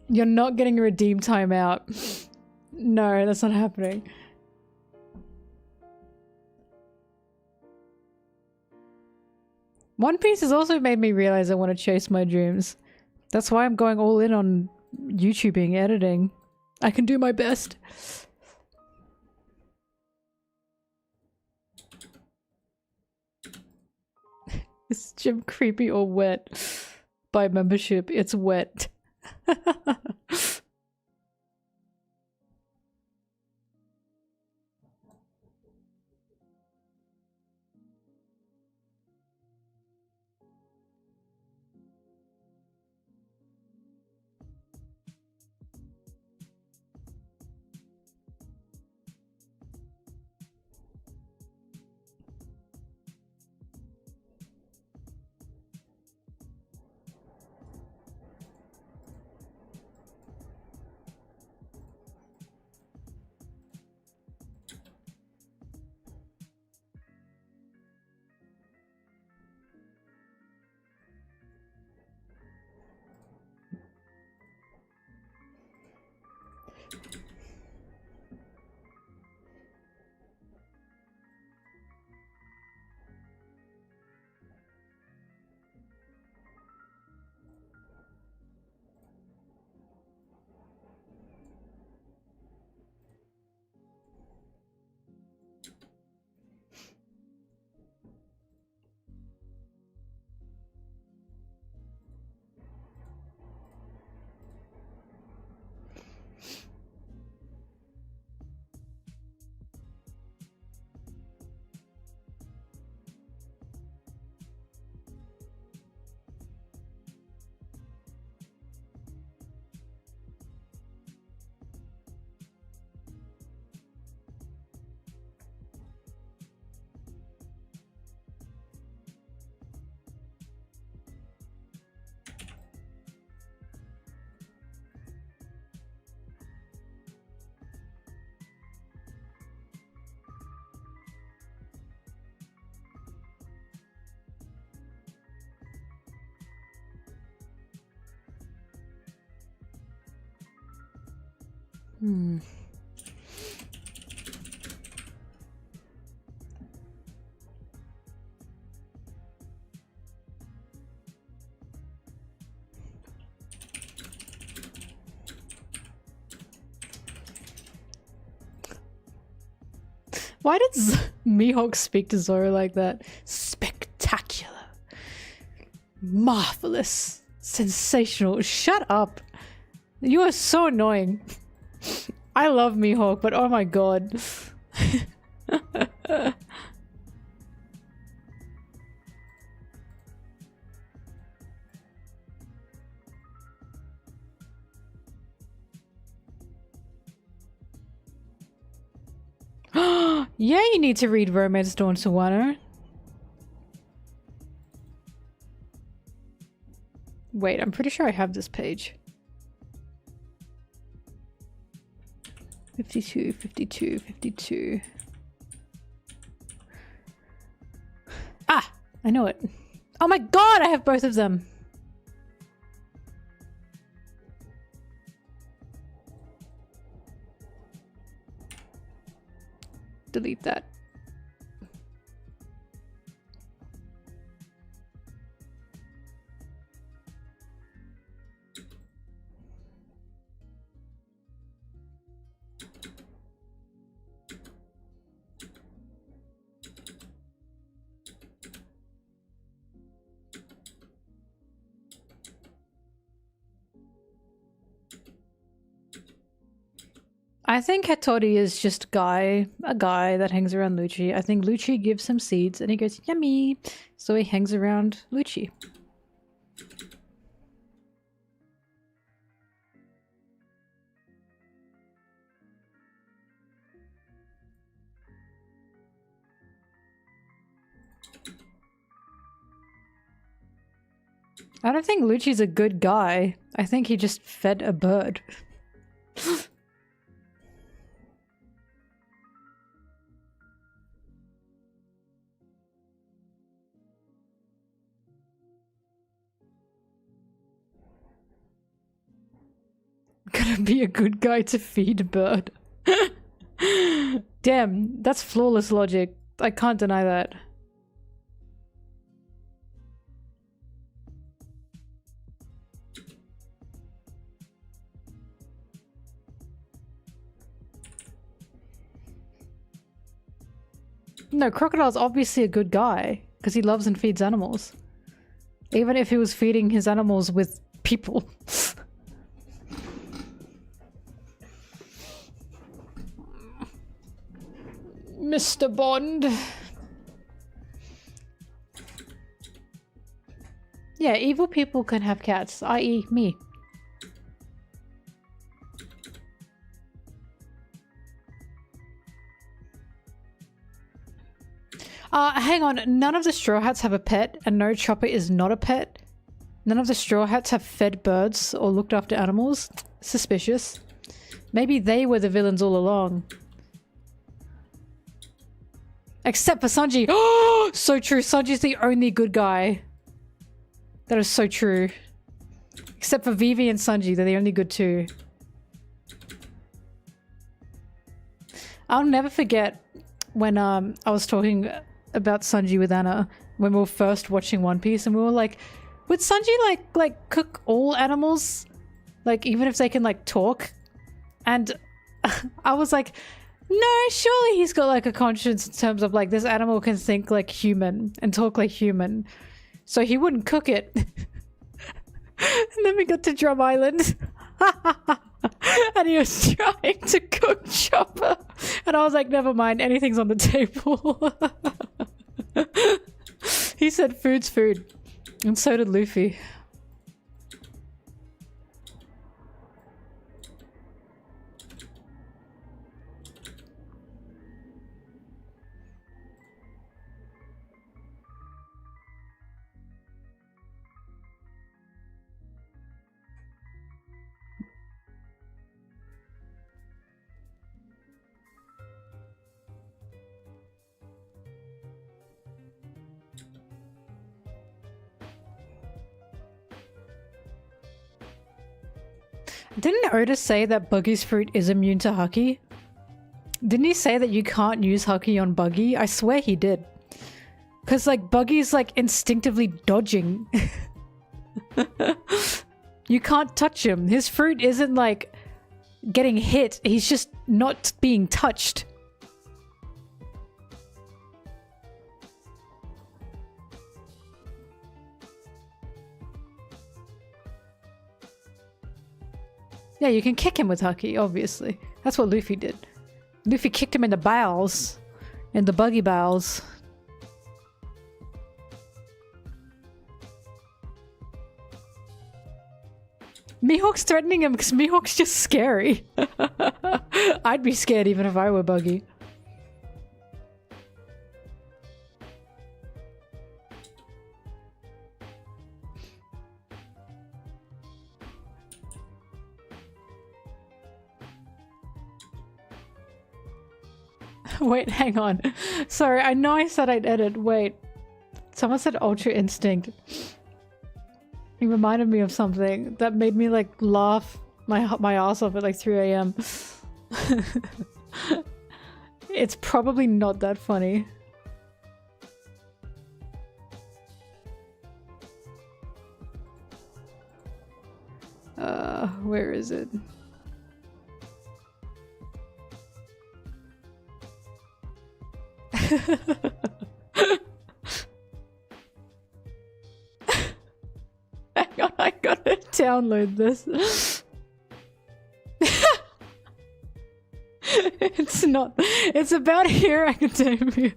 You're not getting a redeem timeout. No, that's not happening. One Piece has also made me realize I want to chase my dreams. That's why I'm going all in on YouTubing, editing. I can do my best. Is gym creepy or wet? By membership, it's wet. Why did Mihawk speak to Zoro like that? Spectacular. Marvelous. Sensational. Shut up. You are so annoying. I love Mihawk, but oh my god. Yeah, you need to read Romance Dawn to Wano. Wait, I'm pretty sure I have this page. 52, 52, 52. Ah! I know it. Oh my god, I have both of them! Delete that. I think Hattori is just a guy that hangs around Lucci. I think Lucci gives him seeds and he goes, yummy! So he hangs around Lucci. I don't think Lucci's a good guy. I think he just fed a bird. Gonna be a good guy to feed a bird. Damn, that's flawless logic. I can't deny that. No, Crocodile's obviously a good guy because he loves and feeds animals. Even if he was feeding his animals with people. Mr. Bond. Yeah, evil people can have cats, i.e. me. Hang on, none of the Straw Hats have a pet, and no, Chopper is not a pet. None of the Straw Hats have fed birds or looked after animals. Suspicious. Maybe they were the villains all along. Except for Sanji. Oh, so true. Sanji's the only good guy. That is so true. Except for Vivi and Sanji, they're the only good two. I'll never forget when I was talking about Sanji with Anna when we were first watching One Piece, and we were like, would Sanji like cook all animals? Like even if they can like talk? And I was like, no, surely he's got like a conscience in terms of like this animal can think like human and talk like human. So he wouldn't cook it. And then we got to Drum Island. And he was trying to cook Chopper. And I was like, never mind, anything's on the table. He said food's food. And so did Luffy. Didn't Otis say that Buggy's fruit is immune to Hucky? Didn't he say that you can't use Hucky on Buggy? I swear he did. Because, like, Buggy's, like, instinctively dodging. You can't touch him. His fruit isn't, like, getting hit. He's just not being touched. Yeah, you can kick him with Hucky, obviously. That's what Luffy did. Luffy kicked him in the bowels. In the Buggy bowels. Mihawk's threatening him because Mihawk's just scary. I'd be scared even if I were Buggy. Wait, hang on. Sorry, I know I said I'd edit. Wait. Someone said Ultra Instinct. He reminded me of something that made me like laugh my ass off at like 3 a.m. It's probably not that funny. Where is it? Hang on, I gotta download this. It's about Hero Academia.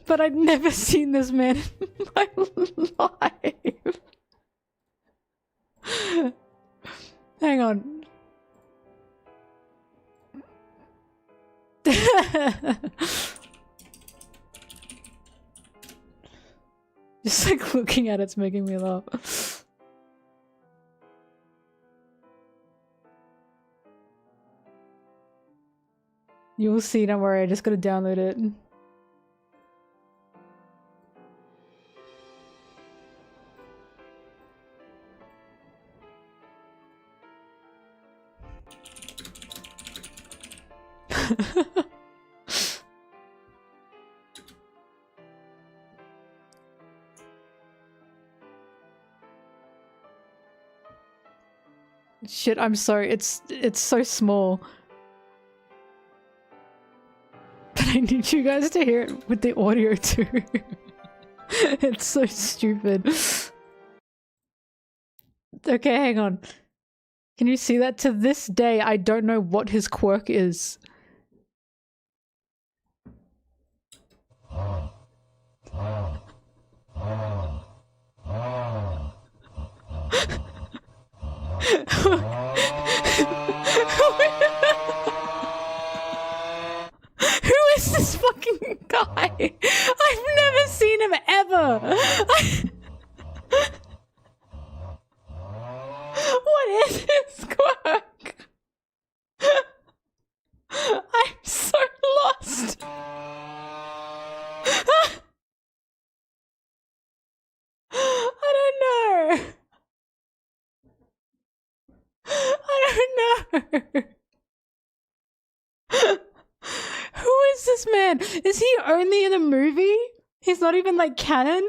But I'd never seen this man in my life. Hang on. Just like looking at it's making me laugh. You'll see, don't worry, I just gotta download it. Shit, I'm sorry, it's so small. But I need you guys to hear it with the audio too. It's so stupid. Okay, hang on. Can you see that? To this day, I don't know what his quirk is. Who is this fucking guy? I've never seen him ever. What is his quirk? I'm so lost. I don't know. I don't know. Who is this man? Is he only in a movie? He's not even like canon?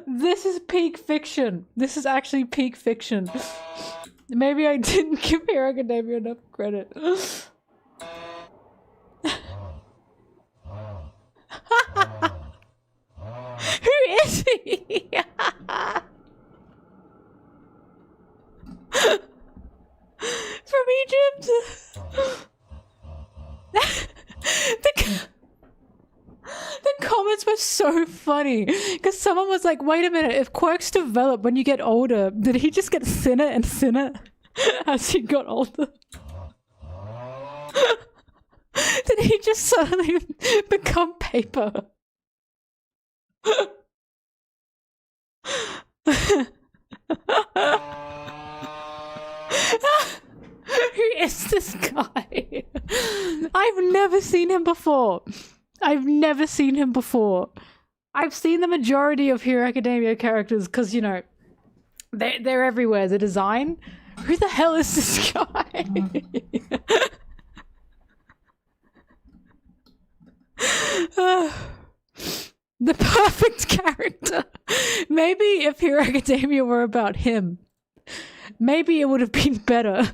This is peak fiction. This is actually peak fiction. Maybe I didn't give Hero Academia enough credit. Who is he? From Egypt? The comments were so funny because someone was like, wait a minute, if quirks develop when you get older, did he just get thinner and thinner as he got older? Did he just suddenly become paper? Who is this guy? I've never seen him before. I've never seen him before. I've seen the majority of Hero Academia characters because, you know, they're everywhere. The design. Who the hell is this guy? The perfect character. Maybe if Hero Academia were about him, maybe it would have been better.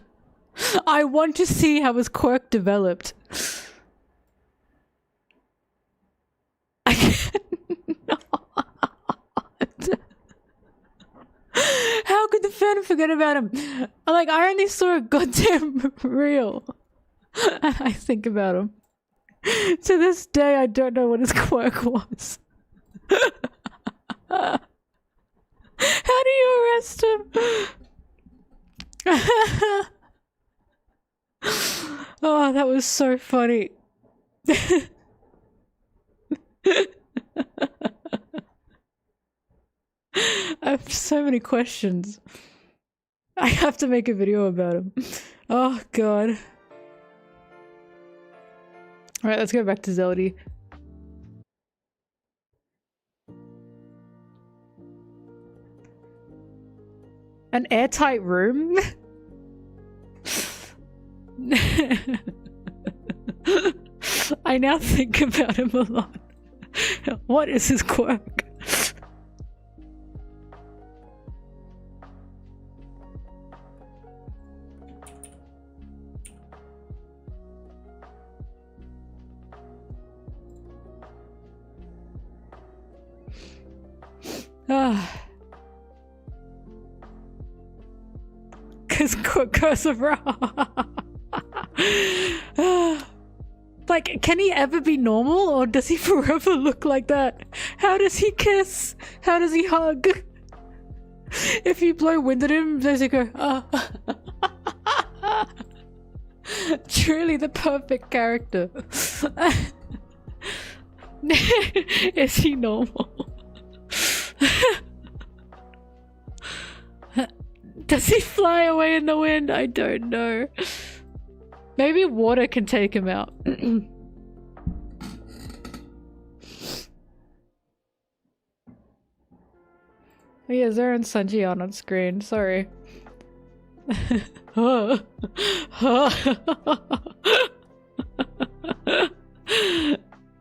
I want to see how his quirk developed. I cannot. How could the fan forget about him? Like, I only saw a goddamn reel. And I think about him. To this day, I don't know what his quirk was. How do you arrest him? Oh, that was so funny. I have so many questions. I have to make a video about him. Oh god. Alright, let's go back to Zelda. An airtight room? I now think about him a lot. What is his quirk? Cause curse of Ra. Like, can he ever be normal, or does he forever look like that? How does he kiss? How does he hug? If you blow wind at him, does he go, Truly the perfect character. Is he normal? Does he fly away in the wind? I don't know. Maybe water can take him out. Oh yeah, Zara and Sanji aren't on screen. Sorry.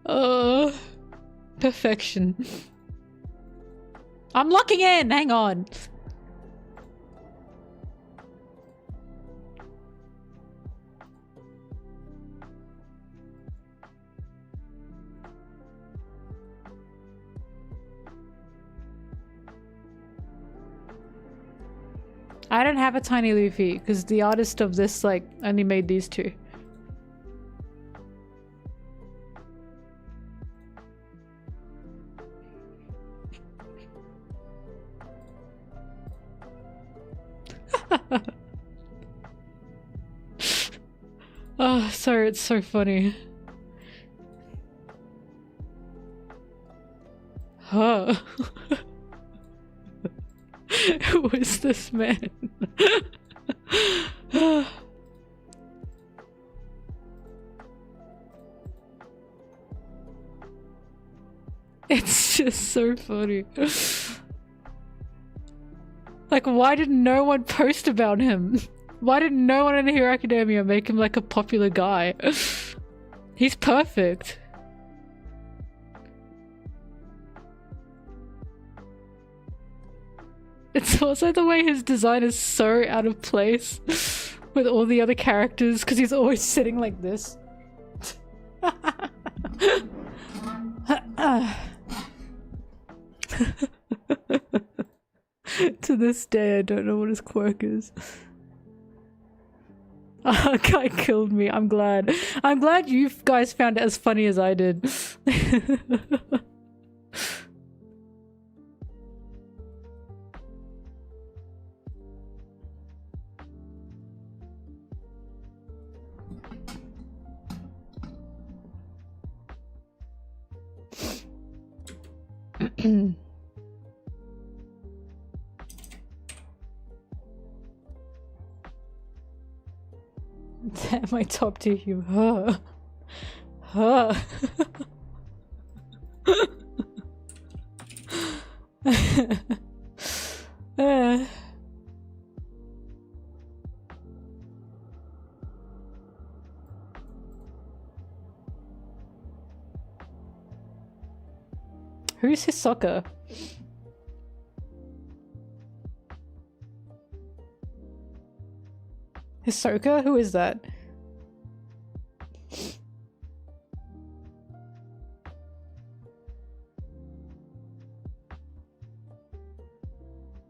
Oh, perfection. I'm locking in. Hang on. I don't have a tiny Luffy because the artist of this like only made these two. Oh, sorry, it's so funny. Huh. Who is this man? It's just so funny. Like, why did no one post about him? Why did no one in Hero Academia make him like a popular guy? He's perfect. It's also the way his design is so out of place with all the other characters because he's always sitting like this. To this day, I don't know what his quirk is. Oh, guy killed me. I'm glad. I'm glad you guys found it as funny as I did. My top tier humor. Huh. Uh. Who's Hisoka? Hisoka? Who is that?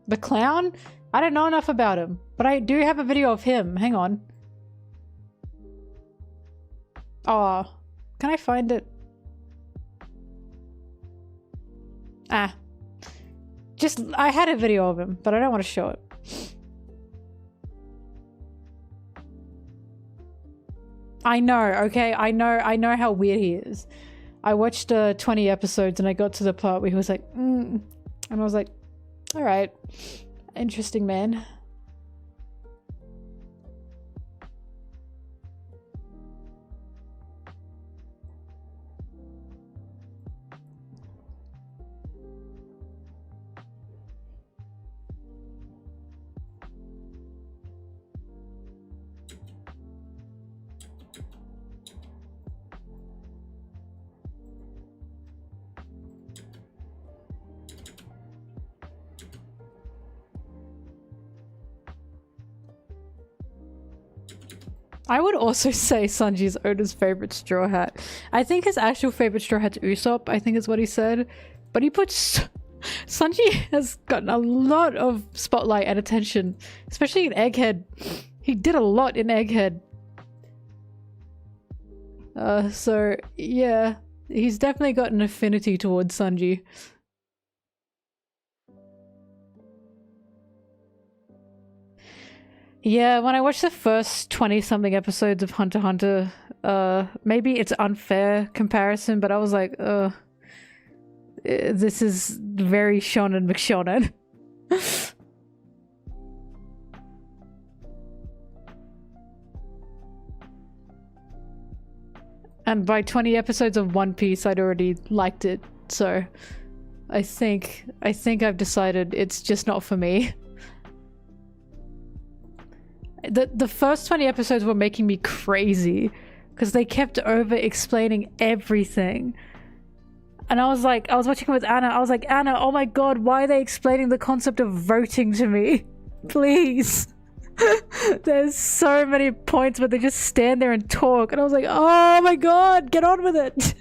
The clown? I don't know enough about him, but I do have a video of him. Hang on. Oh, can I find it? Ah. I had a video of him, but I don't want to show it. I know, okay? I know how weird he is. I watched 20 episodes and I got to the part where he was like, and I was like, alright. Interesting, man. I would also say Sanji's Oda's favorite Straw Hat. I think his actual favorite Straw Hat's Usopp, I think is what he said. But he puts... Sanji has gotten a lot of spotlight and attention, especially in Egghead. He did a lot in Egghead. So, yeah. He's definitely got an affinity towards Sanji. Yeah, when I watched the first 20-something episodes of Hunter x Hunter, maybe it's unfair comparison, but I was like, this is very Shonen McShonen. And by 20 episodes of One Piece, I'd already liked it, so I think I've decided it's just not for me. The first 20 episodes were making me crazy because they kept over explaining everything. And I was like, I was watching it with Anna. I was like, Anna, oh my god, why are they explaining the concept of voting to me? Please. There's so many points where they just stand there and talk. And I was like, oh my god, get on with it.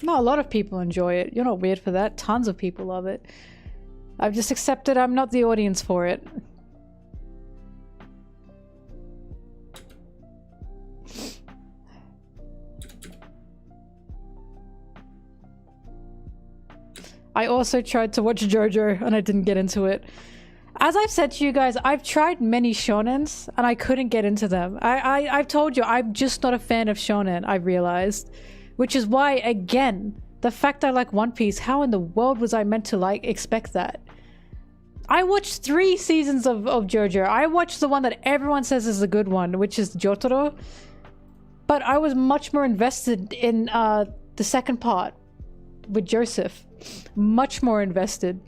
No, a lot of people enjoy it. You're not weird for that. Tons of people love it. I've just accepted I'm not the audience for it. I also tried to watch JoJo and I didn't get into it. As I've said to you guys, I've tried many shonens and I couldn't get into them. I've told you, I'm just not a fan of shonen, I've realized. Which is why, again, the fact I like One Piece, how in the world was I meant to, expect that? I watched 3 seasons of JoJo. I watched the one that everyone says is the good one, which is Jotaro. But I was much more invested in the second part with Joseph. Much more invested.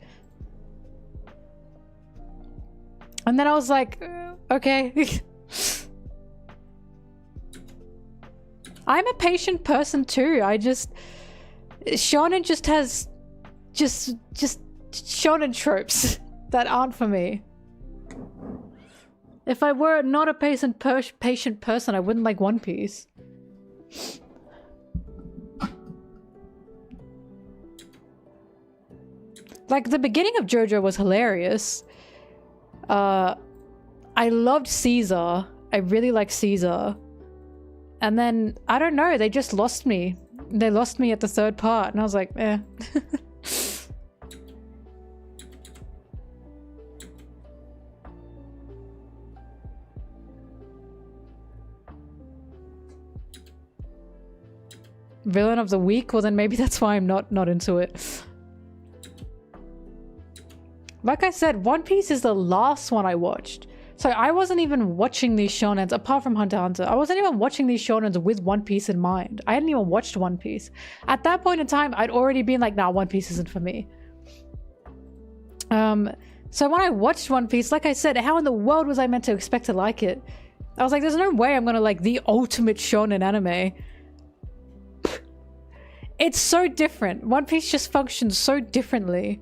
And then I was like, okay. I'm a patient person too. Shonen just has just shonen tropes that aren't for me. If I were not a patient person, I wouldn't like One Piece. Like, the beginning of JoJo was hilarious. I loved Caesar. I really like Caesar. And then, I don't know, they just lost me. They lost me at the 3rd part, and I was like, eh. Villain of the week? Well, then maybe that's why I'm not into it. Like I said, One Piece is the last one I watched. So I wasn't even watching these shonens, apart from Hunter x Hunter. I wasn't even watching these shonens with One Piece in mind. I hadn't even watched One Piece. At that point in time, I'd already been like, nah, One Piece isn't for me. So when I watched One Piece, like I said, how in the world was I meant to expect to like it? I was like, there's no way I'm gonna like the ultimate shonen anime. It's so different. One Piece just functions so differently.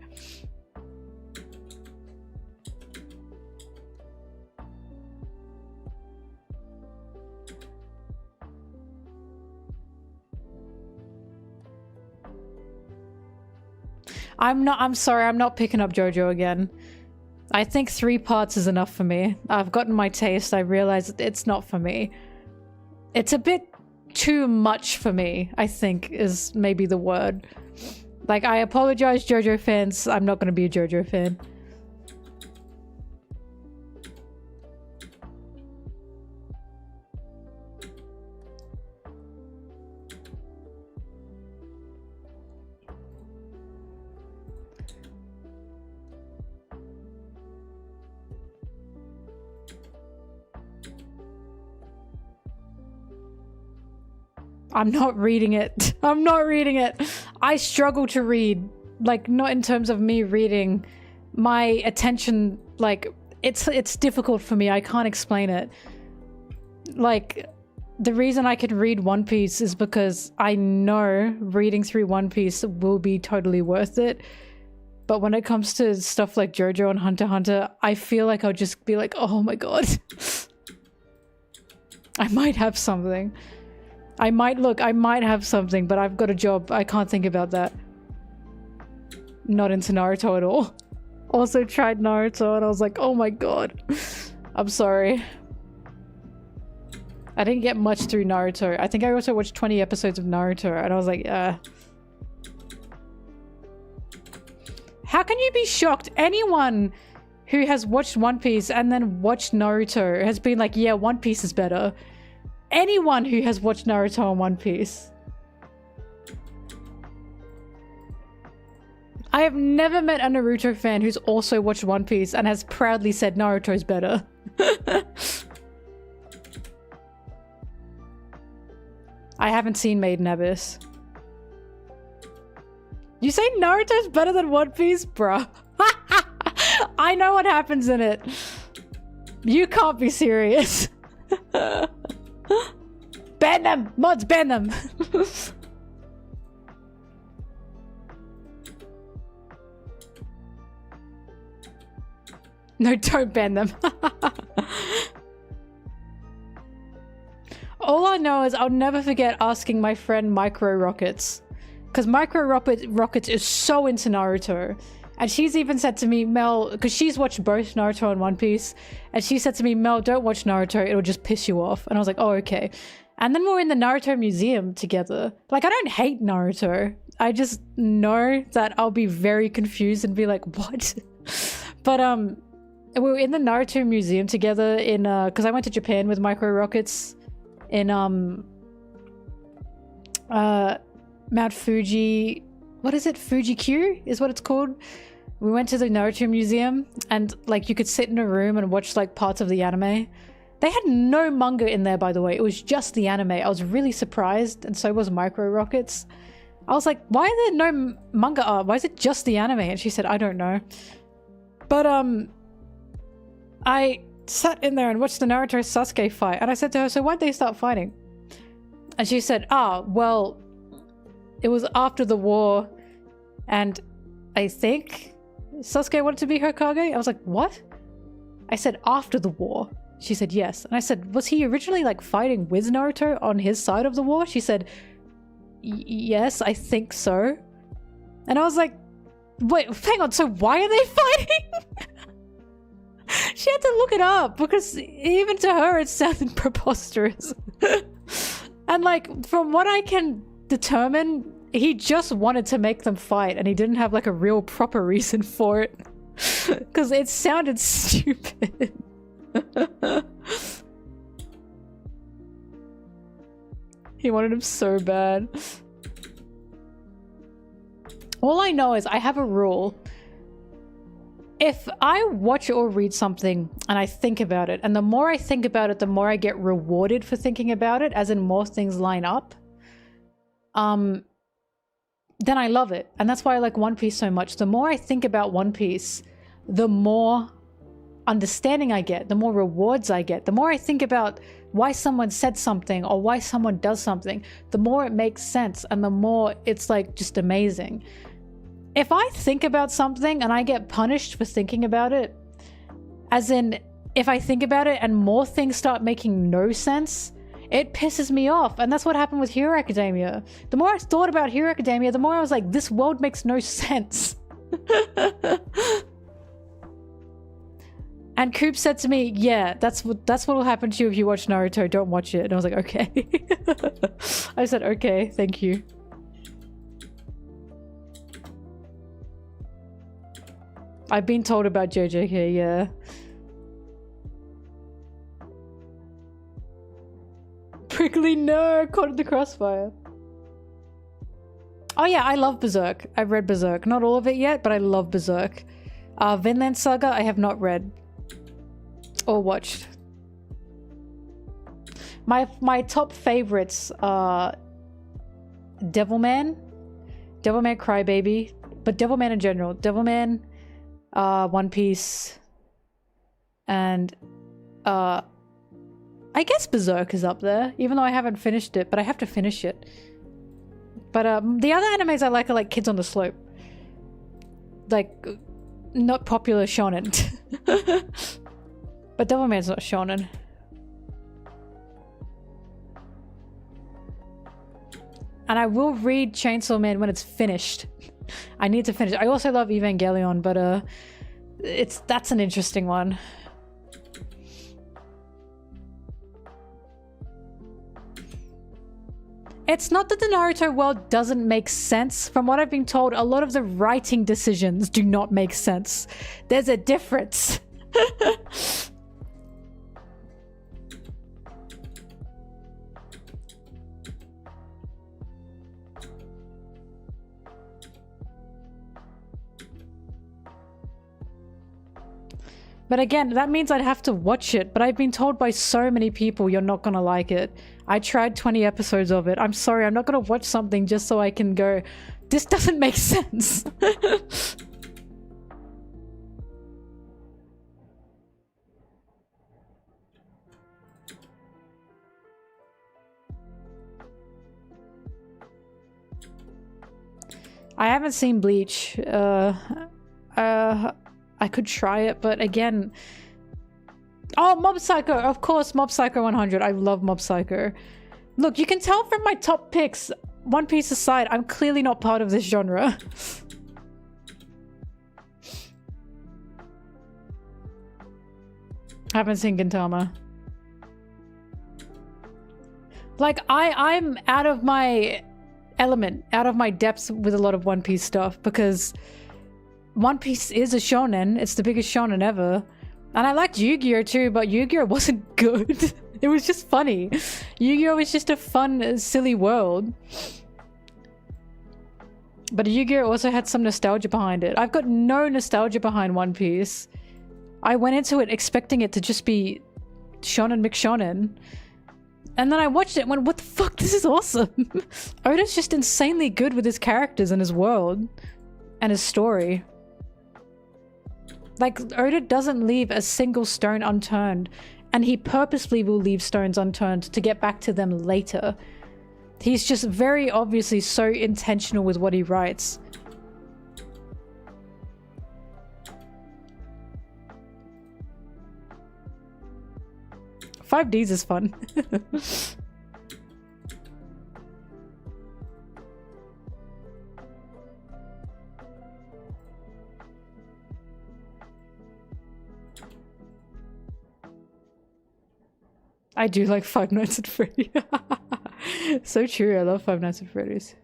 I'm sorry, I'm not picking up JoJo again. I think 3 parts is enough for me. I've gotten my taste. I realize it's not for me. It's a bit too much for me, I think, is maybe the word. Like, I apologize, JoJo fans. I'm not going to be a JoJo fan. I'm not reading it. I'm not reading it. I struggle to read. Like, not in terms of me reading. My attention, like, it's difficult for me. I can't explain it. Like, the reason I can read One Piece is because I know reading through One Piece will be totally worth it. But when it comes to stuff like JoJo and Hunter x Hunter, I feel like I'll just be like, oh my god. I might have something. I might have something, but I've got a job. I can't think about that. Not into Naruto at all. Also tried Naruto and I was like, oh my god. I'm sorry. I didn't get much through Naruto. I think I also watched 20 episodes of Naruto and I was like, How can you be shocked? Anyone who has watched One Piece and then watched Naruto has been like, yeah, One Piece is better. Anyone who has watched Naruto and One Piece. I have never met a Naruto fan who's also watched One Piece and has proudly said Naruto's better. I haven't seen Made in Abyss. You say Naruto's better than One Piece? Bruh. I know what happens in it. You can't be serious. Ban them! Mods, ban them! No, don't ban them. All I know is I'll never forget asking my friend Micro Rockets. Because Micro Rockets is so into Naruto. And she's even said to me, Mel, because she's watched both Naruto and One Piece, and she said to me, Mel, don't watch Naruto, it'll just piss you off. And I was like, oh, okay. And then we were in the Naruto museum together. Like, I don't hate Naruto. I just know that I'll be very confused and be like, what? But, we were in the Naruto museum together in, because I went to Japan with Micro Rockets in, Mount Fuji... What is it? Fuji-Q is what it's called. We went to the Naruto museum and like you could sit in a room and watch like parts of the anime. They had no manga in there, by the way. It was just the anime. I was really surprised, and so was Micro Rockets. I was like, why are there no manga art? Why is it just the anime? And she said, I don't know. But I sat in there and watched the Naruto Sasuke fight, and I said to her, so why'd they start fighting? And she said, well, it was after the war, and I think Sasuke wanted to be Hokage. I was like, what? I said, after the war. She said, yes. And I said, was he originally like fighting with Naruto on his side of the war? She said, yes, I think so. And I was like, wait, hang on, so why are they fighting? She had to look it up because even to her it sounded preposterous. And like, from what I can determine, he just wanted to make them fight and he didn't have like a real proper reason for it because it sounded stupid. He wanted him so bad. All I know is I have a rule. If I watch or read something and I think about it, and the more I think about it, the more I get rewarded for thinking about it, as in more things line up, then I love it. And that's why I like One Piece so much. The more I think about One Piece, the more understanding I get, the more rewards I get. The more I think about why someone said something or why someone does something, the more it makes sense and the more it's like just amazing. If I think about something and I get punished for thinking about it, as in if I think about it and more things start making no sense, it pisses me off. And that's what happened with Hero Academia. The more I thought about Hero Academia, the more I was like, this world makes no sense. And Coop said to me, yeah, that's what will happen to you if you watch Naruto. Don't watch it. And I was like, okay. I said, okay, thank you. I've been told about JJK, yeah. Prickly, no, caught in the crossfire. Oh yeah, I love Berserk. I've read Berserk. Not all of it yet, but I love Berserk. Vinland Saga, I have not read. Or watched. My top favorites are Devilman, Devilman Crybaby, but Devilman in general. Devilman, One Piece, and I guess Berserk is up there, even though I haven't finished it, but I have to finish it. But the other animes I like are like Kids on the Slope. Like, not popular shonen. But Devilman's not shonen. And I will read Chainsaw Man when it's finished. I need to finish. I also love Evangelion, but that's an interesting one. It's not that the Naruto world doesn't make sense. From what I've been told, a lot of the writing decisions do not make sense. There's a difference. But again, that means I'd have to watch it, but I've been told by so many people you're not gonna like it. I tried 20 episodes of it. I'm sorry, I'm not gonna watch something just so I can go, this doesn't make sense. I haven't seen Bleach. I could try it, but again... Oh, Mob Psycho! Of course, Mob Psycho 100. I love Mob Psycho. Look, you can tell from my top picks, One Piece aside, I'm clearly not part of this genre. Haven't seen Gintama. Like, I'm out of my element, out of my depths with a lot of One Piece stuff, because One Piece is a shonen. It's the biggest shonen ever. And I liked Yu-Gi-Oh too, but Yu-Gi-Oh wasn't good. It was just funny. Yu-Gi-Oh was just a fun, silly world. But Yu-Gi-Oh also had some nostalgia behind it. I've got no nostalgia behind One Piece. I went into it expecting it to just be shonen McShonen. And then I watched it and went, what the fuck? This is awesome. Oda's just insanely good with his characters and his world. And his story. Like, Oda doesn't leave a single stone unturned, and he purposely will leave stones unturned to get back to them later. He's just very obviously so intentional with what he writes. Five Ds is fun. I do like Five Nights at Freddy's. So true, I love Five Nights at Freddy's.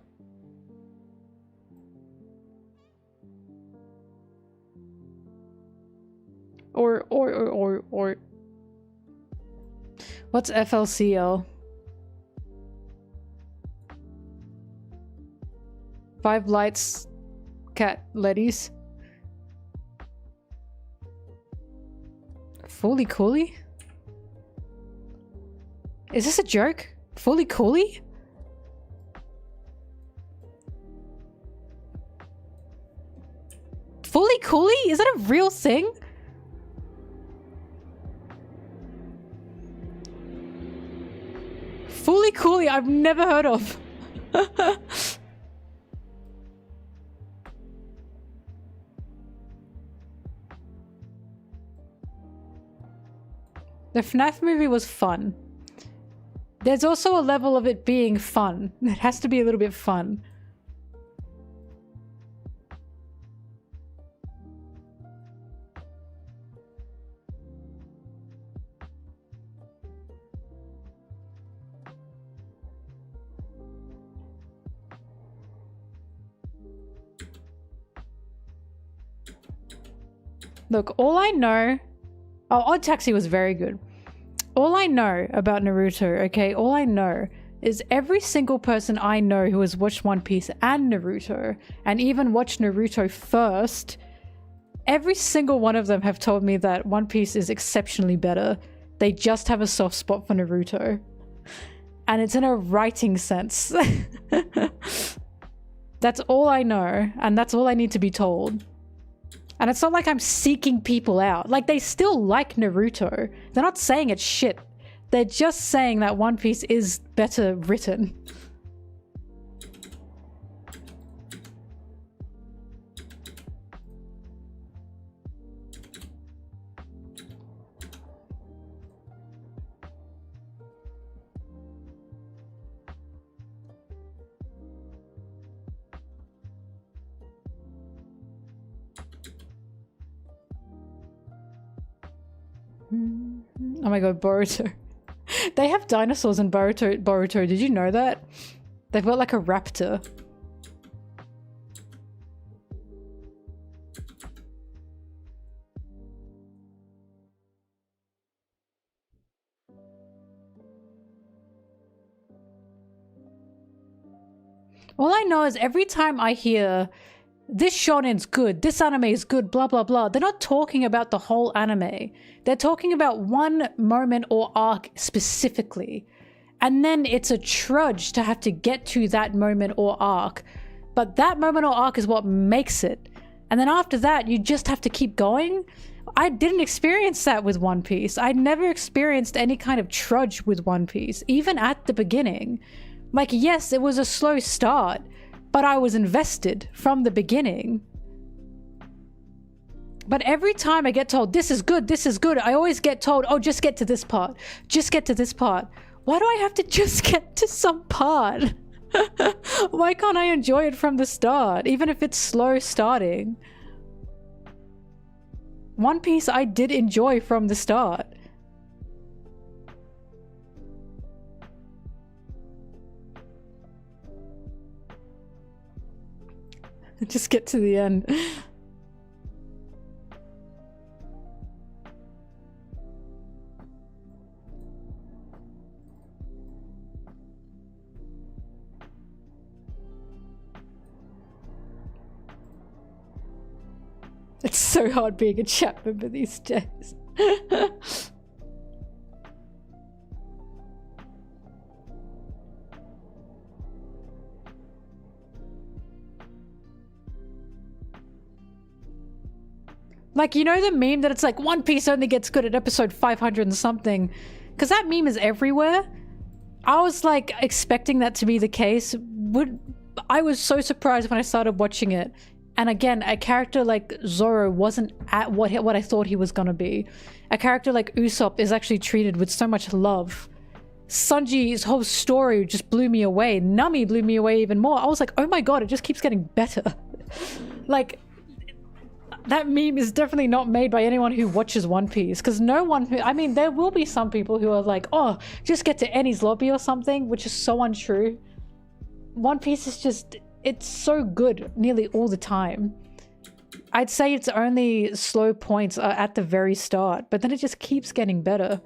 Or. What's FLCL? Five Lights cat letties. Fully Cooley? Is this a joke? Fully Cooley? Fully Cooley? Is that a real thing? Fully Cooley, I've never heard of. The FNAF movie was fun. There's also a level of it being fun. It has to be a little bit fun. Look, all I know... Oh, Odd Taxi was very good. All I know about Naruto, okay, all I know is every single person I know who has watched One Piece and Naruto, and even watched Naruto first, every single one of them have told me that One Piece is exceptionally better. They just have a soft spot for Naruto. And it's in a writing sense. That's all I know, and that's all I need to be told. And it's not like I'm seeking people out. Like, they still like Naruto. They're not saying it's shit. They're just saying that One Piece is better written. Oh my god, Boruto. They have dinosaurs in Boruto. Did you know that? They've got like a raptor. All I know is every time I hear this shonen's good, this anime is good, blah, blah, blah, they're not talking about the whole anime. They're talking about one moment or arc specifically. And then it's a trudge to have to get to that moment or arc. But that moment or arc is what makes it. And then after that, you just have to keep going. I didn't experience that with One Piece. I never experienced any kind of trudge with One Piece, even at the beginning. Like, yes, it was a slow start, but I was invested from the beginning. But every time I get told, this is good, I always get told, oh, just get to this part. Just get to this part. Why do I have to just get to some part? Why can't I enjoy it from the start, even if it's slow starting? One Piece I did enjoy from the start. Just get to the end. It's so hard being a chat member these days. Like, you know the meme that it's like One Piece only gets good at episode 500 and something? Because that meme is everywhere. I was like expecting that to be the case. I was so surprised when I started watching it. And again, a character like Zoro wasn't at what I thought he was gonna be. A character like Usopp is actually treated with so much love. Sanji's whole story just blew me away. Nami blew me away even more. I was like, oh my god, it just keeps getting better. Like, that meme is definitely not made by anyone who watches One Piece, because no one who, I mean, there will be some people who are like, oh, just get to Enies lobby or something, which is so untrue. One Piece is just, it's so good nearly all the time. I'd say its only slow points are at the very start, but then it just keeps getting better.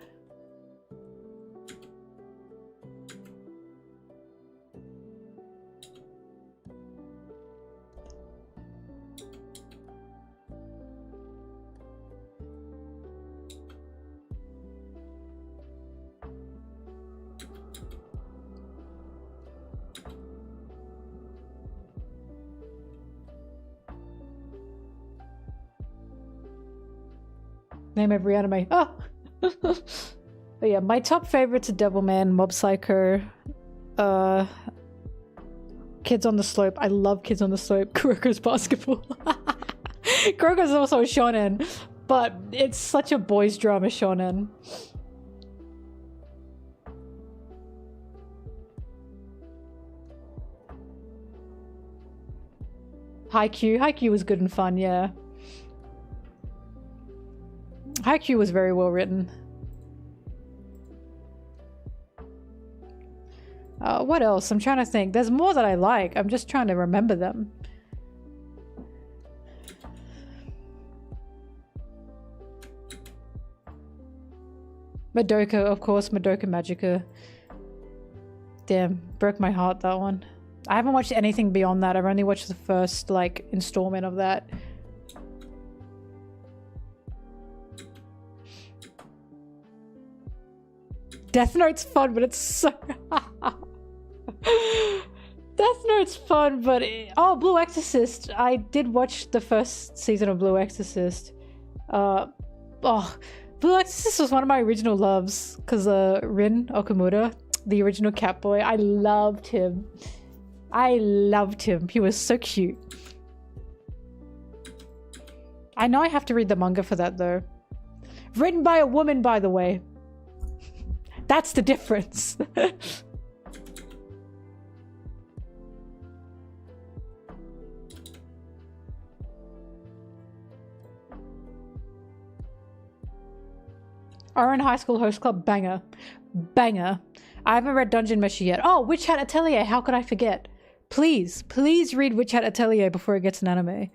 Name every anime. Oh! But yeah, my top favorites are Devilman, Mob Psycho, Kids on the Slope. I love Kids on the Slope. Kuroko's Basketball. Kuroko's also a shonen, but it's such a boys' drama shonen. Haikyuu. Haikyuu was good and fun, yeah. Haikyuu was very well written. What else? I'm trying to think. There's more that I like. I'm just trying to remember them. Madoka, of course. Madoka Magica. Damn, broke my heart, that one. I haven't watched anything beyond that. I've only watched the first, like, installment of that. Death Note's fun, but it's so... Death Note's fun, but... Oh, Blue Exorcist. I did watch the first season of Blue Exorcist. Oh, Blue Exorcist was one of my original loves. Because Rin Okamura, the original Catboy, I loved him. I loved him. He was so cute. I know I have to read the manga for that, though. Written by a woman, by the way. That's the difference. Oran High School Host Club, banger. Banger. I haven't read Dungeon Meshi yet. Oh, Witch Hat Atelier, how could I forget? Please, please read Witch Hat Atelier before it gets an anime.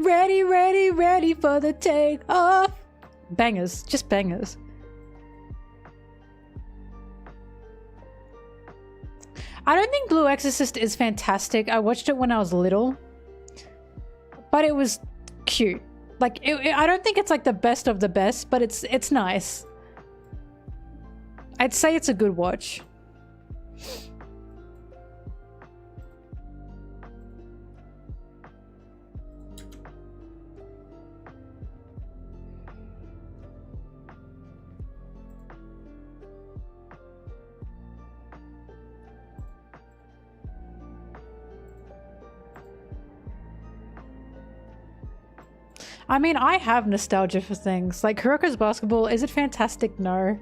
Ready, ready, ready for the takeoff. Bangers, just bangers. I don't think Blue Exorcist is fantastic. I watched it when I was little, but it was cute. Like, I don't think it's like the best of the best, but it's nice. I'd say it's a good watch. I mean, I have nostalgia for things. Like, Kuroko's Basketball, is it fantastic? No.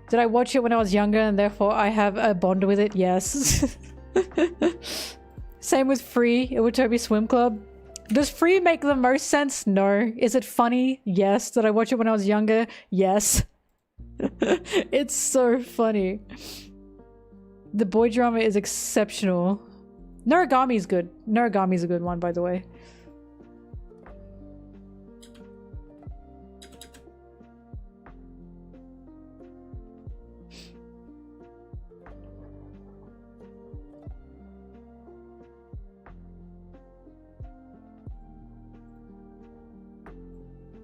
Did I watch it when I was younger and therefore I have a bond with it? Yes. Same with Free, Iwatobi Swim Club. Does Free make the most sense? No. Is it funny? Yes. Did I watch it when I was younger? Yes. It's so funny. The boy drama is exceptional. Noragami is good. Noragami is a good one, by the way.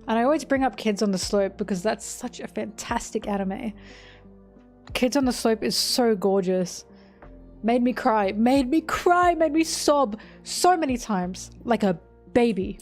And I always bring up Kids on the Slope because that's such a fantastic anime. Kids on the Slope is so gorgeous. Made me cry, made me sob so many times. Like a baby.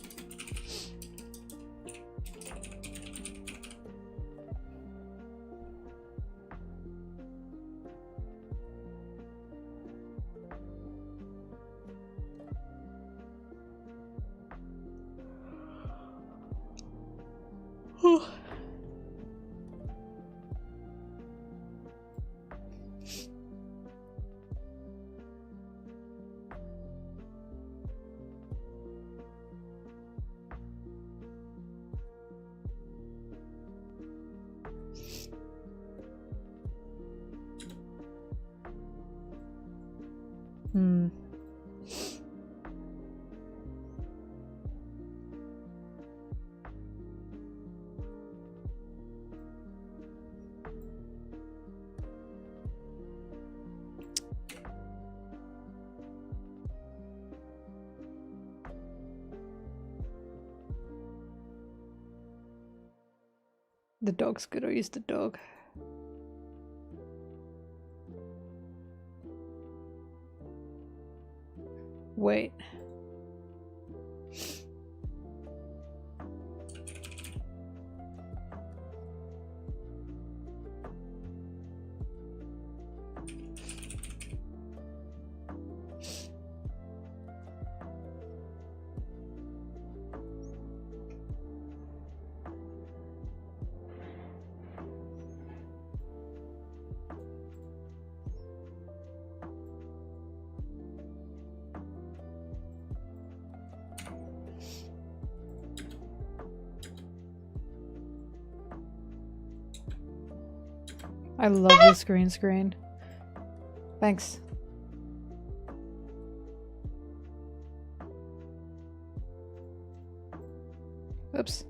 The dog's good. I'll use the dog. Wait. I love this green screen. Thanks. Oops.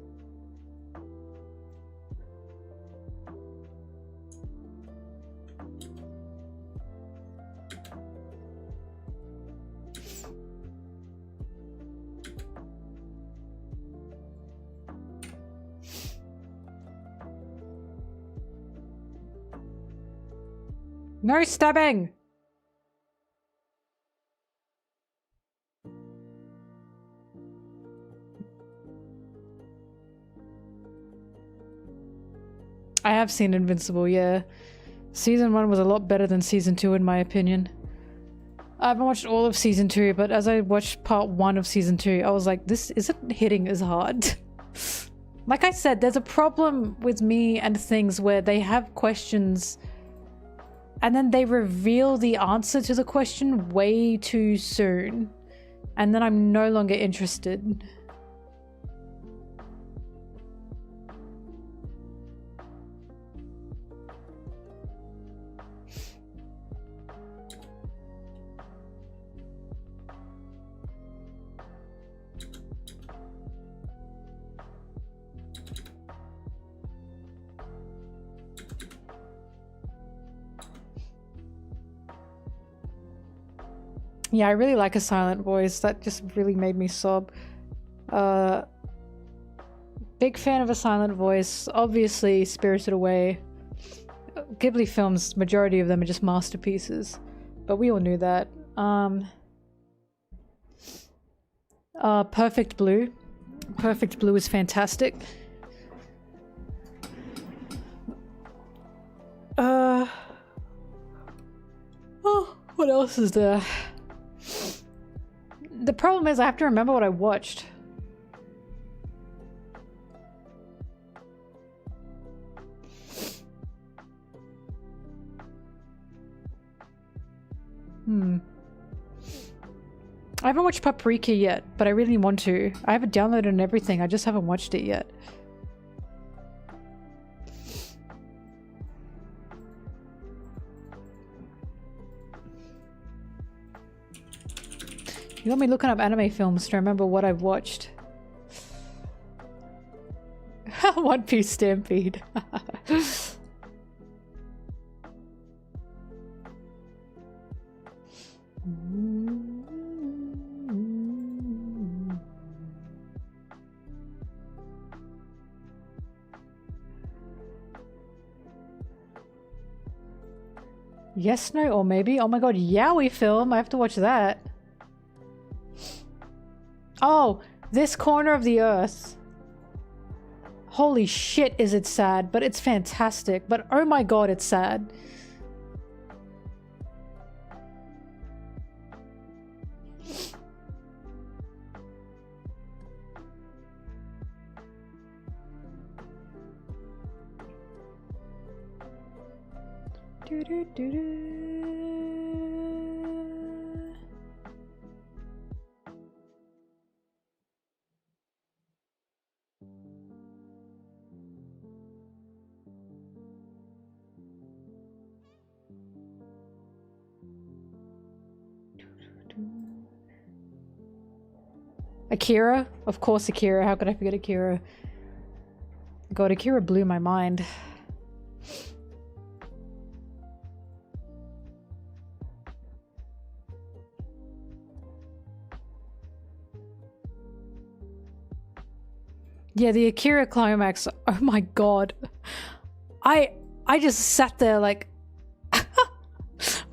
No stabbing! I have seen Invincible, yeah. Season 1 was a lot better than Season 2 in my opinion. I haven't watched all of Season 2, but as I watched part 1 of Season 2, I was like, this isn't hitting as hard. Like I said, there's a problem with me and things where they have questions and then they reveal the answer to the question way too soon. And then I'm no longer interested. Yeah, I really like a silent voice. That just really made me sob. Big fan of a silent voice. Obviously, Spirited Away. Ghibli films, majority of them are just masterpieces. But we all knew that. Perfect Blue. Perfect Blue is fantastic. Oh, what else is there? The problem is I have to remember what I watched. I haven't watched Paprika yet, but I really want to. I have it downloaded and everything, I just haven't watched it yet. You got me looking up anime films to remember what I've watched. One Piece Stampede. Yes, no, or maybe. Oh my god, Yaoi film. I have to watch that. Oh, This Corner of the Earth. Holy shit, is it sad, but it's fantastic. But oh my god, it's sad. Do, do, do, do. Akira? Of course Akira. How could I forget Akira? God, Akira blew my mind. Yeah, the Akira climax. Oh my god. I just sat there like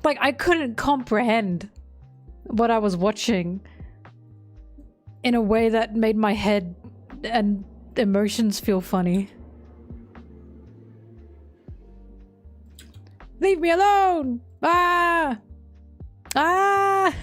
like I couldn't comprehend what I was watching in a way that made my head and emotions feel funny. Leave me alone! Ah! Ah!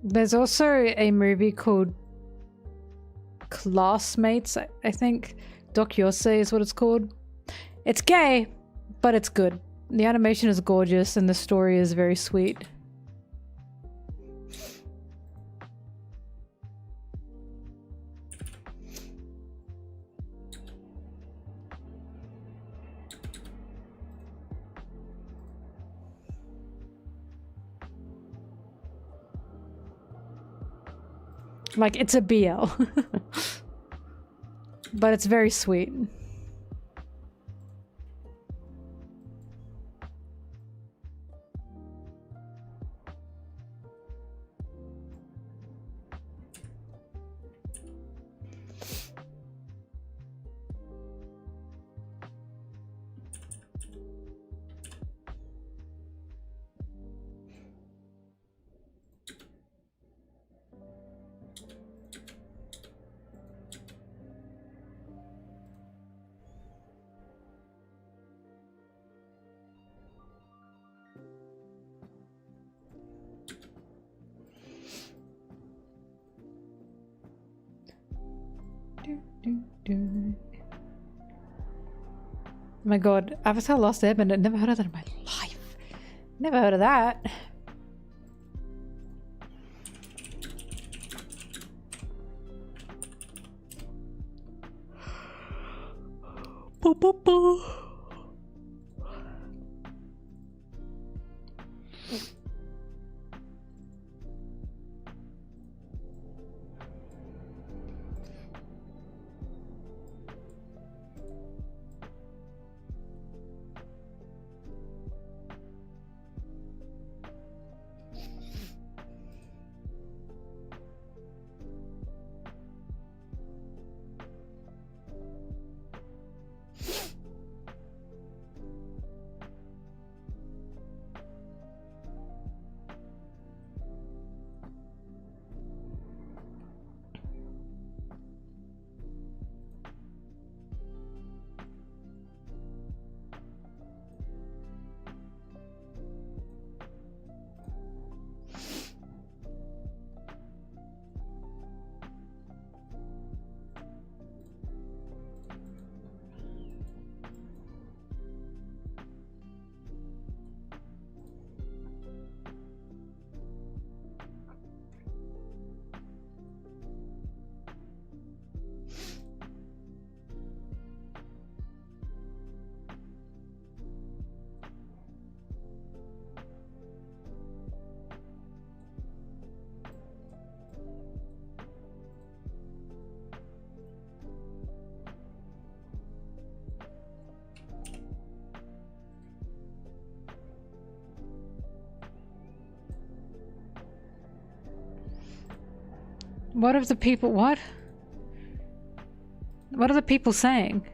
There's also a movie called Classmates, I think. Doc Yosei is what it's called. It's gay, but it's good. The animation is gorgeous and the story is very sweet. Like, it's a BL. But it's very sweet. Oh my god, Avatar Lost Airbender, never heard of that in my life. Never heard of that. Boo, boo, boo. What are the people, what? What are the people saying?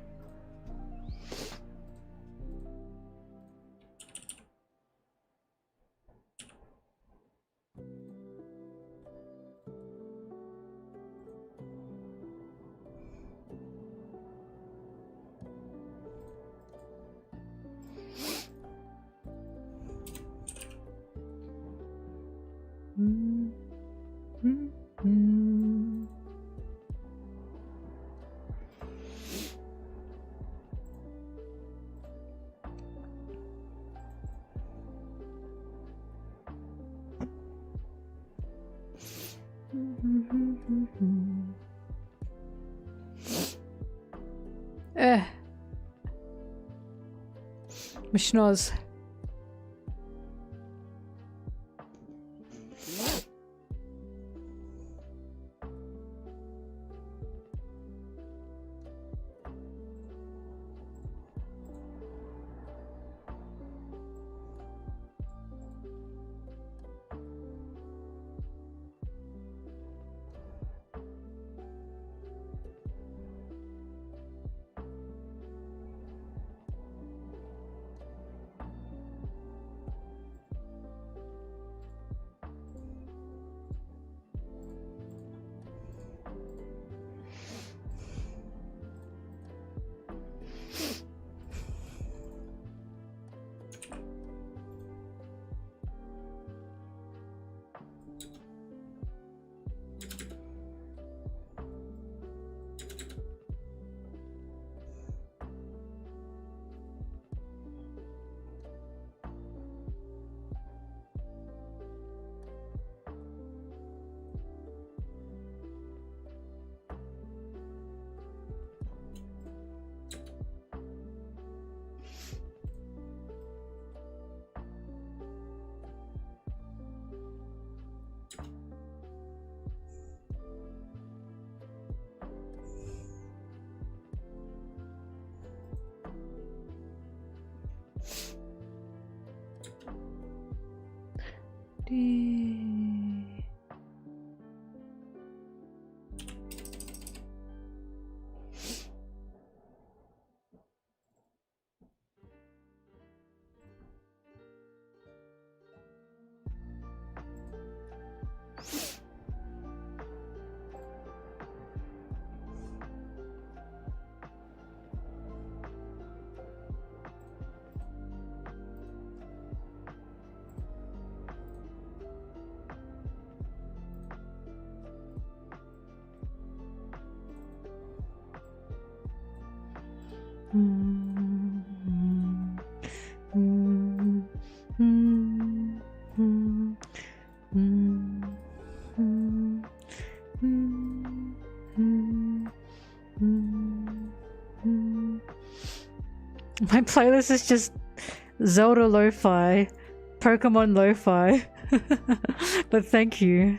Mishnoz. My playlist is just Zelda lo-fi, Pokemon lo-fi. But thank you.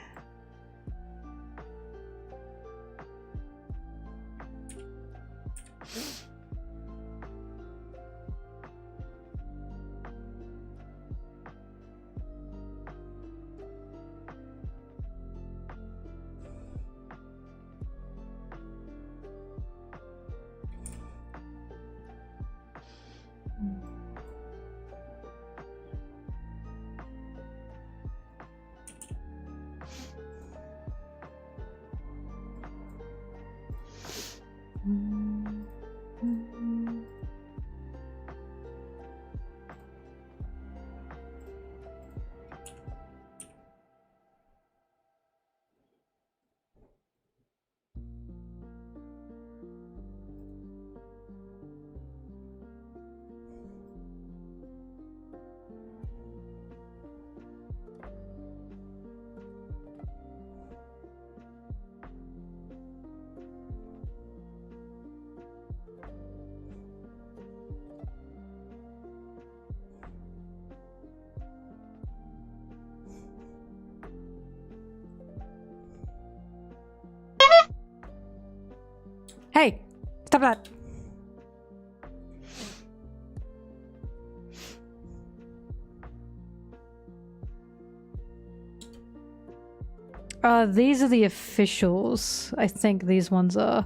Hey, stop that. These are the officials. I think these ones are.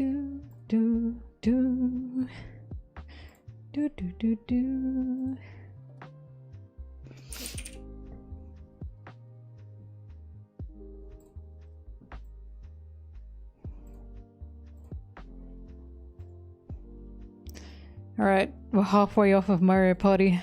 do do do do do do do. All right, we're halfway off of Mario Party.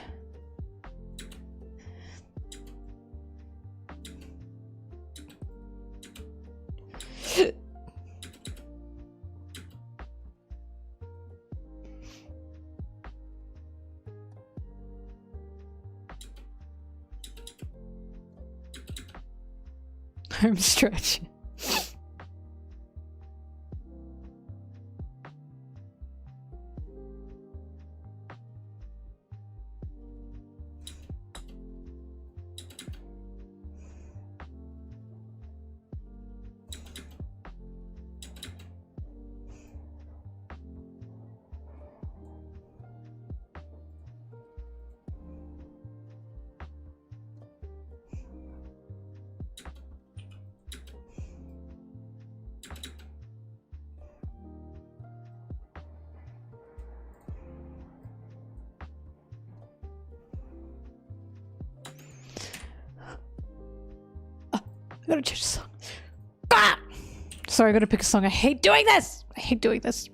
Home stretch. I gotta change the song. Ah! Sorry, I gotta pick a song. I hate doing this! I hate doing this.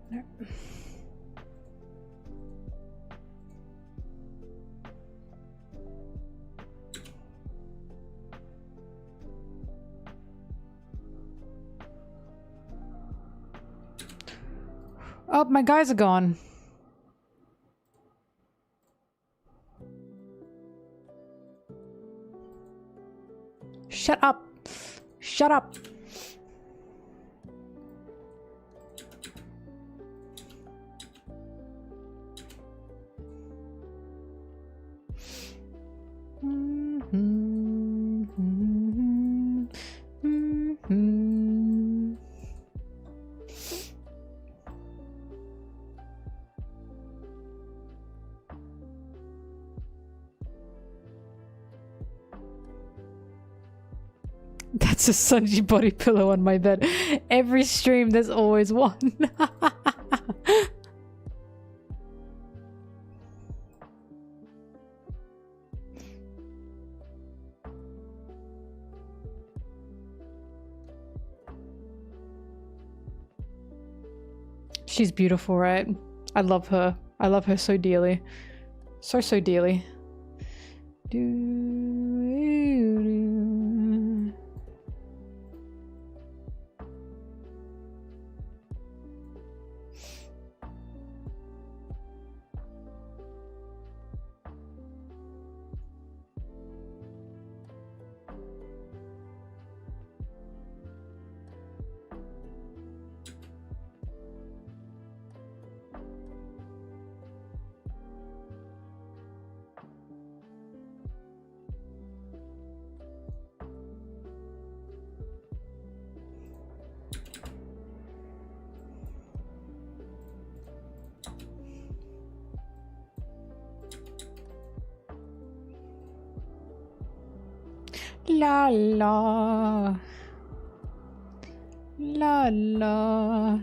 No. Oh, my guys are gone. Shut up. Shut up. That's a Sunji body pillow on my bed. Every stream, there's always one. She's beautiful, right? I love her. I love her so dearly. So, so dearly. La la. La la.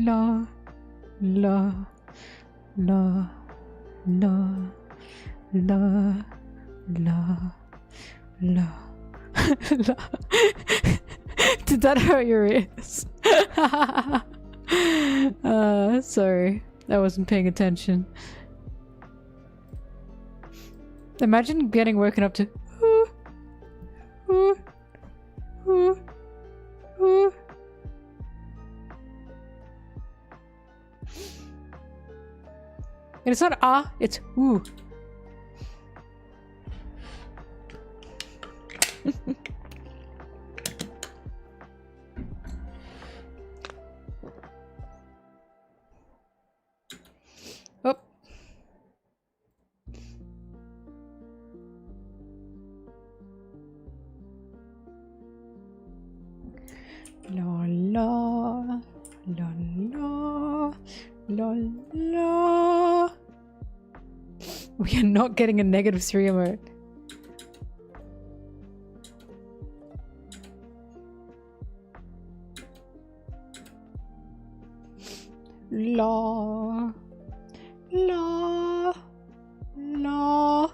La la la la la la la la. Did that hurt your ears? Sorry, I wasn't paying attention. Imagine getting woken up to and it's not ah, it's ooh. Oh. La la la la la la. We are not getting a -3 emote. La la la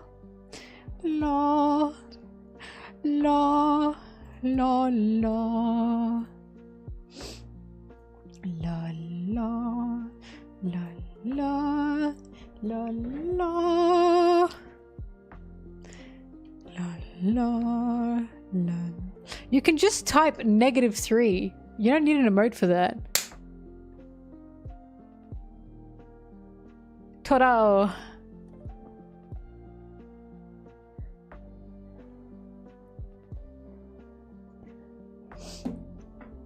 la la la la la la la la la la la la. You can just type -3. You don't need an emote for that. Torao.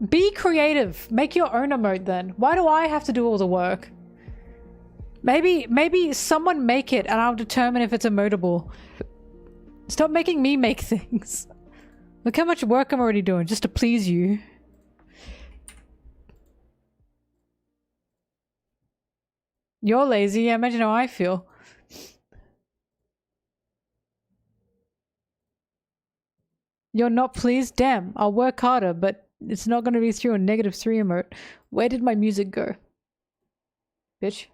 Be creative. Make your own emote then. Why do I have to do all the work? Maybe someone make it and I'll determine if it's emotable. Stop making me make things. Look how much work I'm already doing just to please you. You're lazy. Imagine how I feel. You're not pleased? Damn, I'll work harder, but it's not going to be through a -3 emote. Where did my music go? Bitch.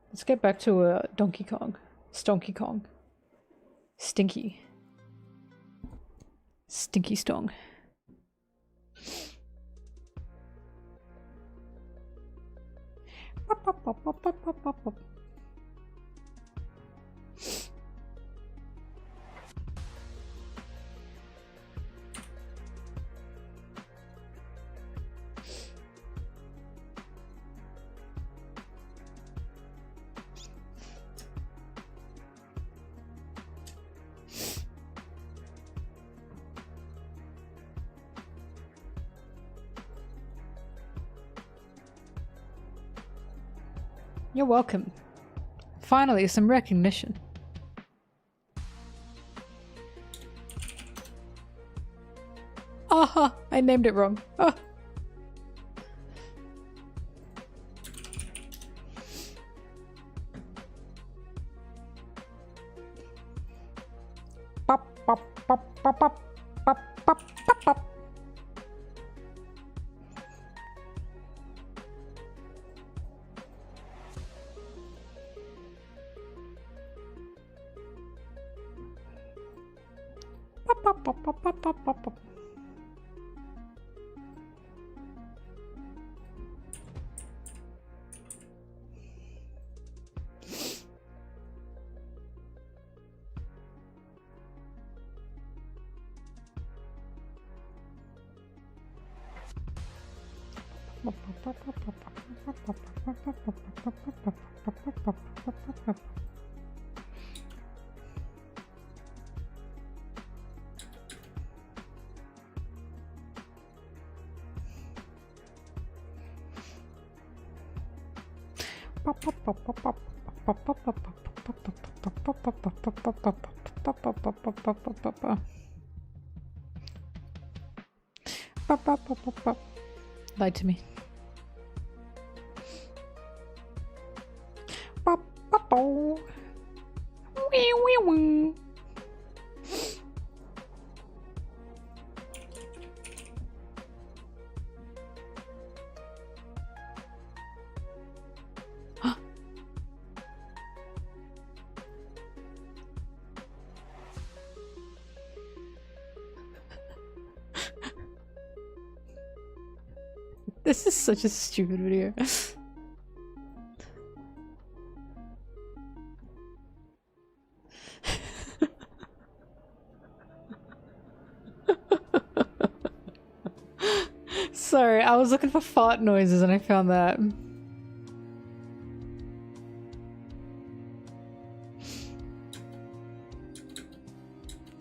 Let's get back to Donkey Kong. Stonky Kong. Stinky. Stinky Stong. You're welcome. Finally, some recognition. Aha! I named it wrong. Ah. Pop, pop, pop, pop, pop, pop, pop, pop, pop. Pop, pop, pop, pop, pop, pop, pop. Lie to me. This is such a stupid video. Sorry, I was looking for fart noises and I found that.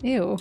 Ew.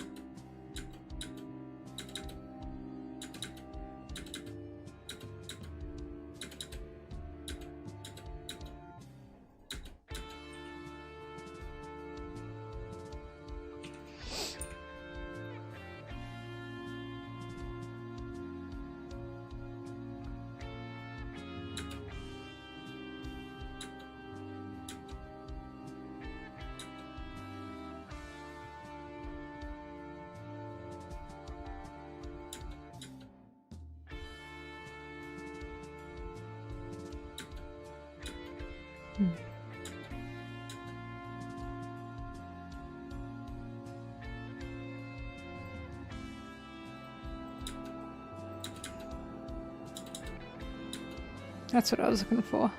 That's what I was looking for.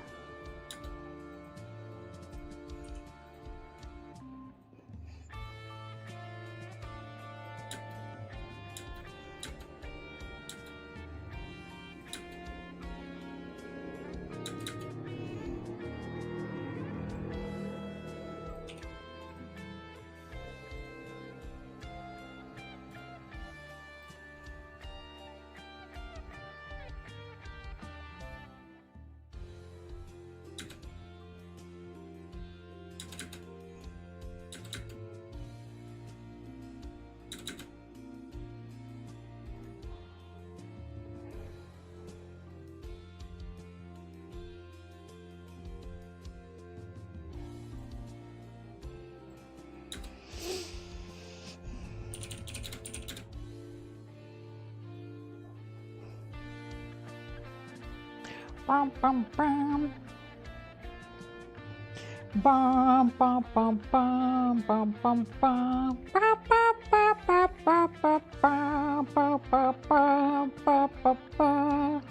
Bum bum bum. Bum bum bum bum bum bum bum. Ba ba ba ba ba ba ba ba ba ba ba ba ba.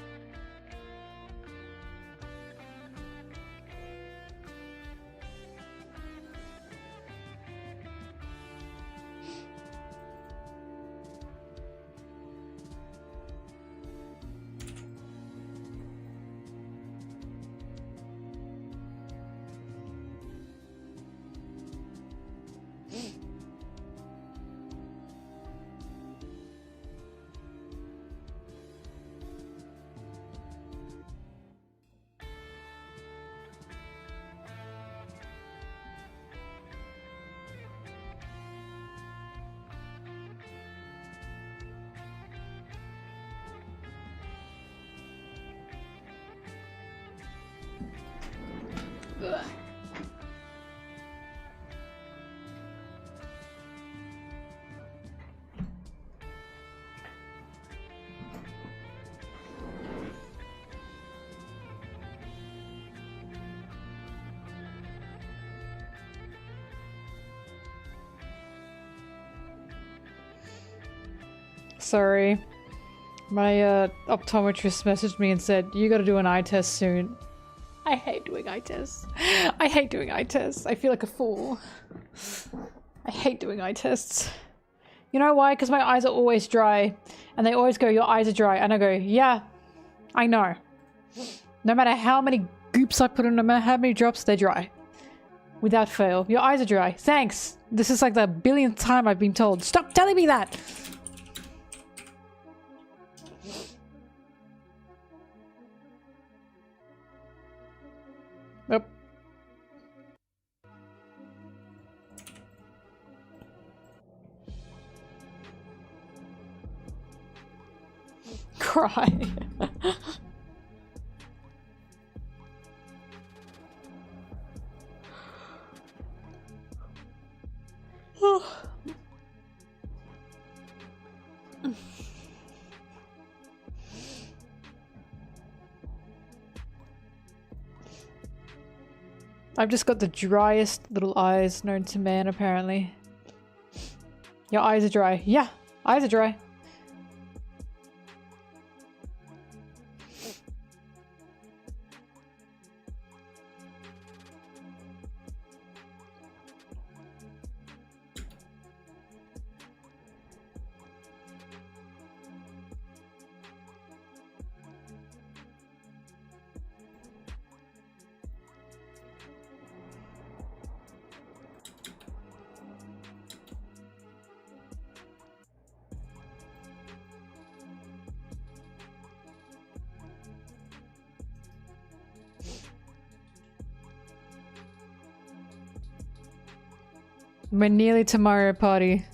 Sorry. My optometrist messaged me and said, you gotta do an eye test soon. I hate doing eye tests. I hate doing eye tests. I feel like a fool. I hate doing eye tests. You know why? Because my eyes are always dry. And they always go, your eyes are dry. And I go, yeah, I know. No matter how many goops I put in, no matter how many drops, they're dry. Without fail. Your eyes are dry. Thanks. This is like the billionth time I've been told. Stop telling me that! Nope. Cry. I've just got the driest little eyes known to man, apparently. Your eyes are dry. Yeah, eyes are dry. We're nearly to Mario Party.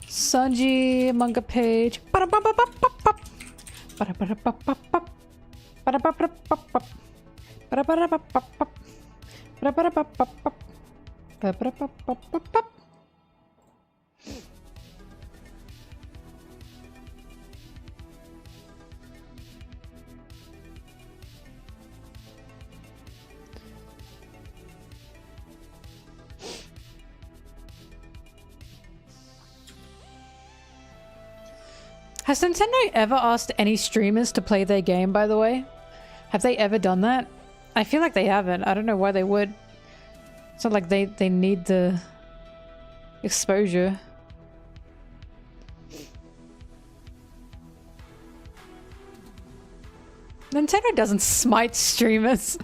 Sanji manga page. Has Nintendo ever asked any streamers to play their game, by the way? Have they ever done that? I feel like they haven't. I don't know why they would. It's not like they need the exposure. Nintendo doesn't smite streamers.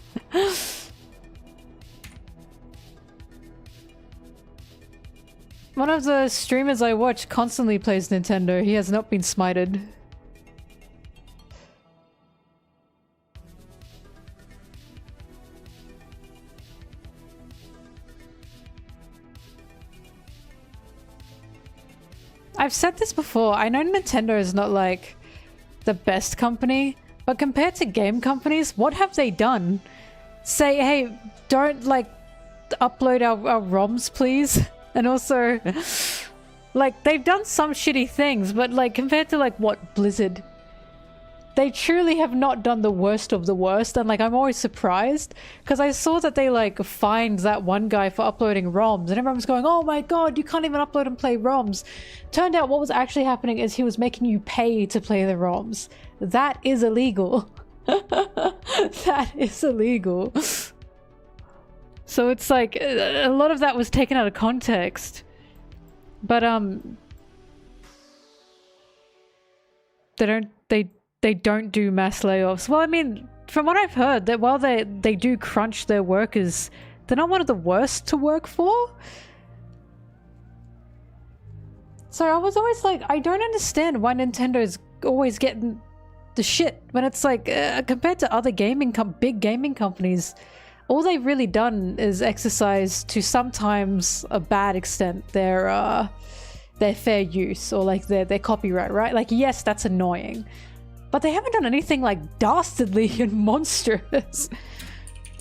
One of the streamers I watch constantly plays Nintendo. He has not been smited. I've said this before. I know Nintendo is not like the best company, but compared to game companies, what have they done? Say, hey, don't like upload our ROMs, please. And also, like, they've done some shitty things, but like, compared to like, what, Blizzard? They truly have not done the worst of the worst, and like, I'm always surprised, because I saw that they like fined that one guy for uploading ROMs, and everyone was going, oh my god, you can't even upload and play ROMs. Turned out what was actually happening is he was making you pay to play the ROMs. That is illegal. That is illegal. So it's like a lot of that was taken out of context. But they don't do mass layoffs. Well, I mean, from what I've heard, that while they do crunch their workers, they're not one of the worst to work for. So I was always like, I don't understand why Nintendo's always getting the shit when it's like compared to other big gaming companies, all they've really done is exercise to sometimes a bad extent their fair use or like their copyright, right? Like, yes, that's annoying, but they haven't done anything like dastardly and monstrous.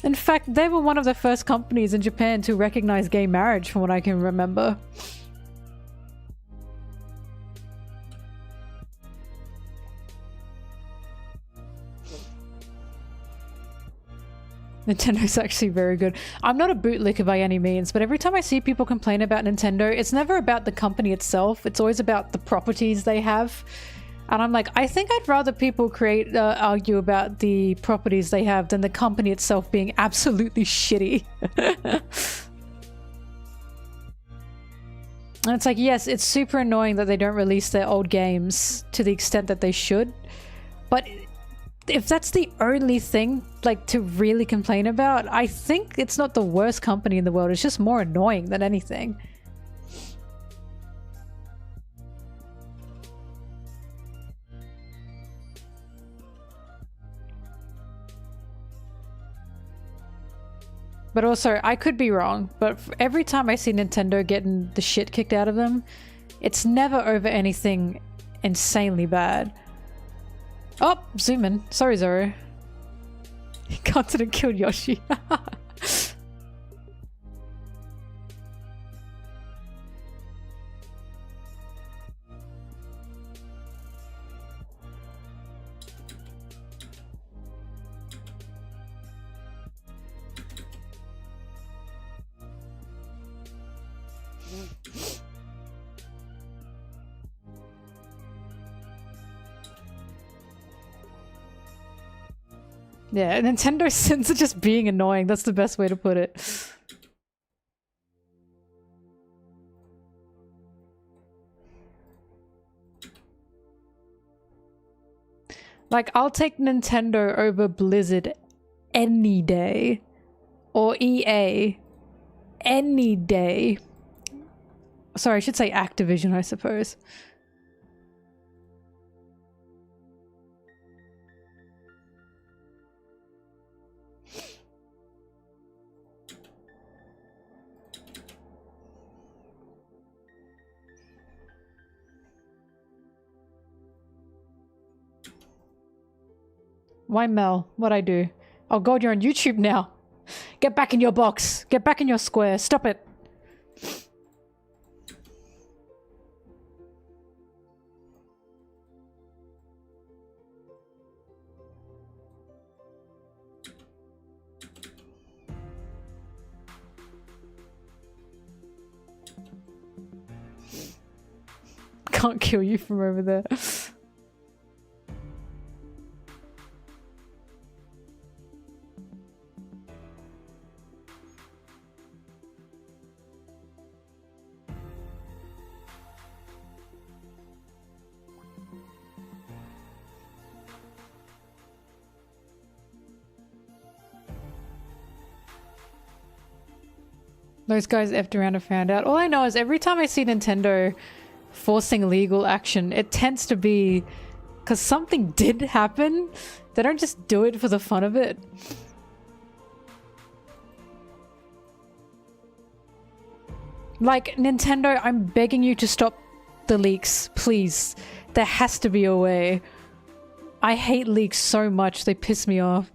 In fact, they were one of the first companies in Japan to recognize gay marriage, from what I can remember. Nintendo's actually very good. I'm not a bootlicker by any means, but every time I see people complain about Nintendo, it's never about the company itself. It's always about the properties they have. And I'm like, I think I'd rather people argue about the properties they have than the company itself being absolutely shitty. And it's like, yes, it's super annoying that they don't release their old games to the extent that they should. But if that's the only thing, like, to really complain about, I think it's not the worst company in the world. It's just more annoying than anything. But also, I could be wrong, but every time I see Nintendo getting the shit kicked out of them, it's never over anything insanely bad. Oh, zoom in. Sorry, Zoro. He constantly killed Yoshi. Yeah, Nintendo sins are just being annoying. That's the best way to put it. Like, I'll take Nintendo over Blizzard any day. Or EA any day. Sorry, I should say Activision, I suppose. Why Mel? What'd I do? Oh god, you're on YouTube now. Get back in your box. Get back in your square. Stop it. Can't kill you from over there. Those guys effed around and found out. All I know is every time I see Nintendo forcing legal action, it tends to be because something did happen. They don't just do it for the fun of it. Like, Nintendo, I'm begging you to stop the leaks, please. There has to be a way. I hate leaks so much, they piss me off.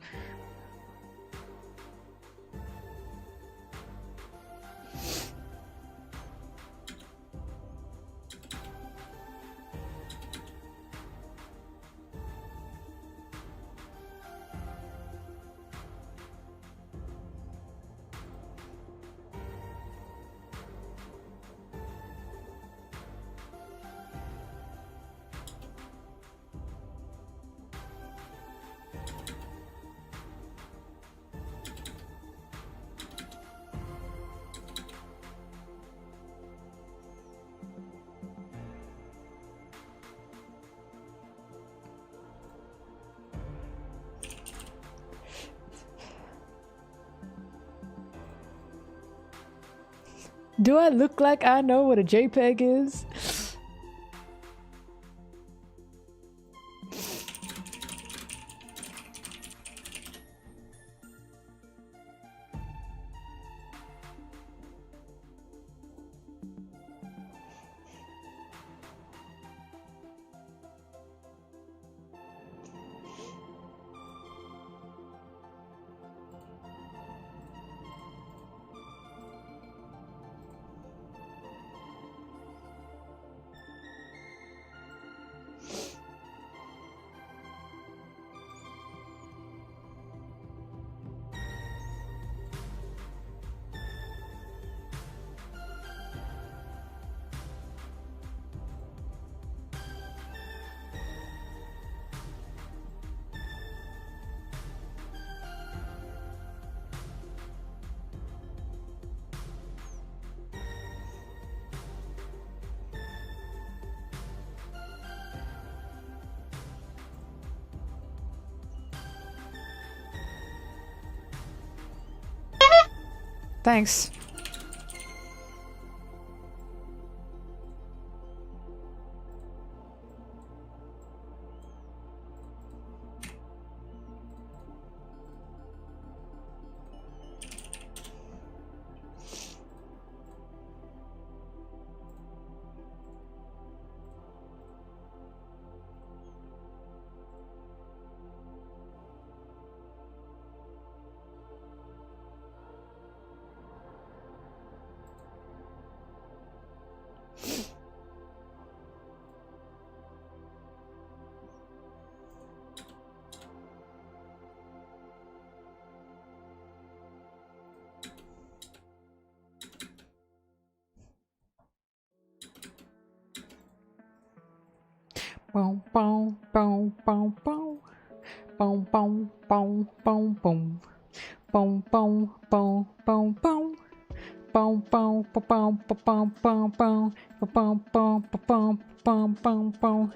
Do I look like I know what a JPEG is? Thanks. Boom, boom, boom, boom, boom. Boom, boom, boom, boom, boom. Boom, boom, boom, boom, boom. Boom, boom, boom, boom, boom, boom, boom. Boom, boom, boom, boom, boom, boom.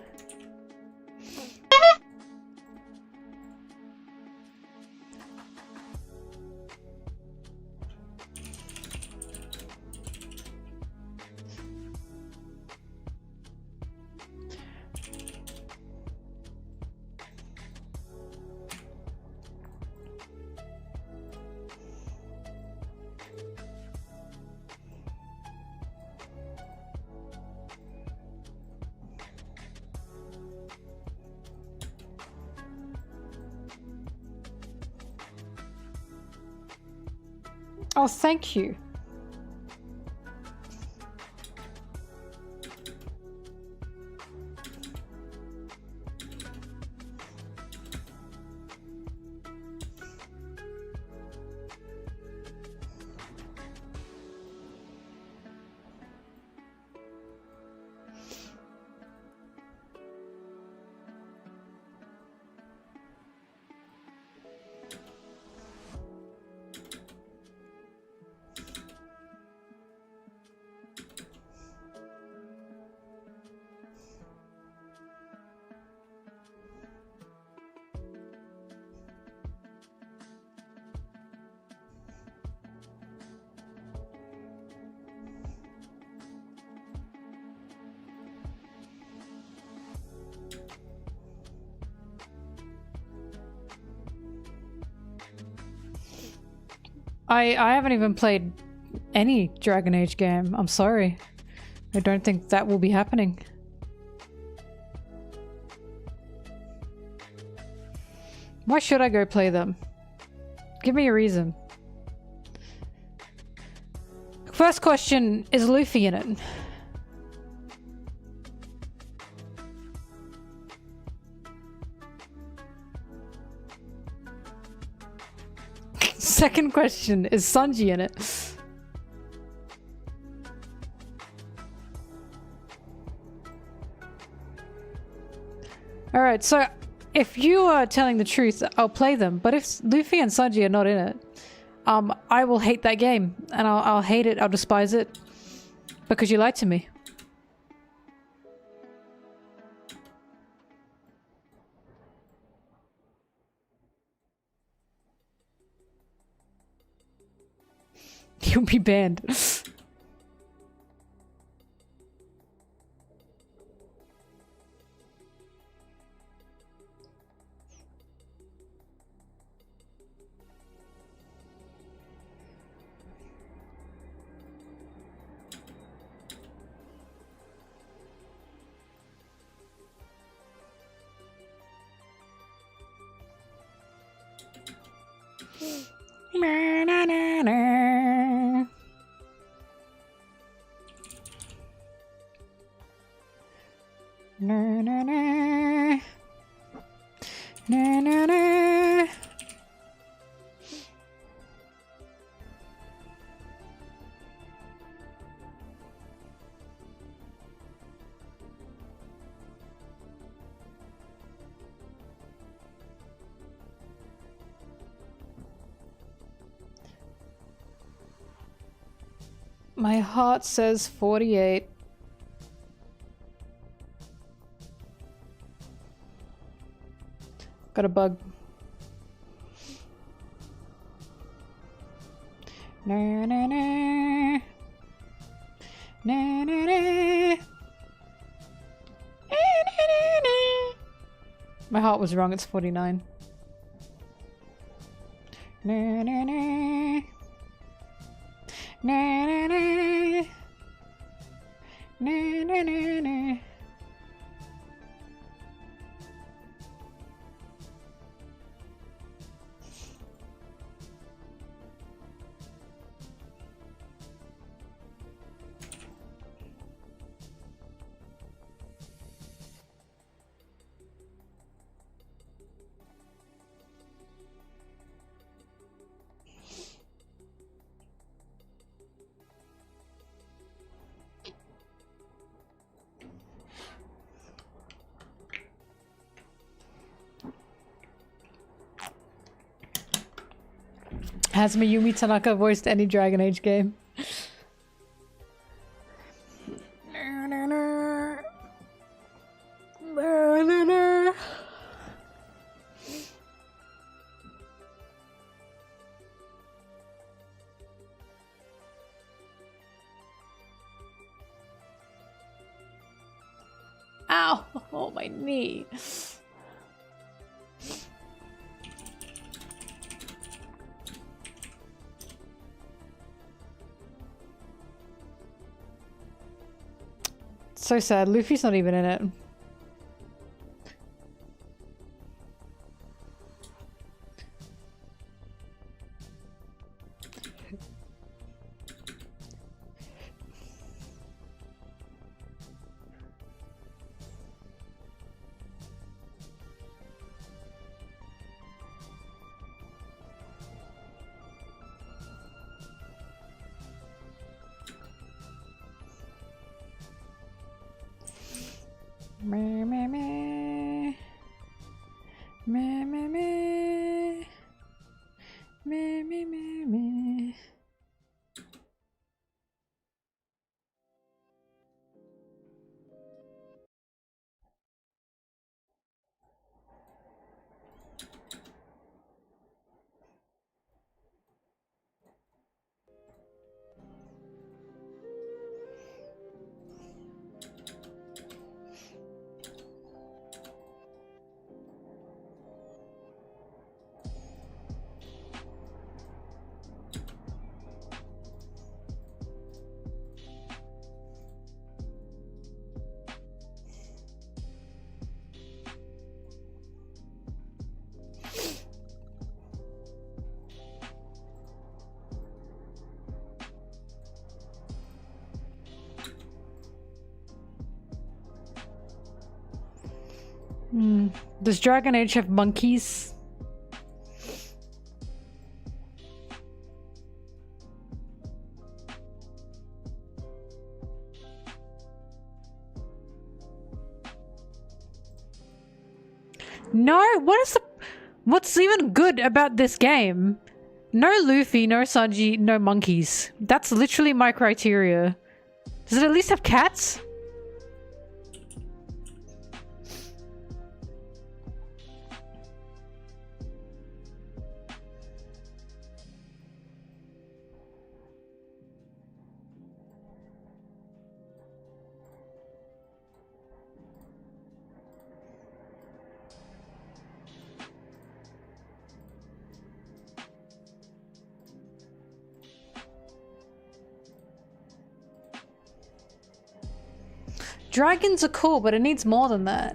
Oh, thank you. I haven't even played any Dragon Age game. I'm sorry. I don't think that will be happening. Why should I go play them? Give me a reason. First question, is Luffy in it? Second question, is Sanji in it? Alright, so if you are telling the truth, I'll play them. But if Luffy and Sanji are not in it, I will hate that game. And I'll hate it, I'll despise it. Because you lied to me. You'll be banned. Na, na, na, na. Na, na, na. Na, na, na. My heart says 48. Got a bug. Na na na. Na na na. My heart was wrong, it's 49. Na na na. Na na na. Na na na na. Has Mayumi Tanaka voiced any Dragon Age game? Ow! Oh, my knee. So sad. Luffy's not even in it. Meh, meh, meh. Meh, meh, meh. Meh, meh, meh, meh. Does Dragon Age have monkeys? No, what's even good about this game? No Luffy, no Sanji, no monkeys. That's literally my criteria. Does it at least have cats? Dragons are cool, but it needs more than that.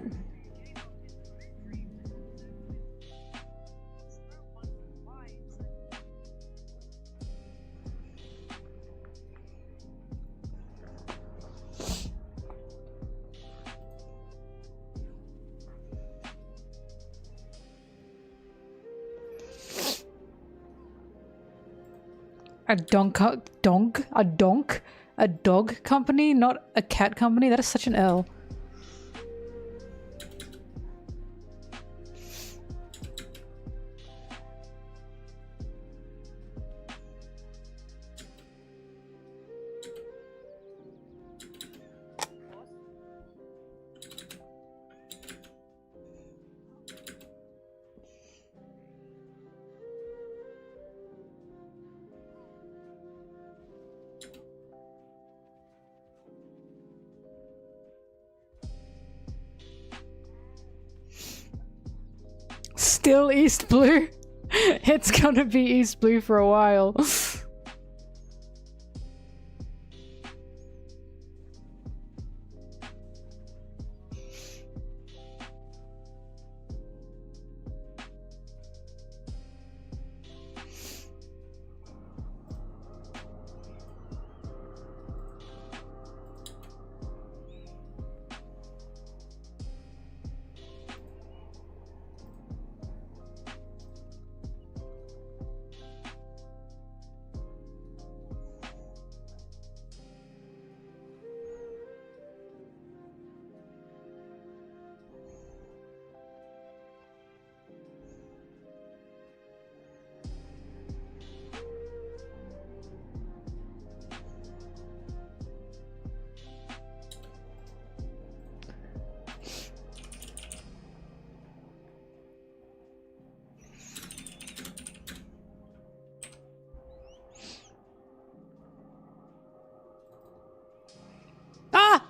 A dog company, not a cat company. That is such an L. Still East Blue? It's gonna be East Blue for a while.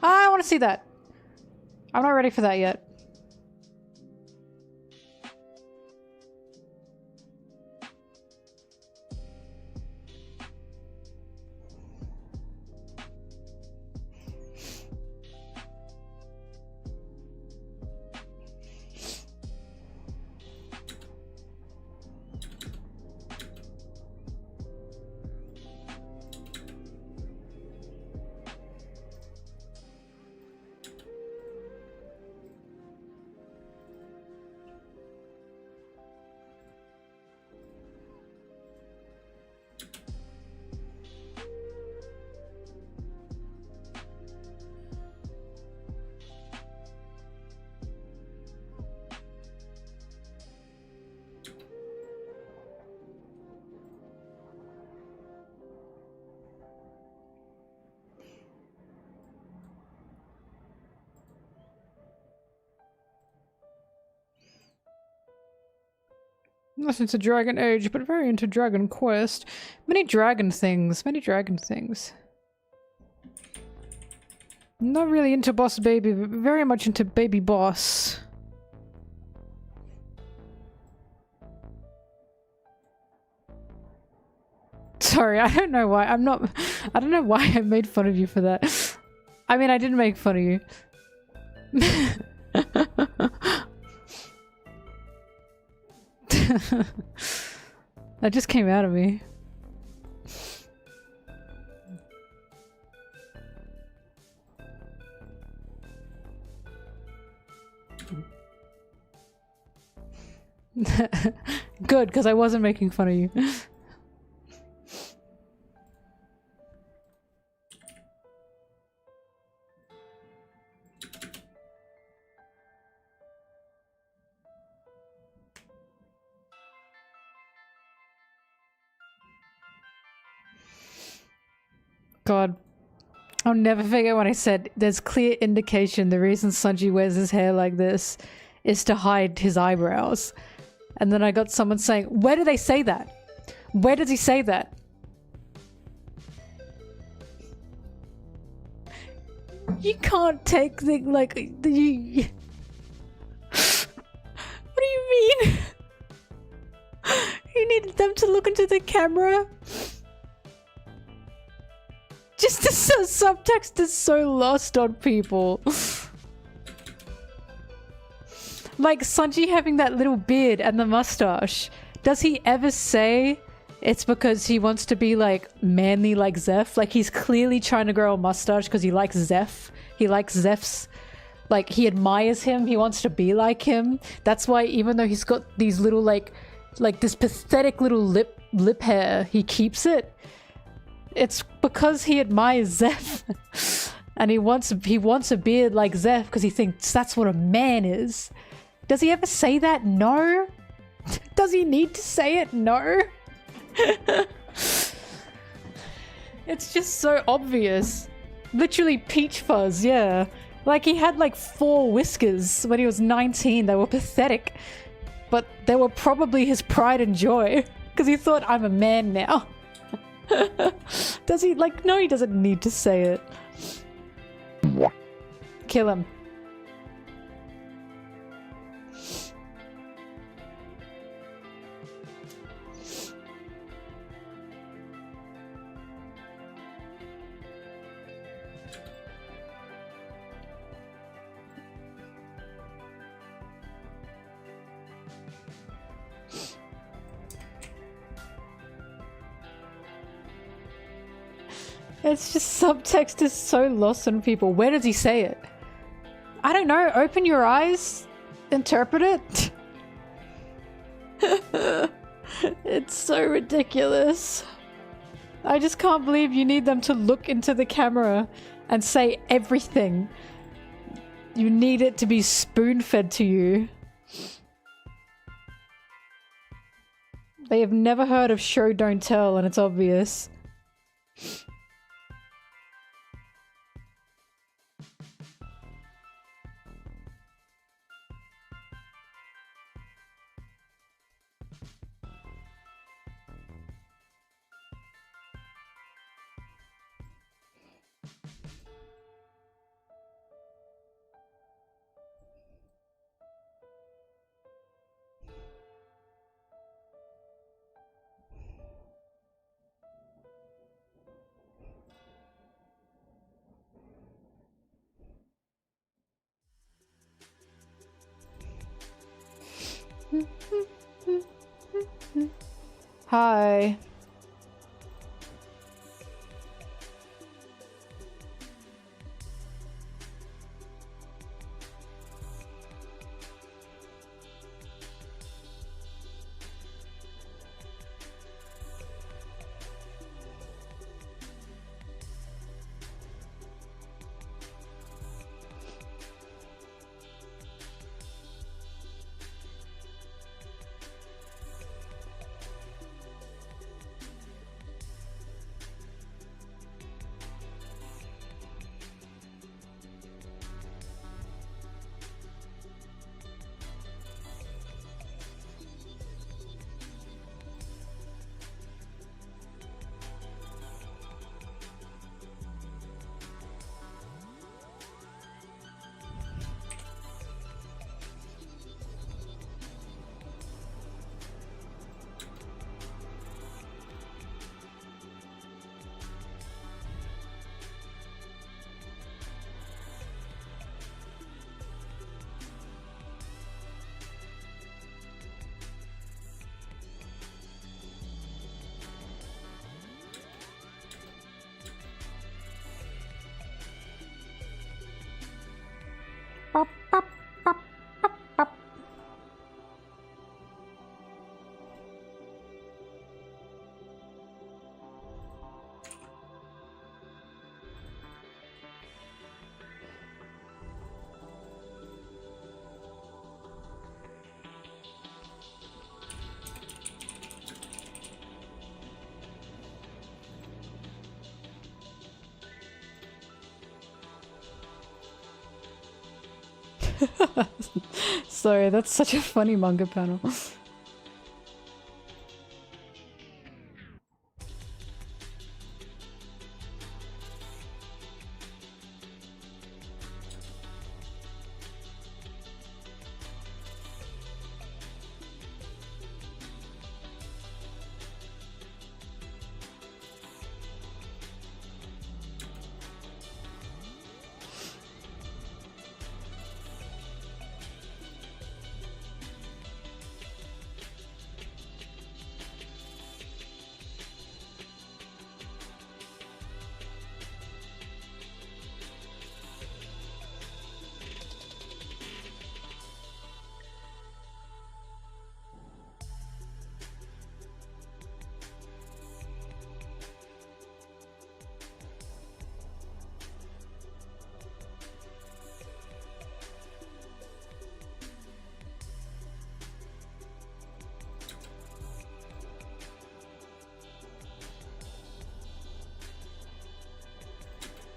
I want to see that. I'm not ready for that yet. Not into Dragon Age, but very into Dragon Quest. Many dragon things. Not really into Boss Baby, but very much into Baby Boss. Sorry, I don't know why. I don't know why I made fun of you for that. I mean, I didn't make fun of you. That just came out of me. Good, because I wasn't making fun of you. God, I'll never forget when I said there's clear indication the reason Sanji wears his hair like this is to hide his eyebrows. And then I got someone saying, where do they say that? Where does he say that? You can't take the, like, the... What do you mean? You needed them to look into the camera? Just the subtext is so lost on people. Like Sanji having that little beard and the mustache. Does he ever say it's because he wants to be like manly like Zeph? Like he's clearly trying to grow a mustache because he likes Zeph. He likes Zeph's, like he admires him. He wants to be like him. That's why even though he's got these little like this pathetic little lip hair, he keeps it. It's because he admires Zeph. And he wants a beard like Zeph because he thinks that's what a man is. Does he ever say that? No. Does he need to say it? No. It's just so obvious. Literally peach fuzz, yeah. Like he had like 4 whiskers when he was 19. They were pathetic. But they were probably his pride and joy. Because he thought, I'm a man now. Does he? Like, no, he doesn't need to say it. Kill him. It's just subtext is so lost on people. Where does he say it? I don't know. Open your eyes. Interpret it. It's so ridiculous. I just can't believe you need them to look into the camera and say everything. You need it to be spoon-fed to you. They have never heard of show don't tell, and it's obvious. Hi. Sorry, that's such a funny manga panel.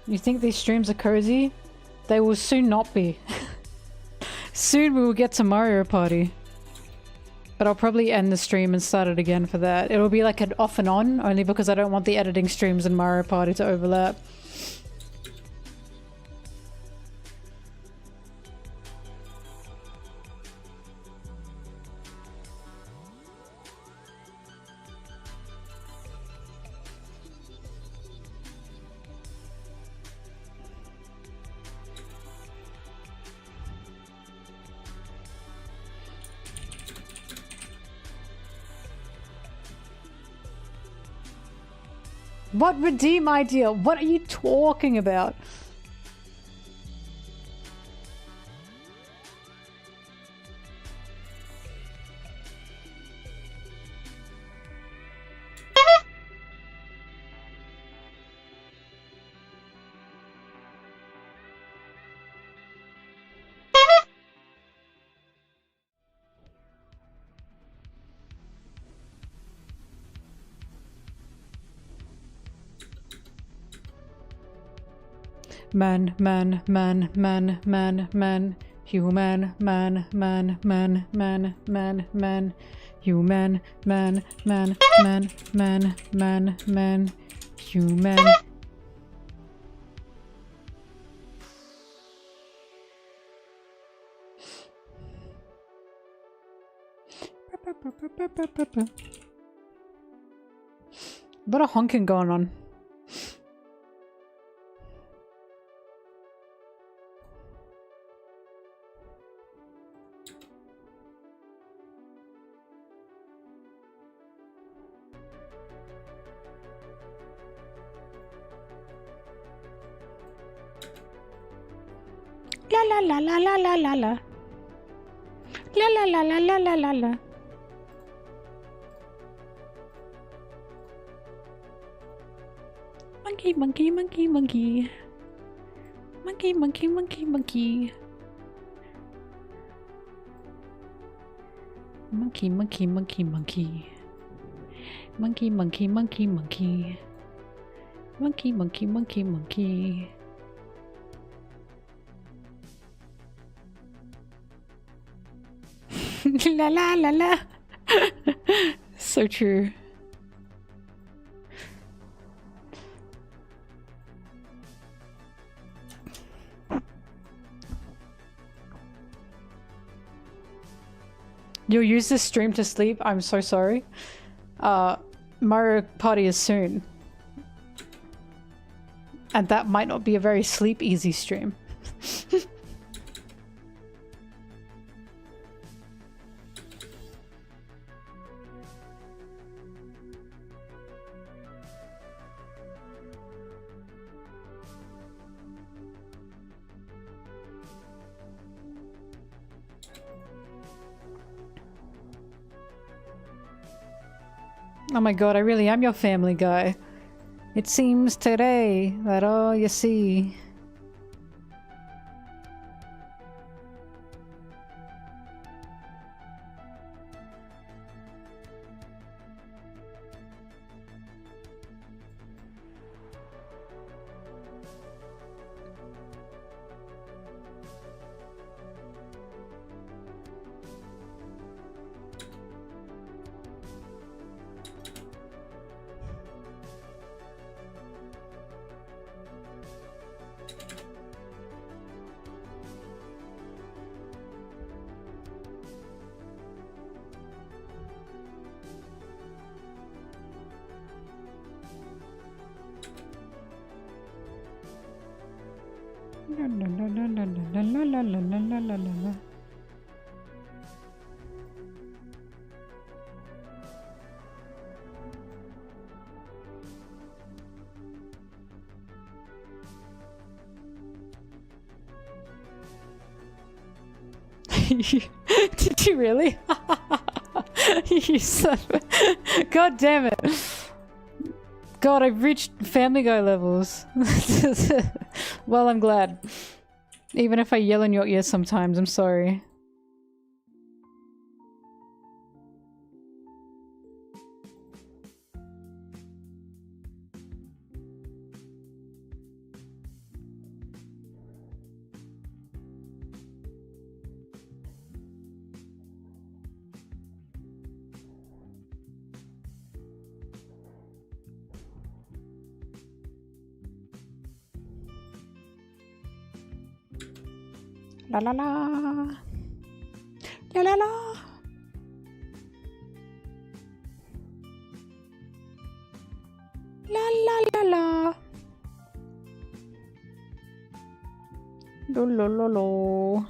You think these streams are cozy? They will soon not be. Soon we will get to Mario Party. But I'll probably end the stream and start it again for that. It'll be like an off and on, only because I don't want the editing streams and Mario Party to overlap. What redeem idea? What are you talking about? Man, man, man, man, man, man, human, man, man, man, man, man, man, human, man, man, man, man, man, man, human. What a honking going on. La la la la la la la. La la la la la la la la. Monkey, monkey, monkey, monkey. Monkey, monkey, monkey, monkey. Monkey, monkey, monkey, monkey. Monkey, monkey, monkey, monkey. Monkey, monkey, monkey, monkey. La la la la. So true. You'll use this stream to sleep? I'm so sorry. Mario Party is soon. And that might not be a very sleep easy stream. Oh my god, I really am your family guy. It seems today that all you see. La la la la la la la la la la la la la. Did you really? You son of a... God damn it. God, I've reached Family Guy levels. Well, I'm glad. Even if I yell in your ear sometimes, I'm sorry. La la la. La la la. La la la la. Lo lo lo lo.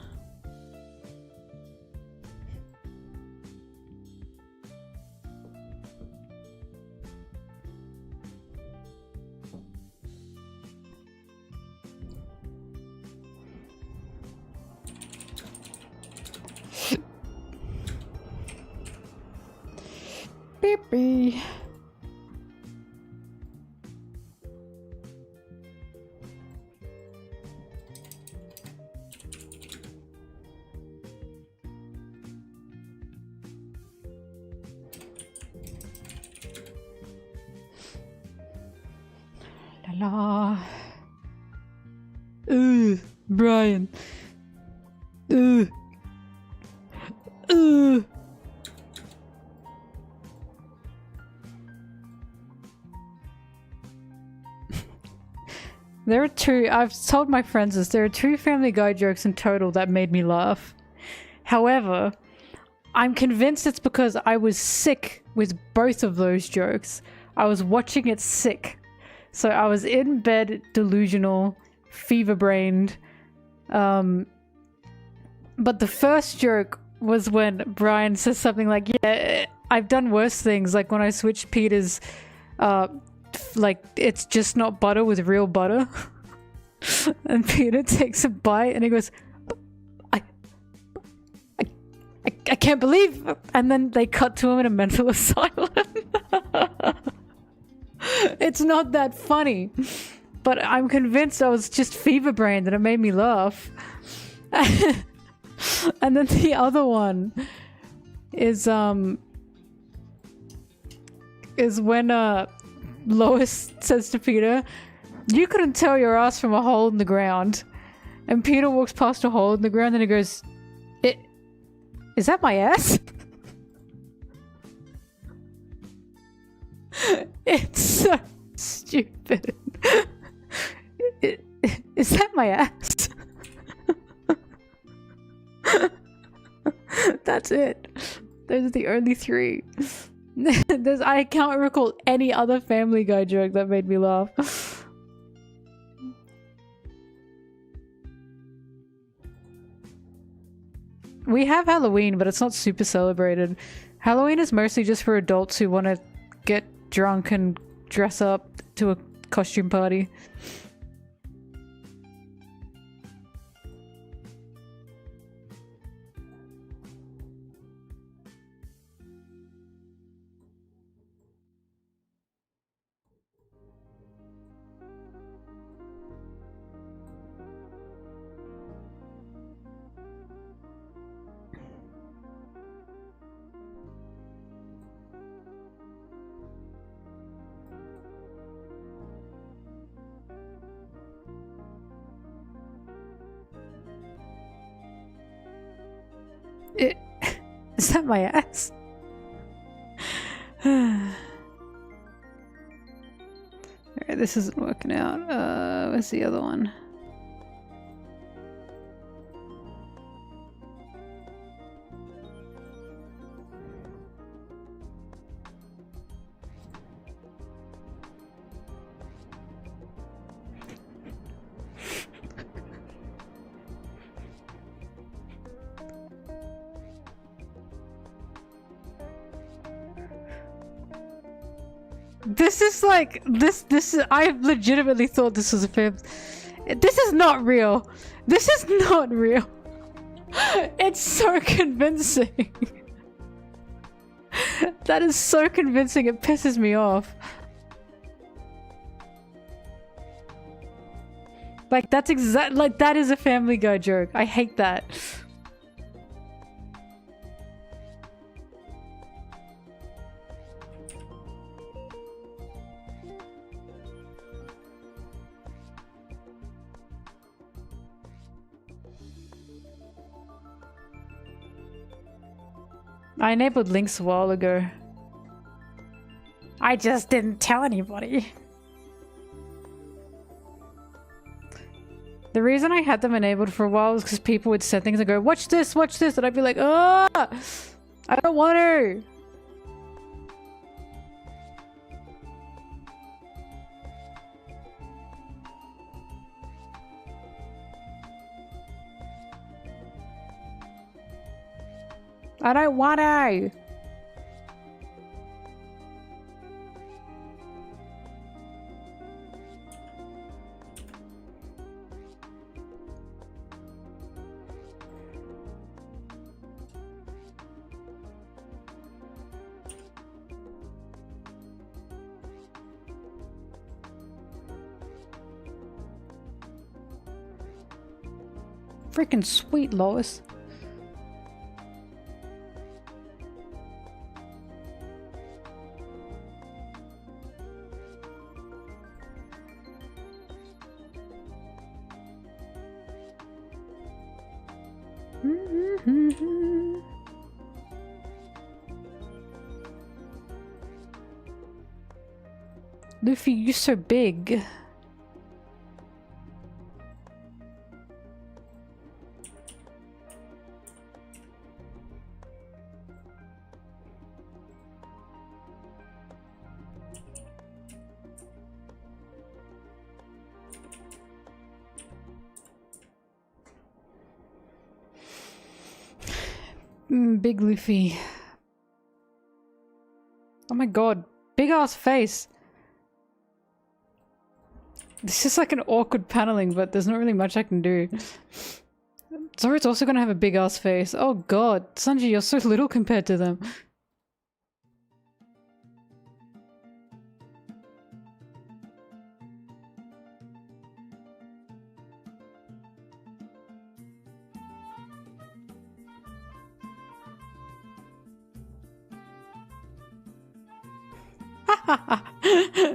Beep. La la. Brian. There are two, I've told my friends this, there are two Family Guy jokes in total that made me laugh. However, I'm convinced it's because I was sick with both of those jokes. I was watching it sick. So I was in bed, delusional, fever-brained. But the first joke was when Brian says something like, yeah, I've done worse things, like when I switched Peter's, like, it's just not butter with real butter. And Peter takes a bite and he goes, I can't believe, and then they cut to him in a mental asylum. It's not that funny, but I'm convinced I was just fever-brained and it made me laugh. And then the other one is when Lois says to Peter, you couldn't tell your ass from a hole in the ground. And Peter walks past a hole in the ground and he goes, is that my ass? It's so stupid. Is that my ass? That's it. Those are the only three. I can't recall any other Family Guy joke that made me laugh. We have Halloween, but it's not super celebrated. Halloween is mostly just for adults who want to get drunk and dress up to a costume party. Is that my ass? Alright, this isn't working out. Where's the other one? This is like, this is, I legitimately thought this was a fib. This is not real. This is not real. It's so convincing. That is so convincing, it pisses me off. Like, that's exact, like, that is a Family Guy joke. I hate that. I enabled links a while ago. I just didn't tell anybody. The reason I had them enabled for a while was because people would set things and go, watch this, and I'd be like, oh, I don't want to. I don't want to. Freaking sweet, Lois. Luffy, you're so big. Big Luffy. Oh my god, big ass face. This is like an awkward paneling, but there's not really much I can do. Zoro's also gonna have a big ass face. Oh god, Sanji, you're so little compared to them.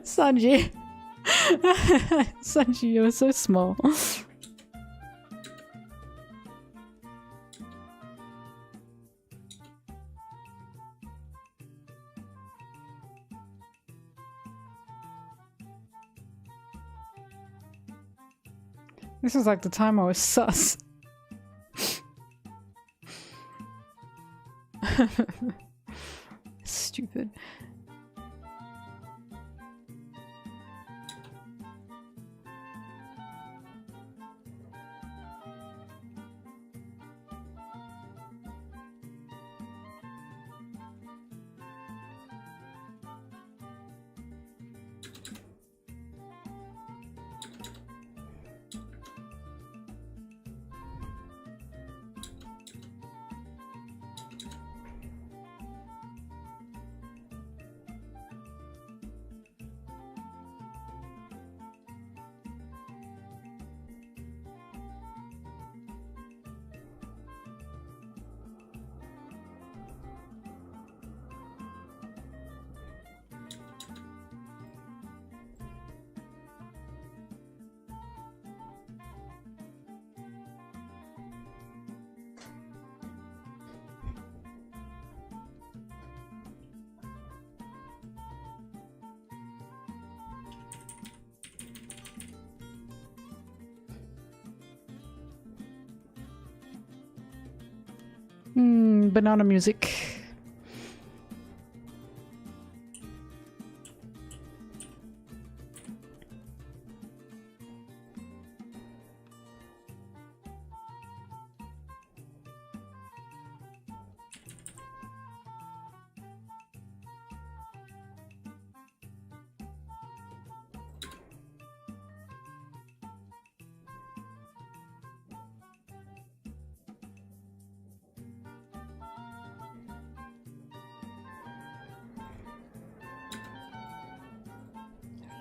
Sanji. Sanji, you're so small. This is like the time I was sus. Stupid. Banana music.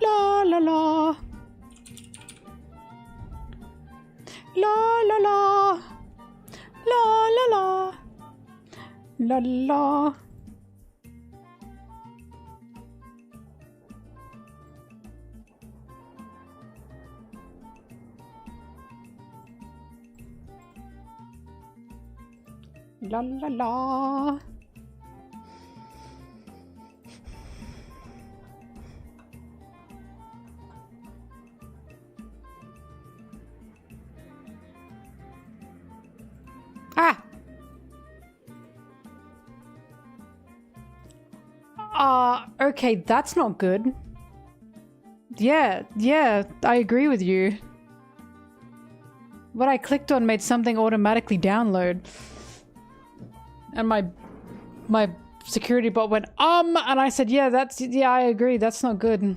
La la la. La la la. La la la. La la. La la la. Ah! Okay, that's not good. Yeah, I agree with you. What I clicked on made something automatically download. And my security bot went, and I said, yeah, I agree, that's not good.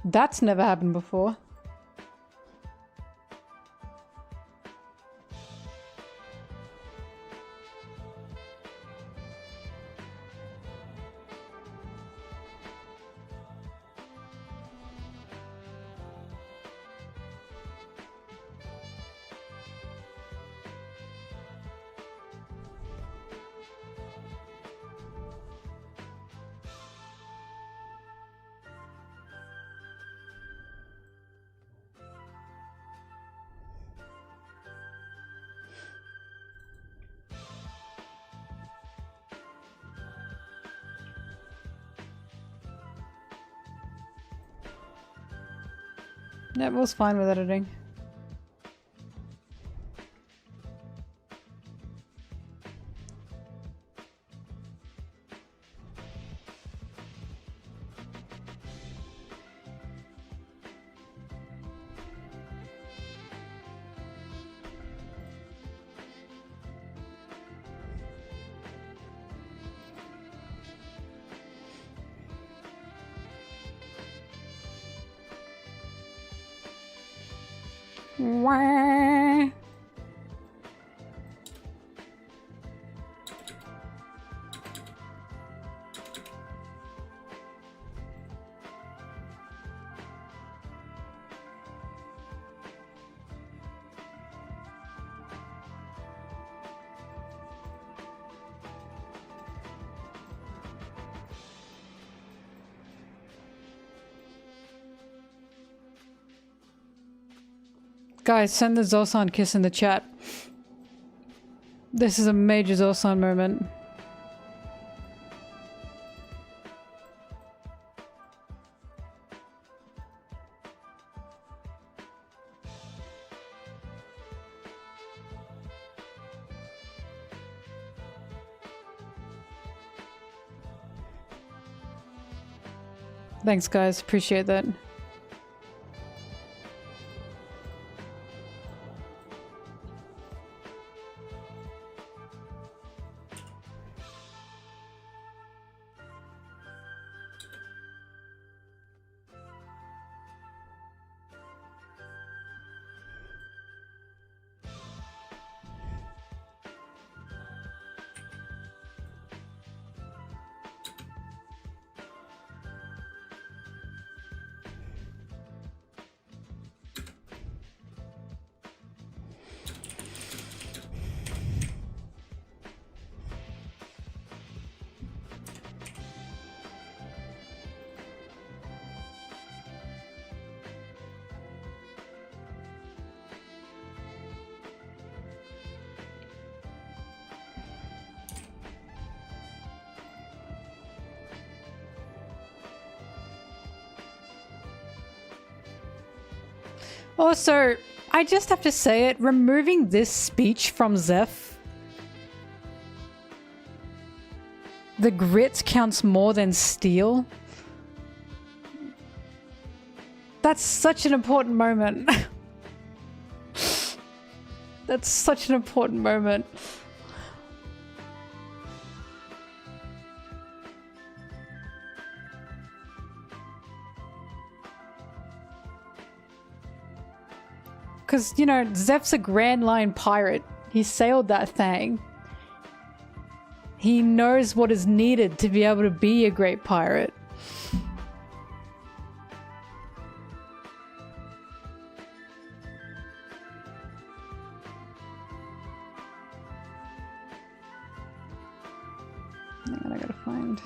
That's never happened before. Yeah, it was fine with editing. Wah. Guys, send the Zosan kiss in the chat. This is a major Zosan moment. Thanks, guys. Appreciate that. Also, I just have to say it, removing this speech from Zeph, the grit counts more than steel. That's such an important moment. That's such an important moment. Because, you know, Zeph's a Grand Line pirate. He sailed that thing. He knows what is needed to be able to be a great pirate. Hang on, I gotta find...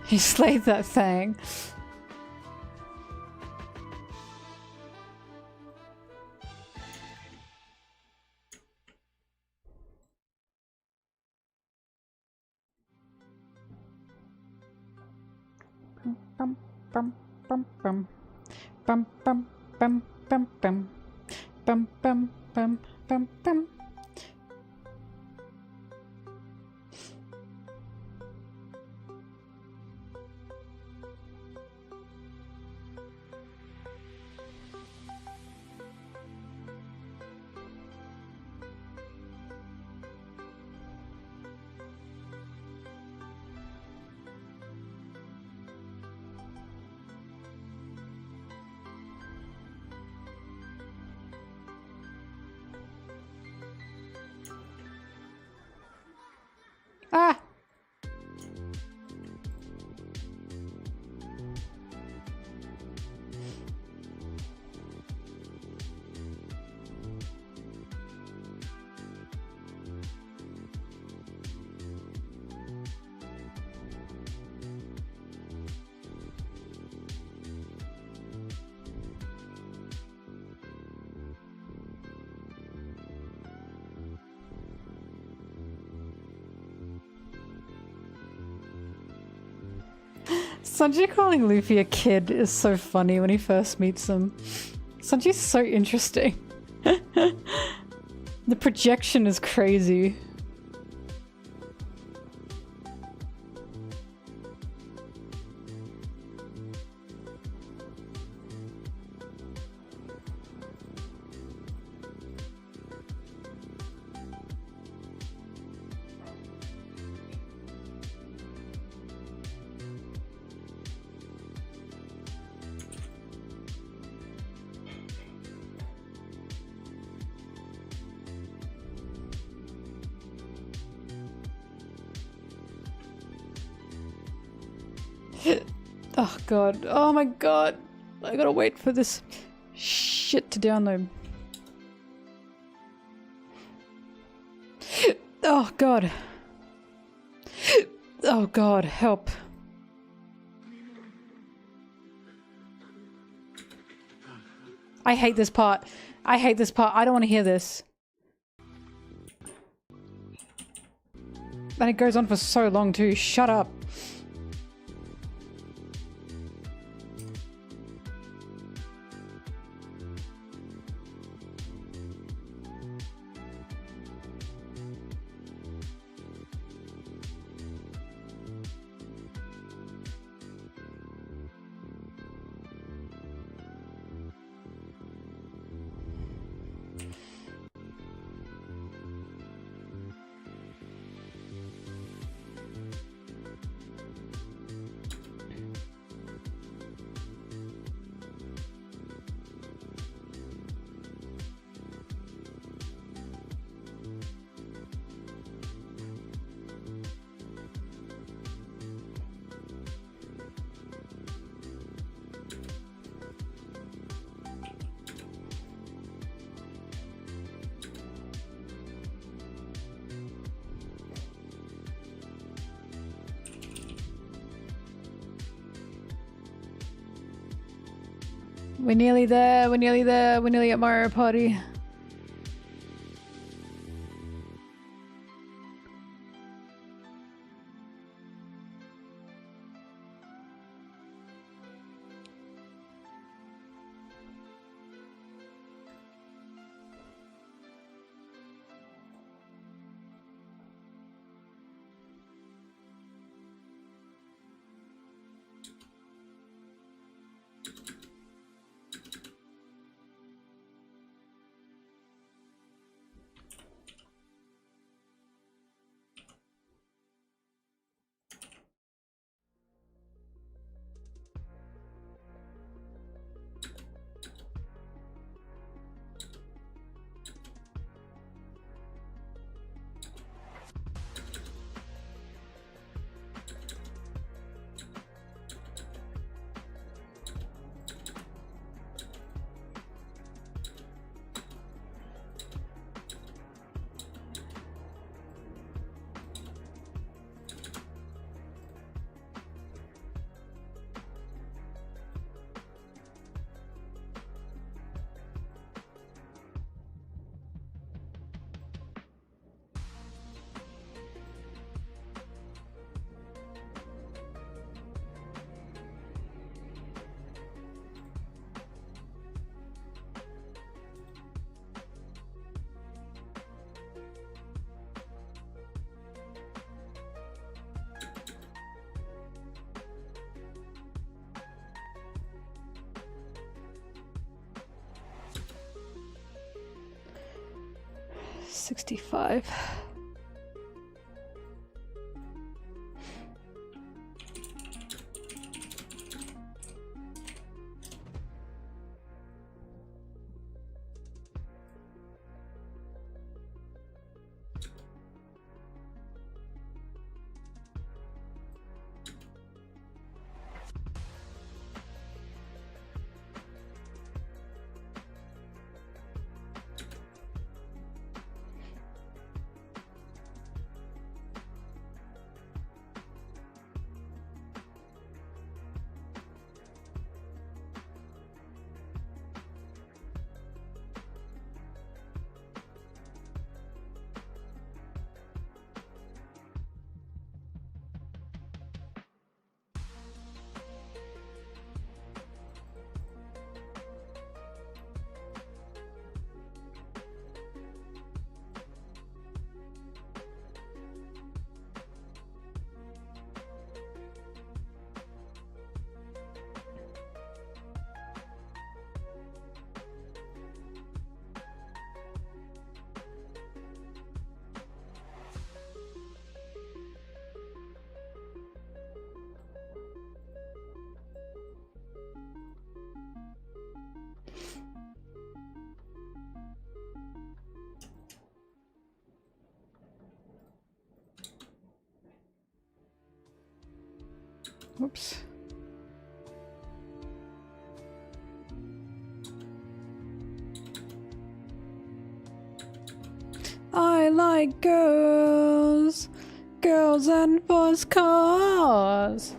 He slayed that thing. bum, bum, bum. Bum, bum, bum, bum, bum. Bum, bum, bum, bum, bum. Ah! Sanji calling Luffy a kid is so funny when he first meets him. Sanji's so interesting. The projection is crazy. Oh god. Oh my god. I gotta wait for this shit to download. Oh god. Oh god, help. I hate this part. I hate this part. I don't want to hear this. And it goes on for so long too. Shut up. We're nearly there, we're nearly there, we're nearly at Mario Party. 65. Whoops. I like girls, girls and fast cars.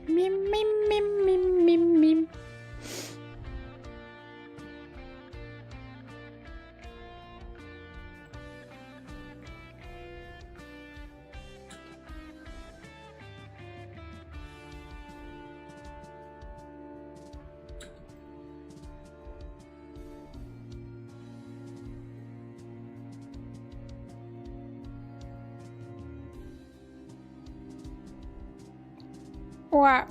Mim, mim, mim, mim, mim, mim. What?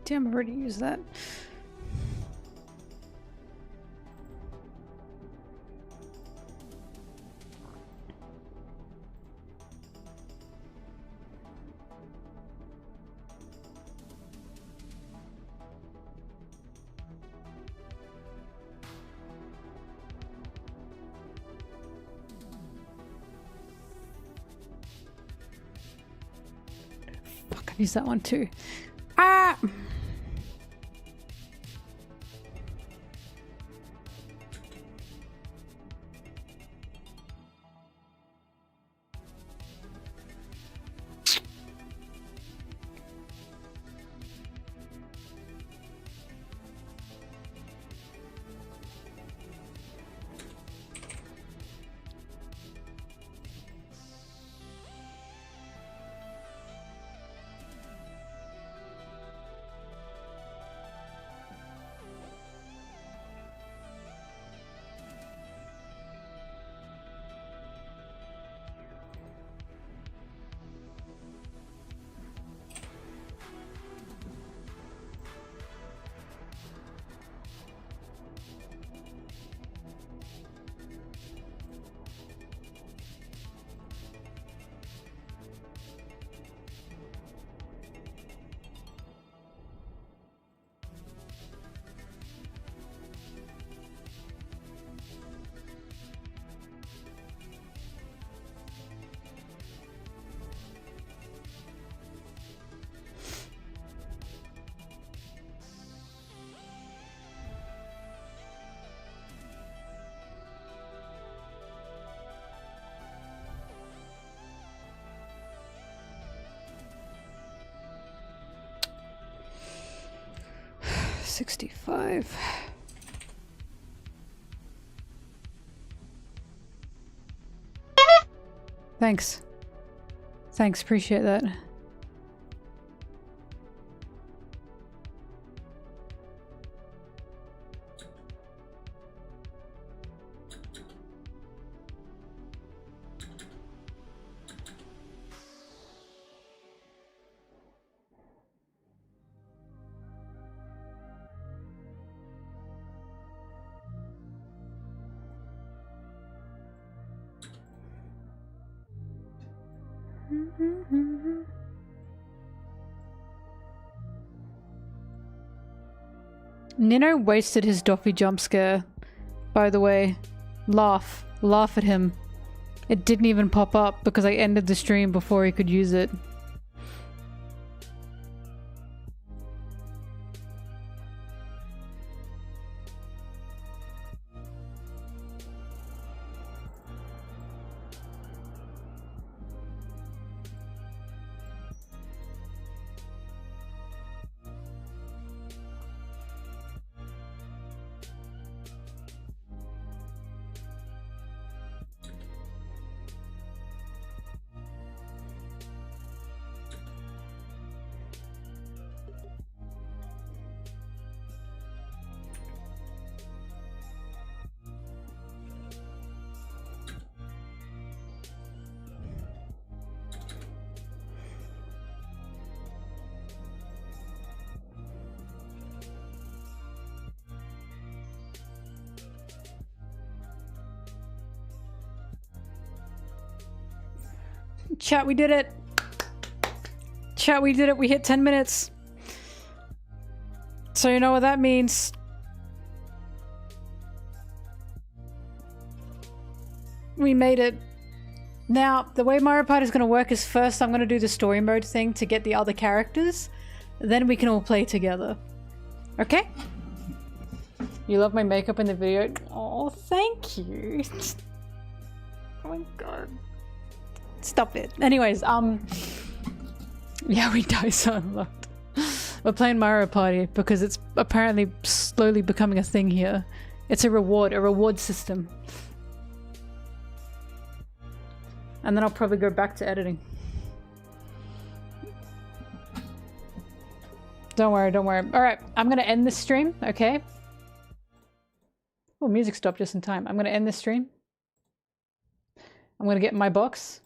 Damn, I already used that. Fuck, I've used that one too. Ah! $65. Thanks. Thanks, appreciate that. Nino wasted his Doffy jump scare, by the way. Laugh. Laugh at him. It didn't even pop up because I ended the stream before he could use it. Chat, we did it! Chat, we did it! We hit 10 minutes! So you know what that means. We made it. Now, the way Mario Party is going to work is first I'm going to do the story mode thing to get the other characters. Then we can all play together. Okay? You love my makeup in the video? Oh, thank you. Oh my god. Stop it. Anyways, yeah, we die so a lot. We're playing Mario Party because it's apparently slowly becoming a thing here. It's a reward system. And then I'll probably go back to editing. Don't worry, don't worry. Alright, I'm gonna end this stream, okay? Oh, music stopped just in time. I'm gonna end this stream. I'm gonna get in my box.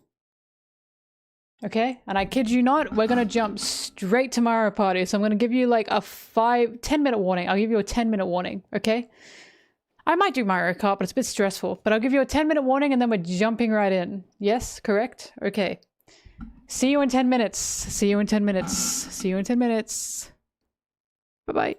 Okay? And I kid you not, we're gonna jump straight to Mario Party. So I'm gonna give you like a 10-minute warning. I'll give you a 10-minute warning, okay? I might do Mario Kart, but it's a bit stressful. But I'll give you a 10-minute warning and then we're jumping right in. Yes? Correct? Okay. See you in 10 minutes. See you in 10 minutes. See you in 10 minutes. Bye-bye.